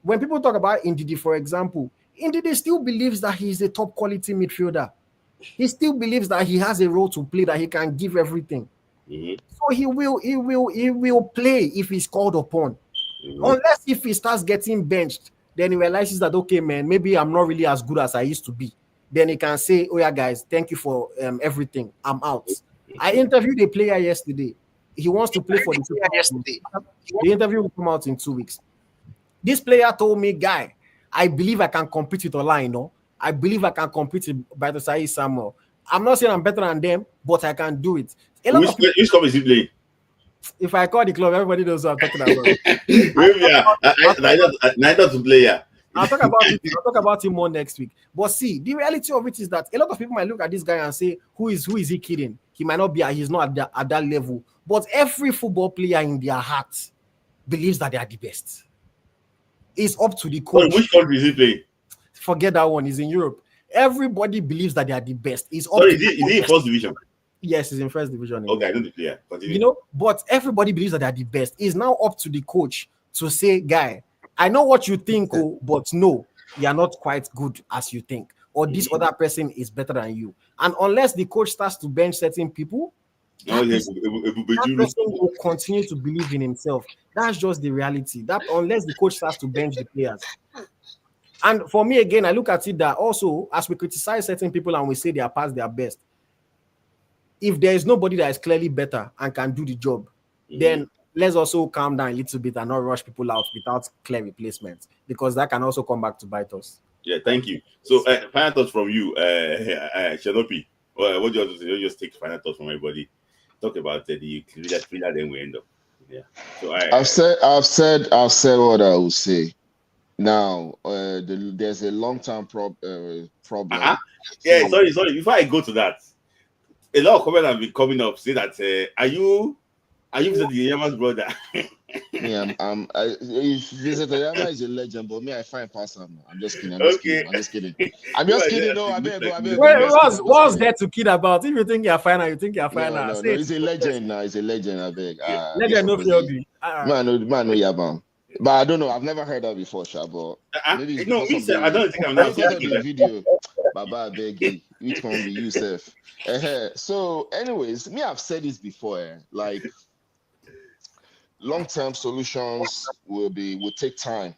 Speaker 5: When people talk about Ndidi, for example, Ndidi still believes that he is a top quality midfielder. He still believes that he has a role to play, that he can give everything. So he will play if he's called upon. Unless if he starts getting benched, then he realizes that, okay, man, maybe I'm not really as good as I used to be. Then he can say, oh yeah, guys, thank you for everything. I'm out. I interviewed a player yesterday. He wants to play for the Super yesterday. The interview will come out in 2 weeks. This player told me, guy, I believe I can compete with Layi, no? I believe I can compete with Bartosai Samuel. I'm not saying I'm better than them, but I can do it.
Speaker 1: Which club is he playing?
Speaker 5: If I call the club, everybody knows what I'm talking about.
Speaker 1: Neither to player.
Speaker 5: I'll talk about it. I'll talk about him more next week. But see, the reality of it is that a lot of people might look at this guy and say, "Who is he kidding? He might not be. He's not at that level." But every football player in their heart believes that they are the best. It's up to the coach.
Speaker 1: Which country is he playing?
Speaker 5: Forget that one. He's in Europe. Everybody believes that they are the best. It's up
Speaker 1: Sorry, is he in first division?
Speaker 5: Yes, he's in first division.
Speaker 1: Okay, I know the player. Continue.
Speaker 5: You know, but everybody believes that they are the best. It's now up to the coach to say, guy, I know what you think, but no, you are not quite good as you think. Or this other person is better than you. And unless the coach starts to bench certain people, that person will continue to believe in himself. That's just the reality. That unless the coach starts to bench the players. And for me, again, I look at it that also, as we criticize certain people and we say they are past their best, if there is nobody that is clearly better and can do the job, then let's also calm down a little bit and not rush people out without clear replacements, because that can also come back to bite us.
Speaker 1: Yeah, thank you. So, final thoughts from you, Shanopi. What do you want to say? You just take final thoughts from everybody. Talk about the thriller, then we end up. Yeah. So I've
Speaker 8: said what I will say. Now, there's a long-term problem.
Speaker 1: Yeah, sorry. Before I go to that, a lot of comments have been coming up say that are you Mr. Yama's brother?
Speaker 8: Yeah, Mr. Yama is a legend, but me, I find personal. I'm just kidding. I'm just kidding. No, I beg.
Speaker 5: What's there to kid about? If you think you're fine, you think you're fine.
Speaker 8: No, he's a legend now. He's a legend. I beg.
Speaker 5: Legend no fear.
Speaker 8: Man, no Yabam. But I don't know. I've never heard that before, Shabo.
Speaker 1: Maybe I don't think I'm not
Speaker 8: because of the video. Baba, I beg you. Which one be Yusuf? So, anyways, I've said this before. Like, long-term solutions will take time.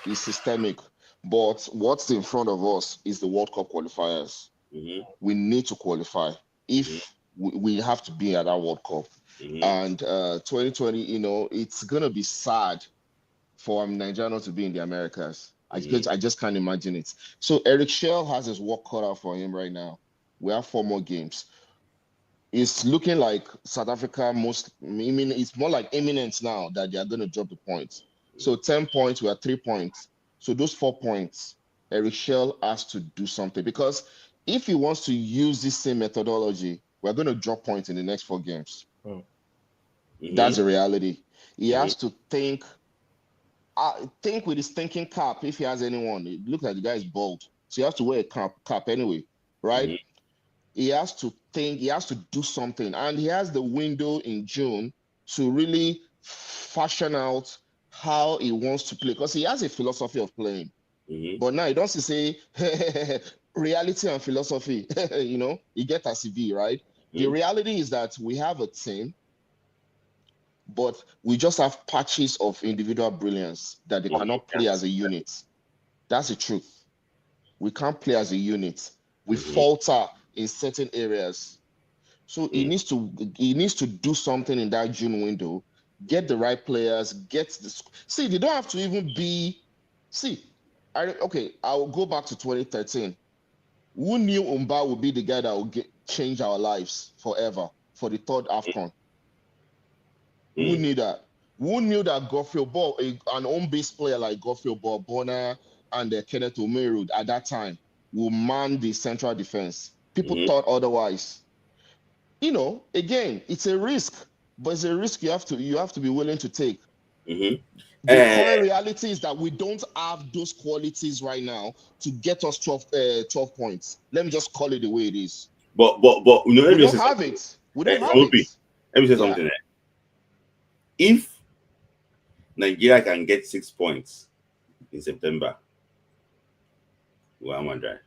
Speaker 8: It's systemic. But what's in front of us is the World Cup qualifiers. We need to qualify if we have to be at that World Cup. And 2020, it's gonna be sad for Nigeria not to be in the Americas. I just can't imagine it. So Eric Schell has his work cut out for him right now. We have 4 more games. It's looking like South Africa it's more like imminent now that they are going to drop the points. So 10 points, we are 3 points. So those 4 points, Eric Schell has to do something, because if he wants to use this same methodology, we're going to drop points in the next 4 games. That's the reality. He has to think with his thinking cap if he has anyone. It looks like the guy is bald. So he has to wear a cap anyway, right? He has to think, he has to do something. And he has the window in June to really fashion out how he wants to play. Because he has a philosophy of playing. But now he doesn't say reality and philosophy, you get a CV, right? The reality is that we have a team, but we just have patches of individual brilliance that they cannot play as a unit. That's the truth. We can't play as a unit. We falter in certain areas. So he needs to do something in that June window, get the right players, see, they don't have to even be. I will go back to 2013. Who knew Umba would be the guy that would change our lives forever for the third AFCON? Who knew that? Who knew that Godfrey Ball, an home-based player like Godfrey Ball, Bonner, and Kenneth Omeru at that time will man the central defense? People thought otherwise. Again, it's a risk, but it's a risk you have to be willing to take. The current reality is that we don't have those qualities right now to get us 12 points. Let me just call it the way it is.
Speaker 1: But
Speaker 8: we don't have it. We don't have it.
Speaker 1: Let me say something there. If Nigeria can get 6 points in September, well, I'm wondering.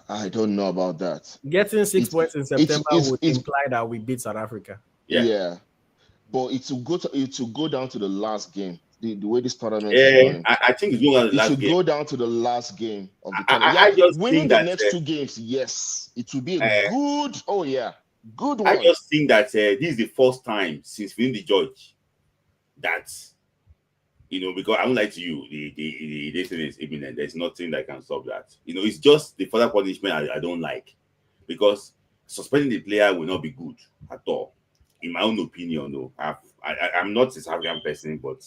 Speaker 8: I don't know about that.
Speaker 5: Getting 6 points in September would imply that we beat South Africa.
Speaker 8: Yeah. But it will go down to the last game. The way this tournament is going.
Speaker 1: I think it's going to the last game.
Speaker 8: Go down to the last game of the tournament. Winning the next 2 games, yes. It will be a good one.
Speaker 1: I just think that this is the first time since winning the judge that, because I won't lie to you, the destiny is imminent. There's nothing that can stop that. It's just the further punishment I don't like, because suspending the player will not be good at all. In my own opinion, though, I'm not a South African person, but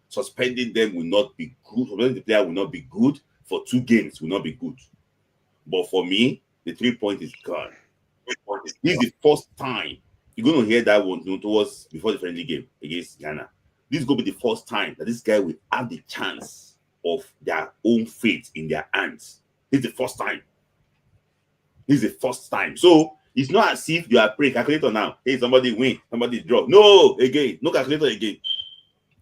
Speaker 1: suspending them will not be good. Suspending the player will not be good for 2 games. Will not be good. But for me, the 3 point is gone. This is the first time you're going to hear that one towards before the friendly game against Ghana. This is going to be the first time that this guy will have the chance of their own fate in their hands. This is the first time. So it's not as if you are playing calculator now. Hey, somebody win, somebody draw. No, calculator again.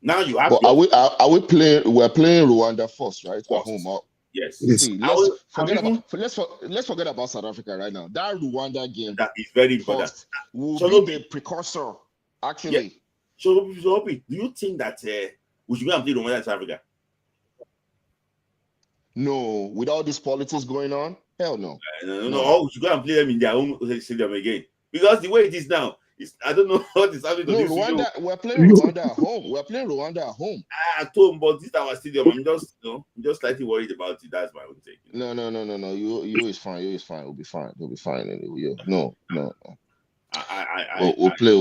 Speaker 1: Now you have.
Speaker 8: But are we playing? We're playing Rwanda first, right? At home.
Speaker 1: Yes.
Speaker 8: See, let's forget about South Africa right now. That Rwanda game
Speaker 1: that is very important.
Speaker 8: Will be the precursor, actually.
Speaker 1: Yeah. So, do you think that we should go and play Rwanda in South Africa?
Speaker 8: No, with all these politics going on, hell no.
Speaker 1: No. We should go and play them in their own stadium again, because the way it is now, I don't know what is happening to this.
Speaker 8: Rwanda, we're playing Rwanda at home.
Speaker 1: At home, but this is our stadium. I'm just slightly worried about it. That's my own take.
Speaker 8: No. You is fine. We'll be fine. Anyway. No. We'll play.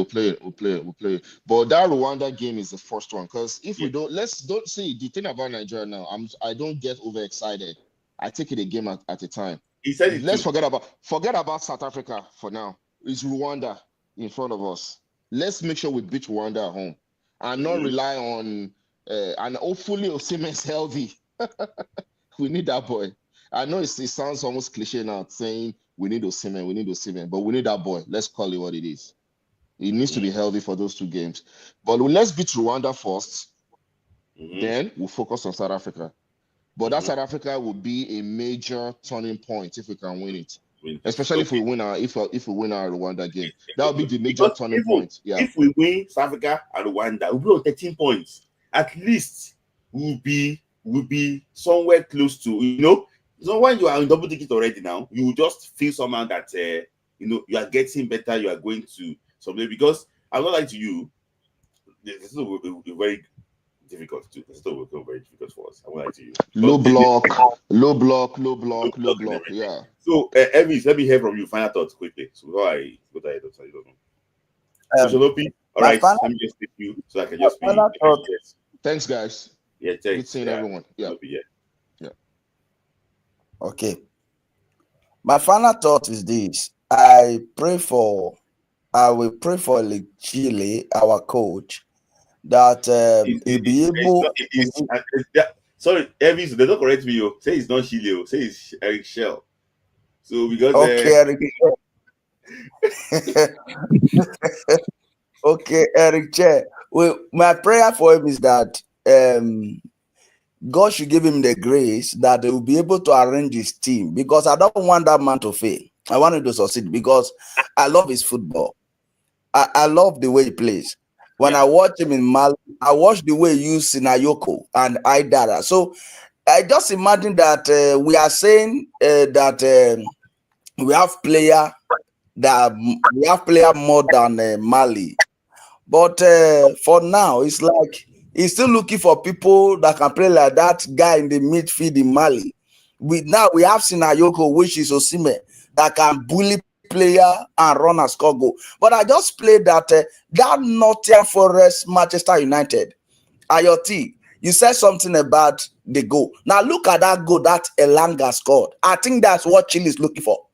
Speaker 8: But that Rwanda game is the first one, because if we don't see the thing about Nigeria now. I don't get overexcited. I take it a game at a time.
Speaker 1: He said it.
Speaker 8: Let's forget about South Africa for now. It's Rwanda in front of us. Let's make sure we beat Rwanda at home and not rely on and hopefully Osimhen's healthy. We need that boy. I know it sounds almost cliche now saying we need Osimhen, but we need that boy. Let's call it what it is. He needs to be healthy for those 2 games. But let's beat Rwanda first. Then we'll focus on South Africa. But that South Africa will be a major turning point if we can win it. Especially if we win our Rwanda game. That will be the major turning point. Yeah.
Speaker 1: If we win South Africa and Rwanda, we'll be on 13 points. At least we'll be somewhere close to, So when you are in double digit already now, you will just feel somehow that you are getting better, you are going to somewhere, because I'm not like to you, this will be very difficult too. This will become very difficult for us. I'm not like to you.
Speaker 8: Low block. Yeah.
Speaker 1: So Elvis, let me hear from you. Final thoughts quickly. So before I go ahead, I don't know. So Shalopi, all right, let me just take you so I can just be.
Speaker 8: Thanks, guys.
Speaker 1: Yeah, thanks.
Speaker 8: Good seeing everyone. Yeah.
Speaker 11: Okay. My final thought is this. I pray for I will pray for Chile, our coach, that he'll be able.
Speaker 1: Sorry, Elvis, they don't correct me. You say it's not Chile. Say it's Eric Shell. So because
Speaker 11: okay, Eric. Okay, Eric Chair. Well, my prayer for him is that God should give him the grace that he will be able to arrange his team, because I don't want that man to fail. I want him to succeed because I love his football. I love the way he plays. When I watch him in Mali, I watch the way he used Sinayoko and Aidara. So I just imagine that we are saying that we have player more than Mali. But for now, it's like he's still looking for people that can play like that guy in the midfield in Mali. We have Sinayoko, which is Osimhen, that can bully player and run and score goal. But I just played that Nottingham Forest Manchester United. Ayoti, you said something about the goal. Now look at that goal that Elanga scored. I think that's what Chile is looking for.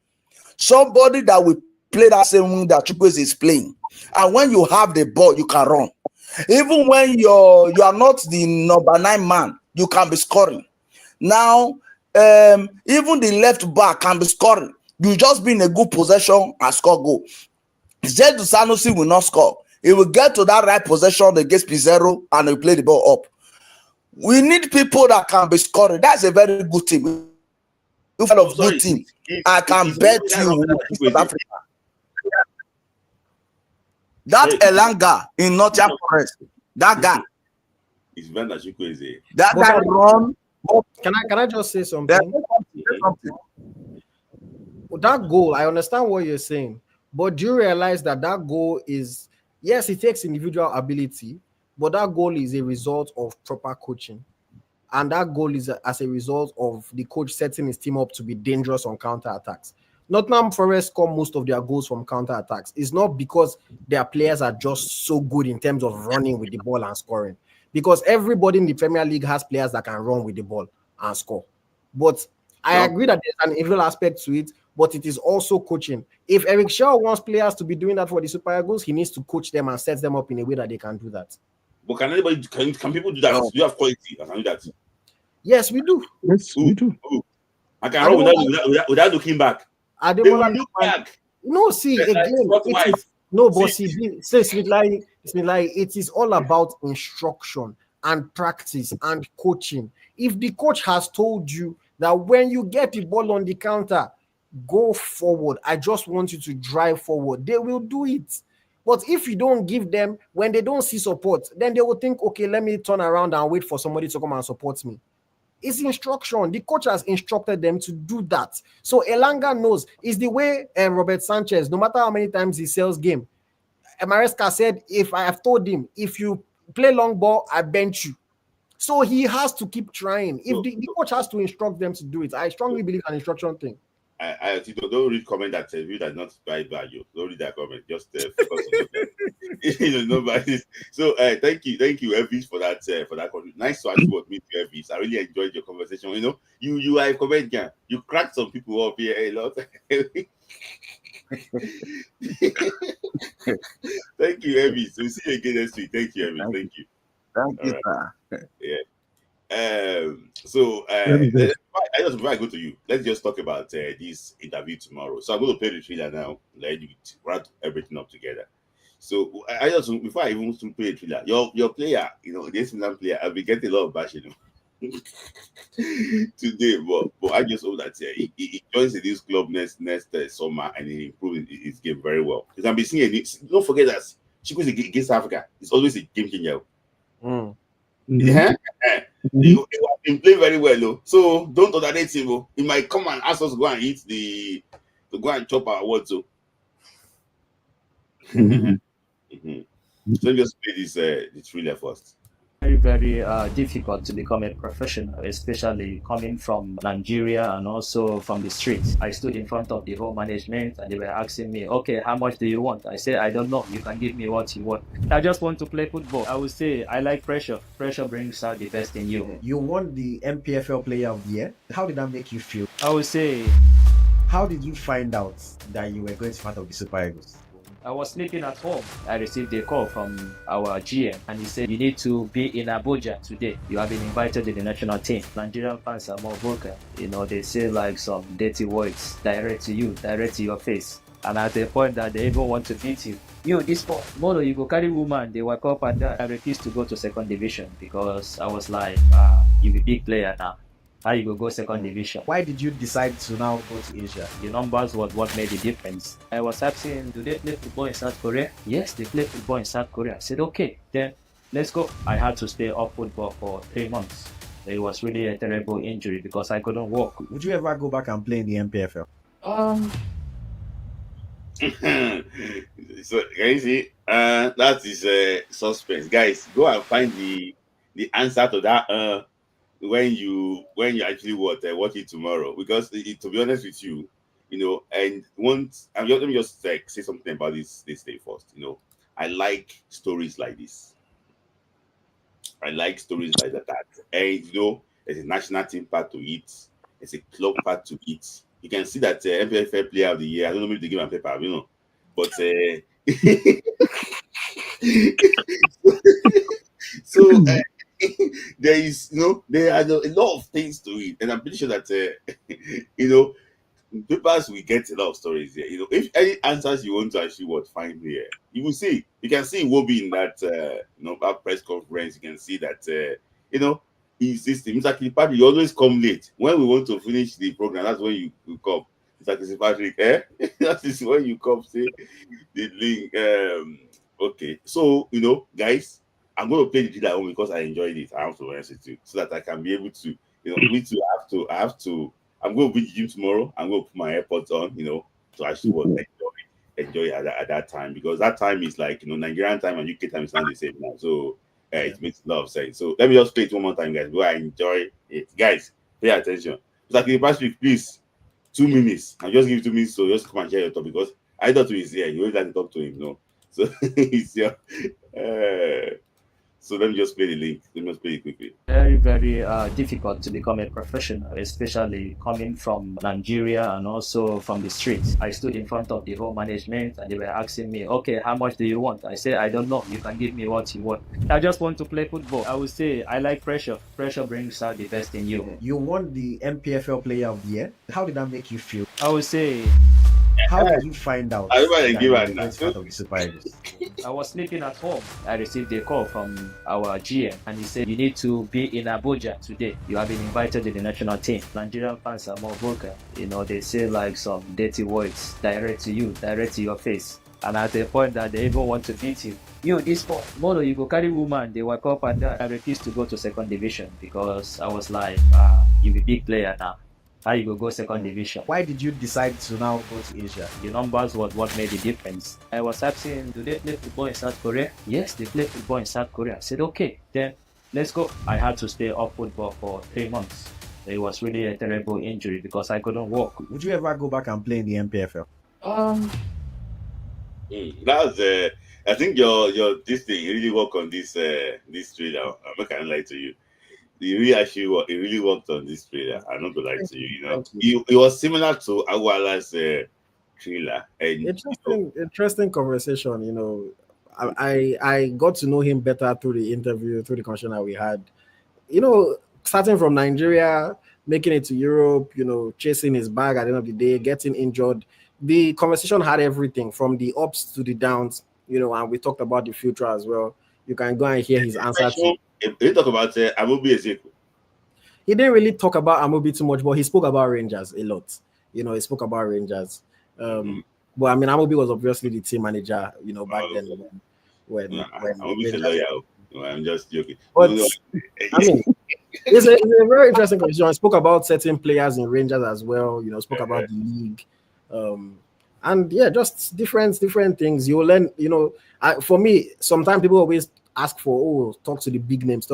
Speaker 11: Somebody that will play that same way that Chukwueze is playing. And when you have the ball, you can run. Even when you are not the number 9 man, you can be scoring. Now, even the left back can be scoring. You just be in a good possession and score goal. Zed Sanusi will not score. He will get to that right possession against Pizarro and he'll play the ball up. We need people that can be scoring. That's a very good team. Good team. I can bet you that Elanga in Nottingham Forest, that guy.
Speaker 1: It's Vanda Chukwueze.
Speaker 11: That guy run.
Speaker 5: Can I just say something? That goal, I understand what you're saying, but do you realize that goal is, yes, it takes individual ability, but that goal is a result of proper coaching. And that goal is as a result of the coach setting his team up to be dangerous on counter-attacks. Nottingham Forest score most of their goals from counter-attacks. It's not because their players are just so good in terms of running with the ball and scoring. Because everybody in the Premier League has players that can run with the ball and score. But I agree that there's an individual aspect to it, but it is also coaching. If Eric Shaw wants players to be doing that for the Super Eagles, he needs to coach them and set them up in a way that they can do that.
Speaker 1: But can people do that? Do you have quality that can do that?
Speaker 5: Yes, we do.
Speaker 7: Yes, we do.
Speaker 1: I can run without looking back. They will look back.
Speaker 5: No, see, again, it is all about instruction and practice and coaching. If the coach has told you that when you get the ball on the counter, go forward, I just want you to drive forward, they will do it. But if you don't give them, when they don't see support, then they will think, okay, let me turn around and wait for somebody to come and support me. It's instruction. The coach has instructed them to do that. So Elanga knows. It's the way Robert Sanchez, no matter how many times he sells game, Maresca said, if I have told him, if you play long ball, I bench you. So he has to keep trying. If the coach has to instruct them to do it, I strongly believe an instruction thing.
Speaker 1: I don't read comment that view that not by value. Don't read that comment. Just focus on that. Nobody. So thank you, Elvis, for that. Nice to actually meet you, Elvis. I really enjoyed your conversation. You are a comedian. You cracked some people up here a lot. Thank you, Elvis. We'll see you again next week. Thank you, Elvis. Thank you.
Speaker 11: Thank you, sir.
Speaker 1: Yeah. Before I go to you, let's just talk about this interview tomorrow. So I'm going to play the trailer now, let you wrap everything up together. So before I even play the trailer, your player, the AC Milan player, I'll be getting a lot of bashing today, but I just hope that he joins this club next summer and he improves his game very well. Because I'm seeing don't forget that Chico's against Africa. It's always a game changer. Yeah. He has been playing very well, though. So don't underrate him. He might come and ask us to go and eat to go and chop our awards. So so just play this thriller first.
Speaker 12: Very, very difficult to become a professional, especially coming from Nigeria and also from the streets. I stood in front of the whole management and they were asking me, okay, how much do you want? I said, I don't know. You can give me what you want. I just want to play football. I would say I like pressure. Pressure brings out the best in you.
Speaker 13: You won the MPFL Player of the Year. How did that make you feel?
Speaker 12: I would say...
Speaker 13: How did you find out that you were going to be part of the Super Eagles?
Speaker 12: I was sleeping at home. I received a call from our GM and he said, you need to be in Abuja today. You have been invited to the national team. Nigerian fans are more vocal. They say like some dirty words direct to you, direct to your face. And at the point that they even want to beat you. This sport, Mono, you go carry woman, they wake up and die. I refused to go to second division because I was like, you be big player now. How you go second division?
Speaker 13: Why did you decide to now go to Asia?
Speaker 12: The numbers was what made the difference. I was asking, do they play football in South Korea? Yes, they play football in South Korea. I said, okay, then let's go. I had to stay off football for 3 months. It was really a terrible injury because I couldn't walk.
Speaker 13: Would you ever go back and play in the MPFL?
Speaker 1: So can you see? That is suspense, guys. Go and find the answer to that. When you actually watch it tomorrow, because to be honest with you, and once let me just say something about this day first. I like stories like this. I like stories like that. And there's a national team part to it. There's a club part to it. You can see that MPFL Player of the Year. I don't know if they give him a paper, but so there is there are a lot of things to it, and I'm pretty sure that papers will get a lot of stories here. If any answers you want to actually find here, you will see. You can see Iwobi in that that press conference. You can see that his system. Mr. Kilpatrick, you always come late. When we want to finish the program, that's when you come. Mr. Kilpatrick, that is when you come. Say the link. Okay, so guys, I'm going to play the drill at home because I enjoyed it. I have to honest with you, so that I can be able to, me too. I have to. I'm going to be the gym tomorrow. I'm going to put my AirPods on, to actually enjoy at that time, because that time is like Nigerian time and UK time is not the same now. So it makes a lot of sense. So let me just play it one more time, guys. Where I enjoy it, guys. Pay attention. Like the past week, please. 2 minutes. I'll just give you 2 minutes, so just come and share your thought, because I thought he's here. You always like to talk to him, So he's here. So let me just play the link. Let me just play it quickly.
Speaker 12: Very, very difficult to become a professional, especially coming from Nigeria and also from the streets. I stood in front of the whole management and they were asking me, okay, how much do you want? I said, I don't know. You can give me what you want. I just want to play football. I would say I like pressure. Pressure brings out the best in you.
Speaker 13: You won the MPFL Player of the Year. How did that make you feel?
Speaker 12: I would say,
Speaker 13: how did you find out?
Speaker 1: I
Speaker 12: was sleeping at home. I received a call from our GM and he said, you need to be in Abuja today. You have been invited to the national team. Nigerian fans are more vocal. They say like some dirty words direct to you, direct to your face. And at the point that they even want to beat you. This sport, Mono, you go carry woman, they wake up and die. I refused to go to second division because I was like, you be big player now. How you go second division?
Speaker 13: Why did you decide to now go to Asia?
Speaker 12: The numbers was what made the difference. I was asking, do they play football in South Korea? Yes, they play football in South Korea. I said, okay, then let's go. I had to stay off football for 3 months. It was really a terrible injury because I couldn't walk.
Speaker 13: Would you ever go back and play in the MPFL?
Speaker 1: That's I think your this thing, you really work on this trailer. I'm not gonna lie to you. It really worked on this trailer. I'm not gonna lie to you. It was similar to Awala's trailer. And
Speaker 5: interesting conversation. I got to know him better through the interview, through the conversation that we had. Starting from Nigeria, making it to Europe, chasing his bag at the end of the day, getting injured. The conversation had everything from the ups to the downs, and we talked about the future as well. You can go and hear his answer.
Speaker 1: He talk about Amobi Ezeku.
Speaker 5: He didn't really talk about Amobi too much, but he spoke about Rangers a lot. He spoke about Rangers. But I mean, Amobi was obviously the team manager, back then. When
Speaker 1: Amobi's a lawyer. I'm just joking.
Speaker 5: But I mean, it's a very interesting conversation. I spoke about certain players in Rangers as well. Spoke about the league, and yeah, just different things. You learn. For me, sometimes people always ask for talk to the big names.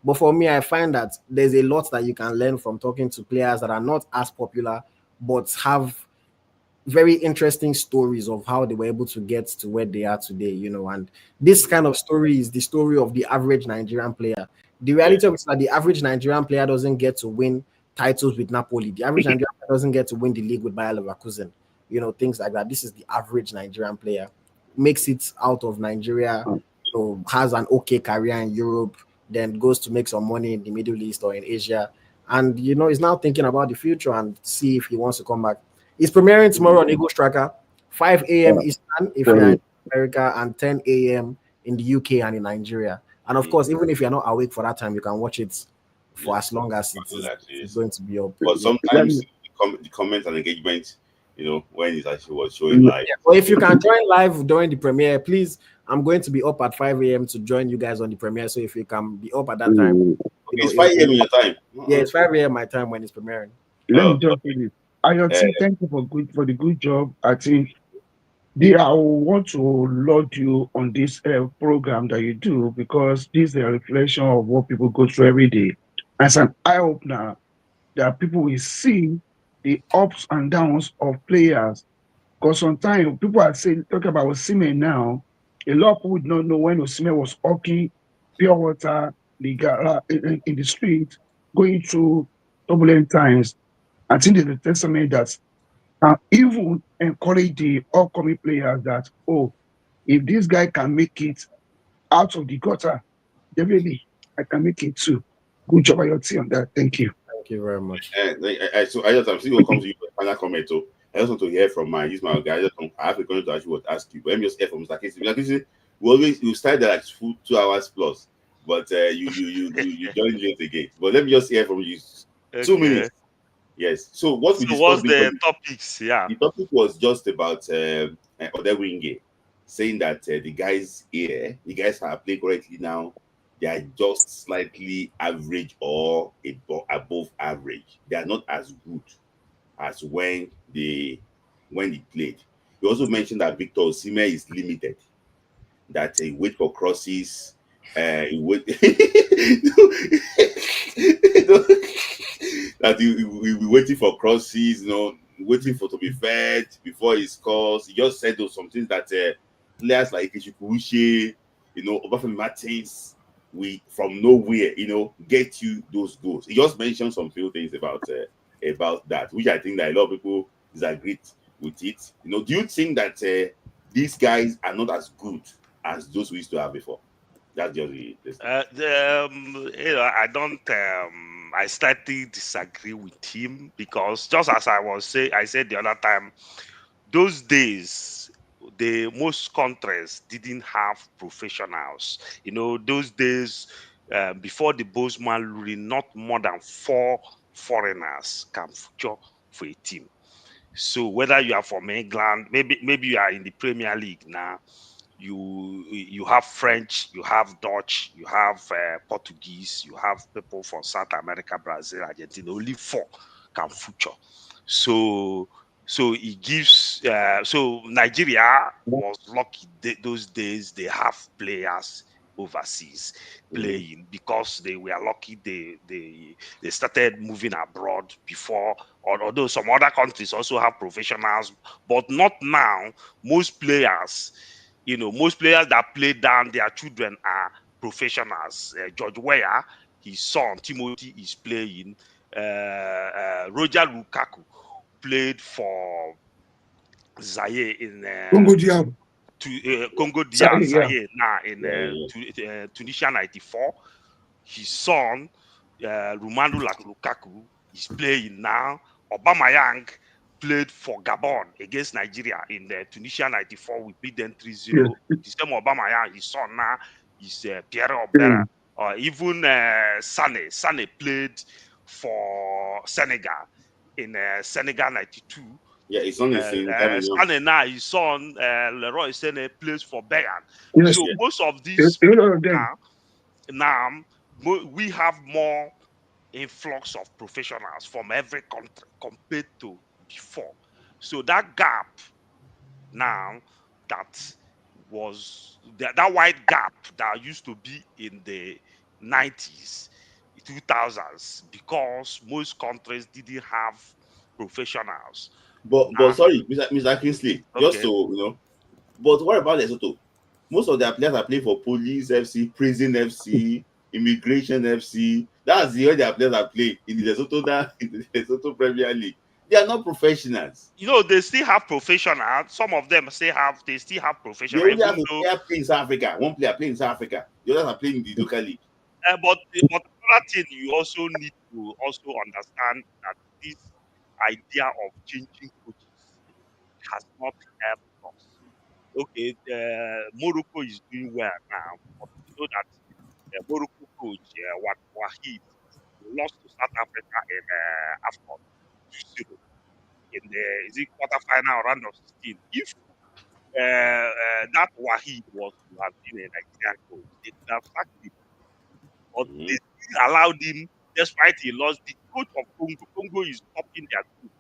Speaker 5: But for me, I find that there's a lot that you can learn from talking to players that are not as popular, but have very interesting stories of how they were able to get to where they are today, and this kind of story is the story of the average Nigerian player. The reality of it is that the average Nigerian player doesn't get to win titles with Napoli. The average Nigerian player doesn't get to win the league with Bayer Leverkusen. things like that. This is the average Nigerian player, makes it out of Nigeria, has an okay career in Europe, then goes to make some money in the Middle East or in Asia, and is now thinking about the future and see if he wants to come back. He's premiering tomorrow on Eagle Striker, 5 a.m. Eastern if you're in America, and 10 a.m. in the UK and in Nigeria. And of course, even if you're not awake for that time, you can watch it for as long as it's going to be up.
Speaker 1: But sometimes the comments and engagement, when it actually was showing live.
Speaker 5: Yeah. Well, if you can join live during the premiere, please, I'm going to be up at 5 a.m. to join you guys on the premiere. So if you can be up at that time,
Speaker 1: it's 5 a.m. your time.
Speaker 5: Yeah, it's 5 a.m. my time when it's premiering.
Speaker 7: Let me just say this. IoT, thank you for the good job. I think I want to laud you on this program that you do, because this is a reflection of what people go through every day. As an eye opener, that people will see the ups and downs of players. Because sometimes people are talking about Osimhen now. A lot of people would not know when Osimhen was hawking pure water in the street, going through turbulent times. I think there's a testament that even encourage the upcoming players that, if this guy can make it out of the gutter, definitely I can make it too. Good job, IoT, on that. Thank you.
Speaker 5: Thank you very much.
Speaker 1: So I'm still going to come to you for a final comment. So I just want to hear from my guy. I have a question to actually ask you. But let me just hear from Mr. Casey. Mr. Casey, you started like 2 hours plus, but you joined late again. But let me just hear from you. 2 minutes. Yes. So what we discussed.
Speaker 14: What's the topics? Yeah.
Speaker 1: The topic was just about Odewinge, saying that the guys are playing correctly now. They are just slightly average or above average. They are not as good as when they played. He also mentioned that Victor Osimhen is limited. That he wait for crosses. He wait. That he will be waiting for crosses, waiting for to be fed before he scores. He just said those some things that players like Ikechukwu, Obafemi Martins, we from nowhere, get you those goals. He just mentioned some few things about that, which I think that a lot of people disagree with it. Do you think that these guys are not as good as those we used to have before? That's just
Speaker 14: I don't. I slightly disagree with him, because just as I said the other time, those days, most countries didn't have professionals. Those days, before the Bosman ruling, not more than 4 foreigners can feature for a team. So whether you are from England, maybe you are in the Premier League now, you have French, you have Dutch, you have Portuguese, you have people from South America, Brazil, Argentina. Only 4 can feature. So it gives. So Nigeria was lucky those days. They have players overseas playing, because they were lucky. They started moving abroad before. Although some other countries also have professionals, but not now. Most players that play down, their children are professionals. George Weah, his son Timothy is playing. Roger Lukaku played for Zaire in
Speaker 7: Congo DR.
Speaker 14: Congo DR, Zaire now in Tunisia 94. His son Romelu Lukaku is playing now. Aubameyang played for Gabon against Nigeria in Tunisia 94. We beat them 3-0. The same Aubameyang, his son now is Pierre Obera. Even Sane played for Senegal in Senegal 92.
Speaker 1: Yeah, his son is in
Speaker 14: Sane now, his son Leroy Sane plays for Bayern. So most of these now we have more influx of professionals from every country compared to before. So that gap now, that wide gap that used to be in the 90s, 2000s, because most countries didn't have professionals.
Speaker 1: But sorry, Mr. Kingsley, just so but what about Lesotho? Most of their players are playing for Police FC, Prison FC, Immigration FC. That's the way their players are playing in the Lesotho Premier League. They are not professionals.
Speaker 14: You know, they still have professional. Some of them still have
Speaker 1: They
Speaker 14: professional,
Speaker 1: only
Speaker 14: even
Speaker 1: have a
Speaker 14: though.
Speaker 1: player playing in South Africa. One player playing in South Africa. The others are playing in the local league.
Speaker 14: But another thing you also need to also understand that this idea of changing coaches has not helped us. Okay, Morocco is doing well now, but you know that Morocco coach Wahid lost to South Africa in AFCON 2-0 in the is it quarterfinal round of 16. If that Wahid was to have been a Nigerian coach, they could have sacked him, but
Speaker 1: Mm-hmm.
Speaker 14: they still allowed him despite he lost. The coach of Congo, Congo is topping their group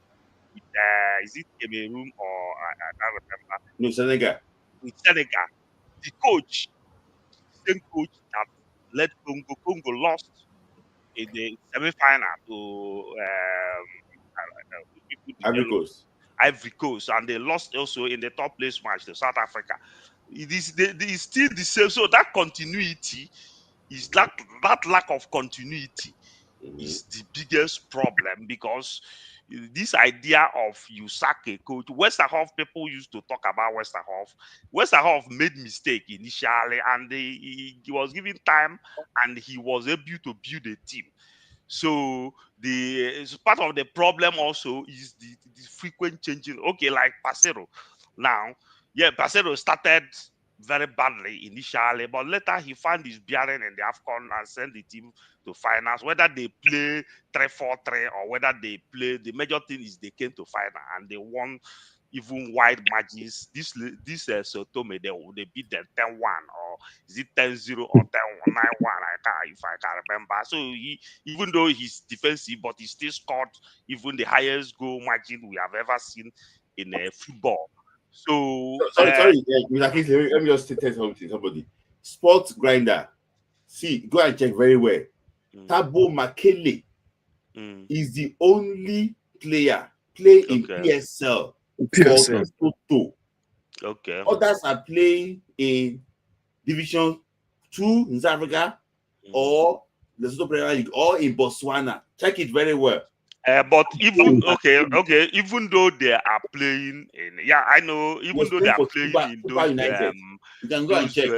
Speaker 14: with is it Cameroon or I don't remember,
Speaker 1: No, Senegal.
Speaker 14: with Senegal. The coach, the same coach that led Congo, Congo lost in the semi-final to people the
Speaker 1: Ivory
Speaker 14: yellow
Speaker 1: Coast.
Speaker 14: Ivory Coast, and they lost also in the top place match to South Africa. It's still the same. So that continuity is that lack of continuity
Speaker 1: Mm-hmm.
Speaker 14: is the biggest problem, because this idea of you sack a coach, Westerhoff, people used to talk about Westerhoff. Westerhoff made mistake initially, and he was given time, and he was able to build a team. So part of the problem also is the frequent changing. Okay, like Pasero. Now, yeah, Pasero started very badly initially, but later he found his bearing in the AFCON and sent the team to finals. Whether they play 3-4-3 or whether they play, the major thing is they came to final and they won even wide margins. This Sotome, they beat them 10-1, or is it 10-0 or 10-9-1? If I can remember. So even though he's defensive, but he still scored even the highest goal margin we have ever seen in football. So
Speaker 1: Sorry, Mr. Kingsley, let me just tell something. Somebody, Sports Grinder. See, go and check very well. Tabo Makele is the only player playing in
Speaker 14: okay.
Speaker 1: PSL
Speaker 7: PSL.
Speaker 1: for Toto.
Speaker 14: Okay.
Speaker 1: Others are playing in Division 2 in South Africa or the Lesotho Premier League or in Botswana. Check it very well.
Speaker 14: But even even though they are playing in, I know, even though they are playing in
Speaker 1: Super
Speaker 14: those
Speaker 1: United. You can go and check.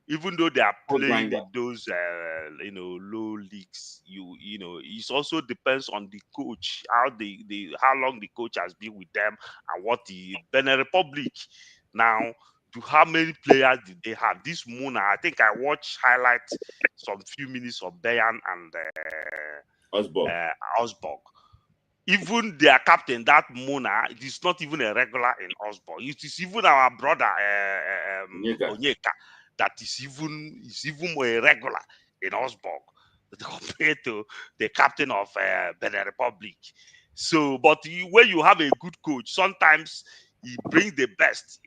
Speaker 14: even though they are playing
Speaker 1: Grinder.
Speaker 14: in those low leagues, you know, it also depends on the coach, how long the coach has been with them, and what the Benin Republic now. To how many players did they have? This Muna, I think I watched highlights some few minutes of Bayern and Osborg. Even their captain, that Mona, it is not even a regular in Osborg. It is even our brother Onyeka that is even more a regular in Osborg compared to the captain of Benin Republic. So, but when you have a good coach, sometimes he brings the best.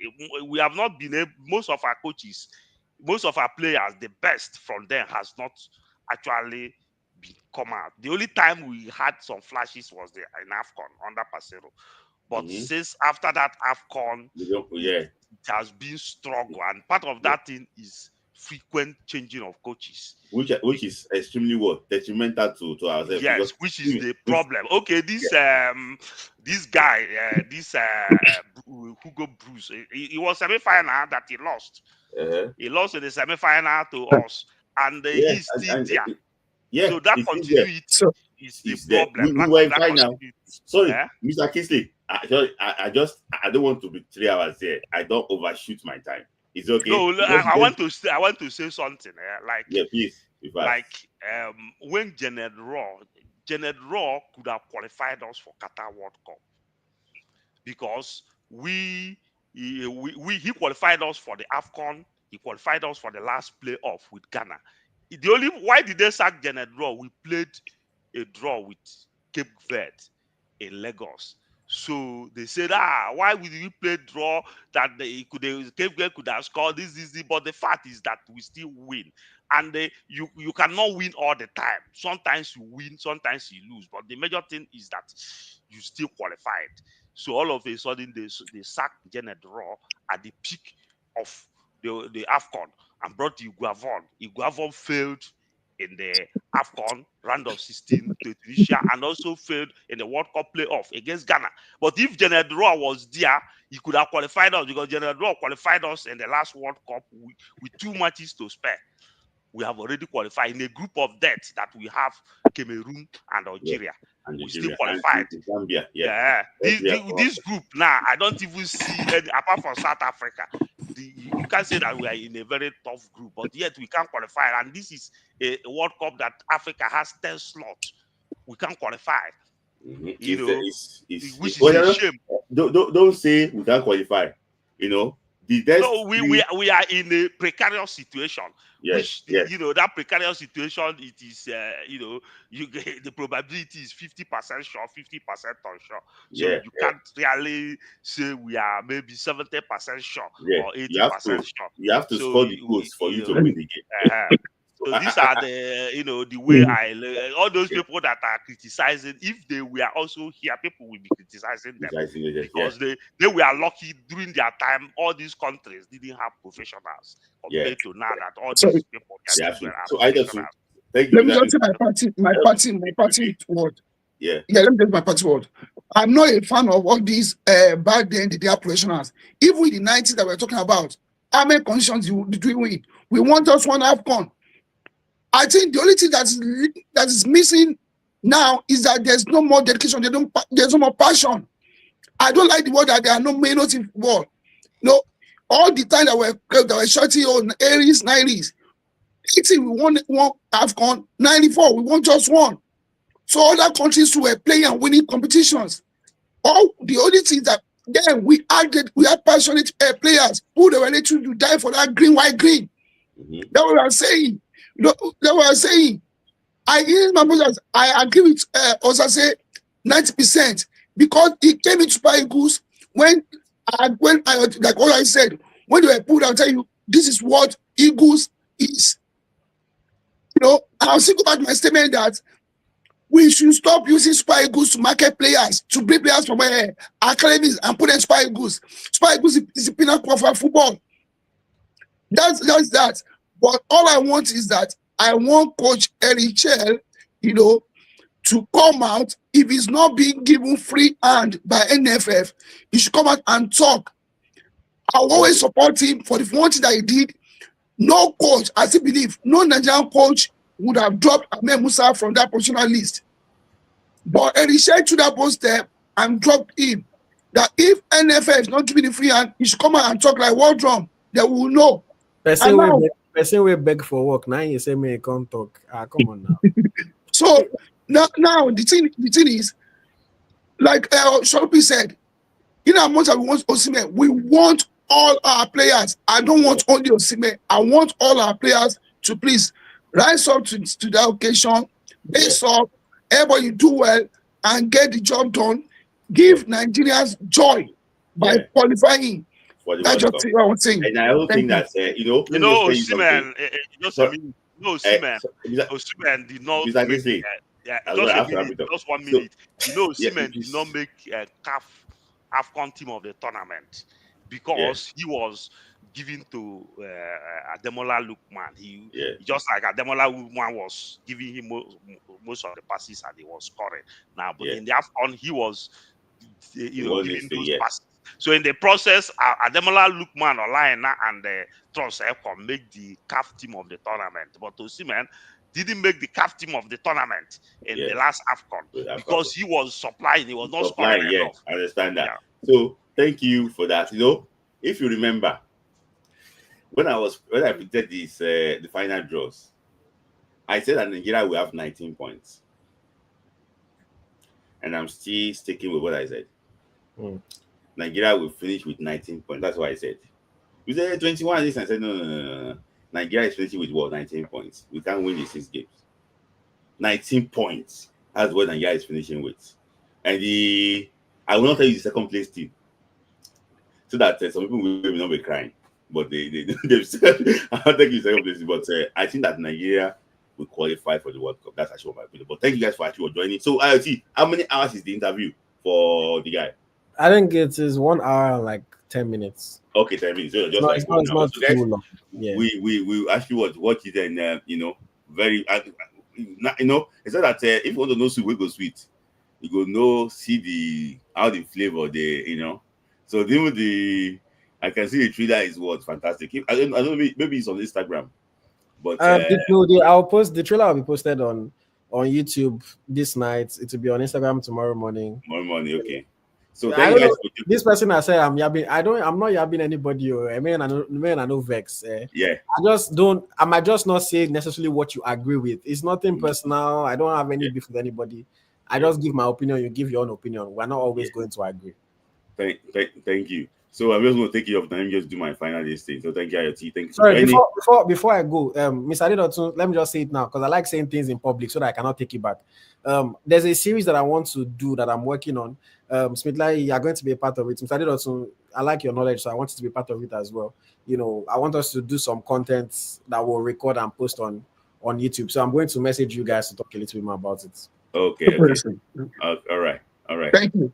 Speaker 14: We have not been able, most of our coaches, most of our players, the best from them has not actually come out. The only time we had some flashes was in AFCON under Pasero. But since after that AFCON, it has been struggle. And part of that thing is frequent changing of coaches.
Speaker 1: Which is extremely detrimental to ourselves.
Speaker 14: Yes, which is the problem. Okay, this guy, Hugo Bruce, he was semi-final that he lost. He lost in the semi-final to us, and he's still there.
Speaker 1: Yeah,
Speaker 14: so that continuity is the problem.
Speaker 1: We were in final. Sorry,
Speaker 14: Eh?
Speaker 1: Mr. Kingsley. I don't want to be 3 hours here. I don't overshoot my time. Is it okay?
Speaker 14: No, I want to say something. Like,
Speaker 1: yeah, please.
Speaker 14: Like when Janet Raw could have qualified us for Qatar World Cup, because he qualified us for the AFCON. He qualified us for the last playoff with Ghana. Why did they sack Janet Raw? We played a draw with Cape Verde in Lagos. So they said, why would we play draw that Cape Verde could have scored this, but the fact is that we still win. And you cannot win all the time. Sometimes you win, sometimes you lose. But the major thing is that you still qualified. So all of a sudden they sacked Janet Raw at the peak of the AFCON and brought Iguavon. Iguavon failed in the AFCON round of 16 to Tunisia, and also failed in the World Cup playoff against Ghana. But if General Draw was there, he could have qualified us, because General Draw qualified us in the last World Cup with 2 matches to spare. We have already qualified in a group of death that we have Cameroon and Algeria. We still qualified.
Speaker 1: And Zambia,
Speaker 14: This group now, I don't even see any, apart from South Africa. You can't say that we are in a very tough group, but yet we can't qualify. And this is a World Cup that Africa has 10 slots. We can't qualify. You know, which is a shame.
Speaker 1: Don't say we can't qualify. You know,
Speaker 14: no, we are in a precarious situation.
Speaker 1: Yes,
Speaker 14: you know, that precarious situation, it is you know, the probability is 50% sure, 50% unsure. So you can't really say we are maybe 70% sure or 80% sure.
Speaker 1: You have to score the goals for you to win the game.
Speaker 14: So these are the, you know, the way all those people that are criticizing, if they were also here, people will be criticizing them because they were lucky during their time. All these countries didn't have professionals compared to now that all these people are professionals.
Speaker 1: Thank you.
Speaker 7: Let me just say my party word.
Speaker 1: Yeah,
Speaker 7: let me just my party word. I'm not a fan of all these back then the professionals. Even in the 90s that we're talking about, how many conditions you doing it? We want us one AFCON. I think the only thing that is missing now is that there's no more dedication. There's no more passion. I don't like the word that there are no minnows in football. No, all the time that we're shouting on 80s, 90s, 80 we won AFCON, 94 we won just one. So other countries who were playing and winning competitions. The only thing that then we had passionate players who they were ready to die for that green, white, green. That's what I'm saying. That's what I'm saying. I agree with Osase 90% because he came into Super Eagles when I like what I said, when they were put out, tell you this is what Eagles is. You know, I'll think about my statement that we should stop using Super Eagles to market players, to bring players from academies and put them in Super Eagles. Super Eagles is a pinnacle of football. That's that. But all I want is that I want Coach Erichel, you know, to come out. If he's not being given free hand by NFF, he should come out and talk. I'll always support him for the one thing that he did. No coach, I still believe, no Nigerian coach would have dropped Ahmed Musa from that positional list. But Erichel took that post step and dropped him. That if NFF is not giving the free hand, he should come out and talk like World Drum. They will know.
Speaker 5: Person will beg for work. Now you say me can't talk. Come on now.
Speaker 7: So now the thing is, like Shoropi said, in as much as we want Osimhen, we want all our players. I don't want only Osimhen. I want all our players to please rise up to the occasion, base up, everybody do well and get the job done. Give Nigerians joy by qualifying. That's just what I was saying.
Speaker 1: And I don't think that
Speaker 14: Osimhen, Osimhen did not make just 1 minute. Osimhen did not make CAF AFCON team of the tournament because he was given to Ademola Lookman. He just like Ademola Lookman was giving him most of the passes and he was scoring. Now, but in the AFCON, he was giving those passes. So in the process, Ademola Lookman, Olaina, and Trust Ekon make the CAF team of the tournament. But Osimhen didn't make the CAF team of the tournament in the last AFCON because he was supplying, he was not scoring enough.
Speaker 1: I understand that. So thank you for that. You know, if you remember, when I predicted these the final draws, I said that Nigeria will have 19 points. And I'm still sticking with what I said. Nigeria will finish with 19 points. That's what I said. You said 21 this, I said no. Nigeria is finishing with what? 19 points. We can't win the 6 games. 19 points. That's what Nigeria is finishing with. And I will not tell you the second place team. So that some people will not be crying. But they've said I'll take you second place. But I think that Nigeria will qualify for the World Cup. That's actually my opinion. But thank you guys for actually joining. So IoT, how many hours is the interview for the guy?
Speaker 5: I think it is 1 hour and like 10 minutes.
Speaker 1: Okay, 10 minutes. So
Speaker 5: it's not too long. Yeah.
Speaker 1: We actually watch it and very, you know, it's not that if you want to know sweet, we go sweet. You go know, see the how the flavor, you know. So even I can see the trailer is what fantastic. I don't know, maybe it's on Instagram, but
Speaker 5: I'll post the trailer. Will be posted on YouTube this night. It will be on Instagram tomorrow morning.
Speaker 1: More money, okay. So
Speaker 5: I
Speaker 1: thank you
Speaker 5: don't
Speaker 1: guys
Speaker 5: know.
Speaker 1: for
Speaker 5: This person I say I'm yabbing. I'm not yabbing anybody. I mean, I know vex.
Speaker 1: yeah.
Speaker 5: I just don't. I might just not say necessarily what you agree with. It's nothing personal. I don't have any beef with anybody. I just give my opinion. You give your own opinion. We're not always going to agree.
Speaker 1: Thank you. So I'm just going to take you off time, just do my final listing. So thank you, IoT. Thank you.
Speaker 5: Sorry, before I go, Mr. Adedotu, let me just say it now because I like saying things in public so that I cannot take it back. There's a series that I want to do that I'm working on. Smith Layi, you are going to be a part of it. Mr. Adedotu, I like your knowledge, so I want you to be part of it as well. You know, I want us to do some content that will record and post on YouTube. So I'm going to message you guys to talk a little bit more about it.
Speaker 1: Okay. All right.
Speaker 7: Thank you.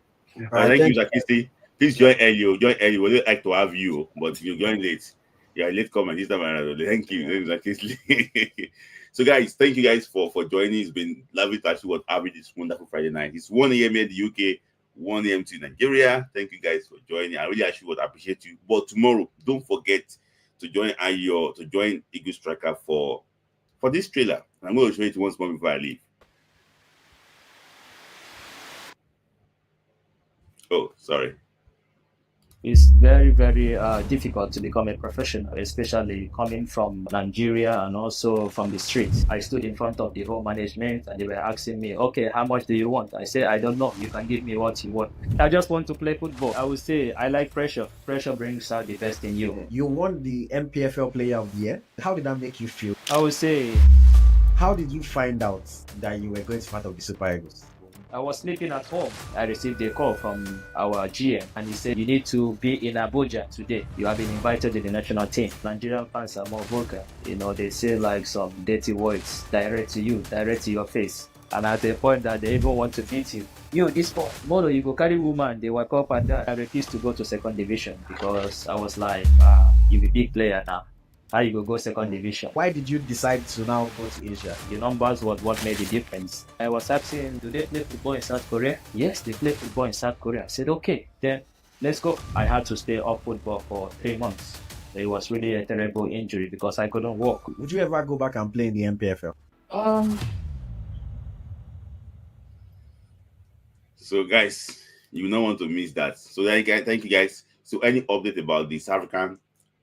Speaker 1: Thank you, Zakisti. Please join early. Join early. We would like to have you, but you join late. Yeah, late comment this time around. Thank you, Zakisti. So, guys, thank you guys for joining. It's been lovely to actually having this wonderful Friday night. It's 1 a.m. in the UK, 1 a.m. to Nigeria. Thank you guys for joining. I really actually would appreciate you. But tomorrow, don't forget to join Eagle Striker for this trailer. I'm going to show it once more before I leave. Oh, sorry.
Speaker 12: It's very, very difficult to become a professional, especially coming from Nigeria and also from the streets. I stood in front of the whole management and they were asking me, okay, how much do you want? I said, I don't know. You can give me what you want. I just want to play football. I would say I like pressure. Pressure brings out the best in you.
Speaker 13: You won the MPFL Player of the Year. How did that make you feel?
Speaker 12: I would say...
Speaker 13: How did you find out that you were going to be part of the Super Eagles?
Speaker 12: I was sleeping at home. I received a call from our GM and he said, you need to be in Abuja today. You have been invited to the national team. Nigerian fans are more vocal. You know, they say like some dirty words direct to you, direct to your face. And at the point that they even want to beat you. You, this boy, tomorrow you go carry woman, they wake up and down. I refused to go to second division because I was like, you're a big player now. How you go second division?
Speaker 13: Why did you decide to now go to Asia?
Speaker 12: The numbers was what made the difference. I was asking, do they play football in South Korea? Yes, they play football in South Korea. I said, okay, then let's go. I had to stay off football for 3 months. It was really a terrible injury because I couldn't walk.
Speaker 13: Would you ever go back and play in the MPFL?
Speaker 1: So, guys, you don't want to miss that. So, thank you, guys. So, any update about the South African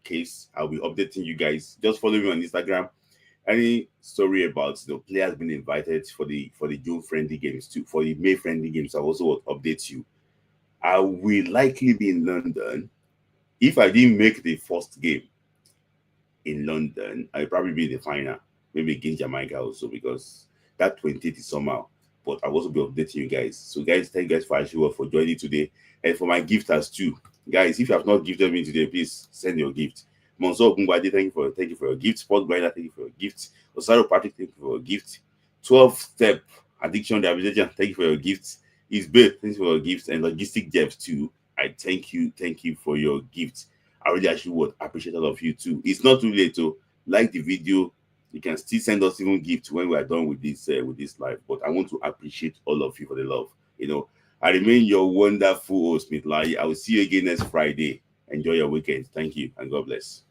Speaker 1: case, I'll be updating you guys. Just follow me on Instagram. Any story about players being invited for the June friendly games too, for the May friendly games, I also will update you. I will likely be in London. If I didn't make the first game in London, I'll probably be in the final, maybe against Jamaica also, because that 20th is somehow. But I'll also be updating you guys. So, guys, thank you guys for joining today, and for my gifters too. Guys, if you have not gifted me today, please send your gift. Monzo Ogungbade, thank you for your gift. Sport Grinder, thank you for your gift. Osaro Patrick, thank you for your gift. 12-step addiction rehabilitation, thank you for your gifts. Isbe, thank you for your gifts. And Logistic Devs too, I thank you for your gifts. I really actually would appreciate all of you too. It's not too late to like the video. You can still send us even gifts when we are done with this live. But I want to appreciate all of you for the love. I remain your wonderful host, Smith Layi. I will see you again next Friday. Enjoy your weekend. Thank you and God bless.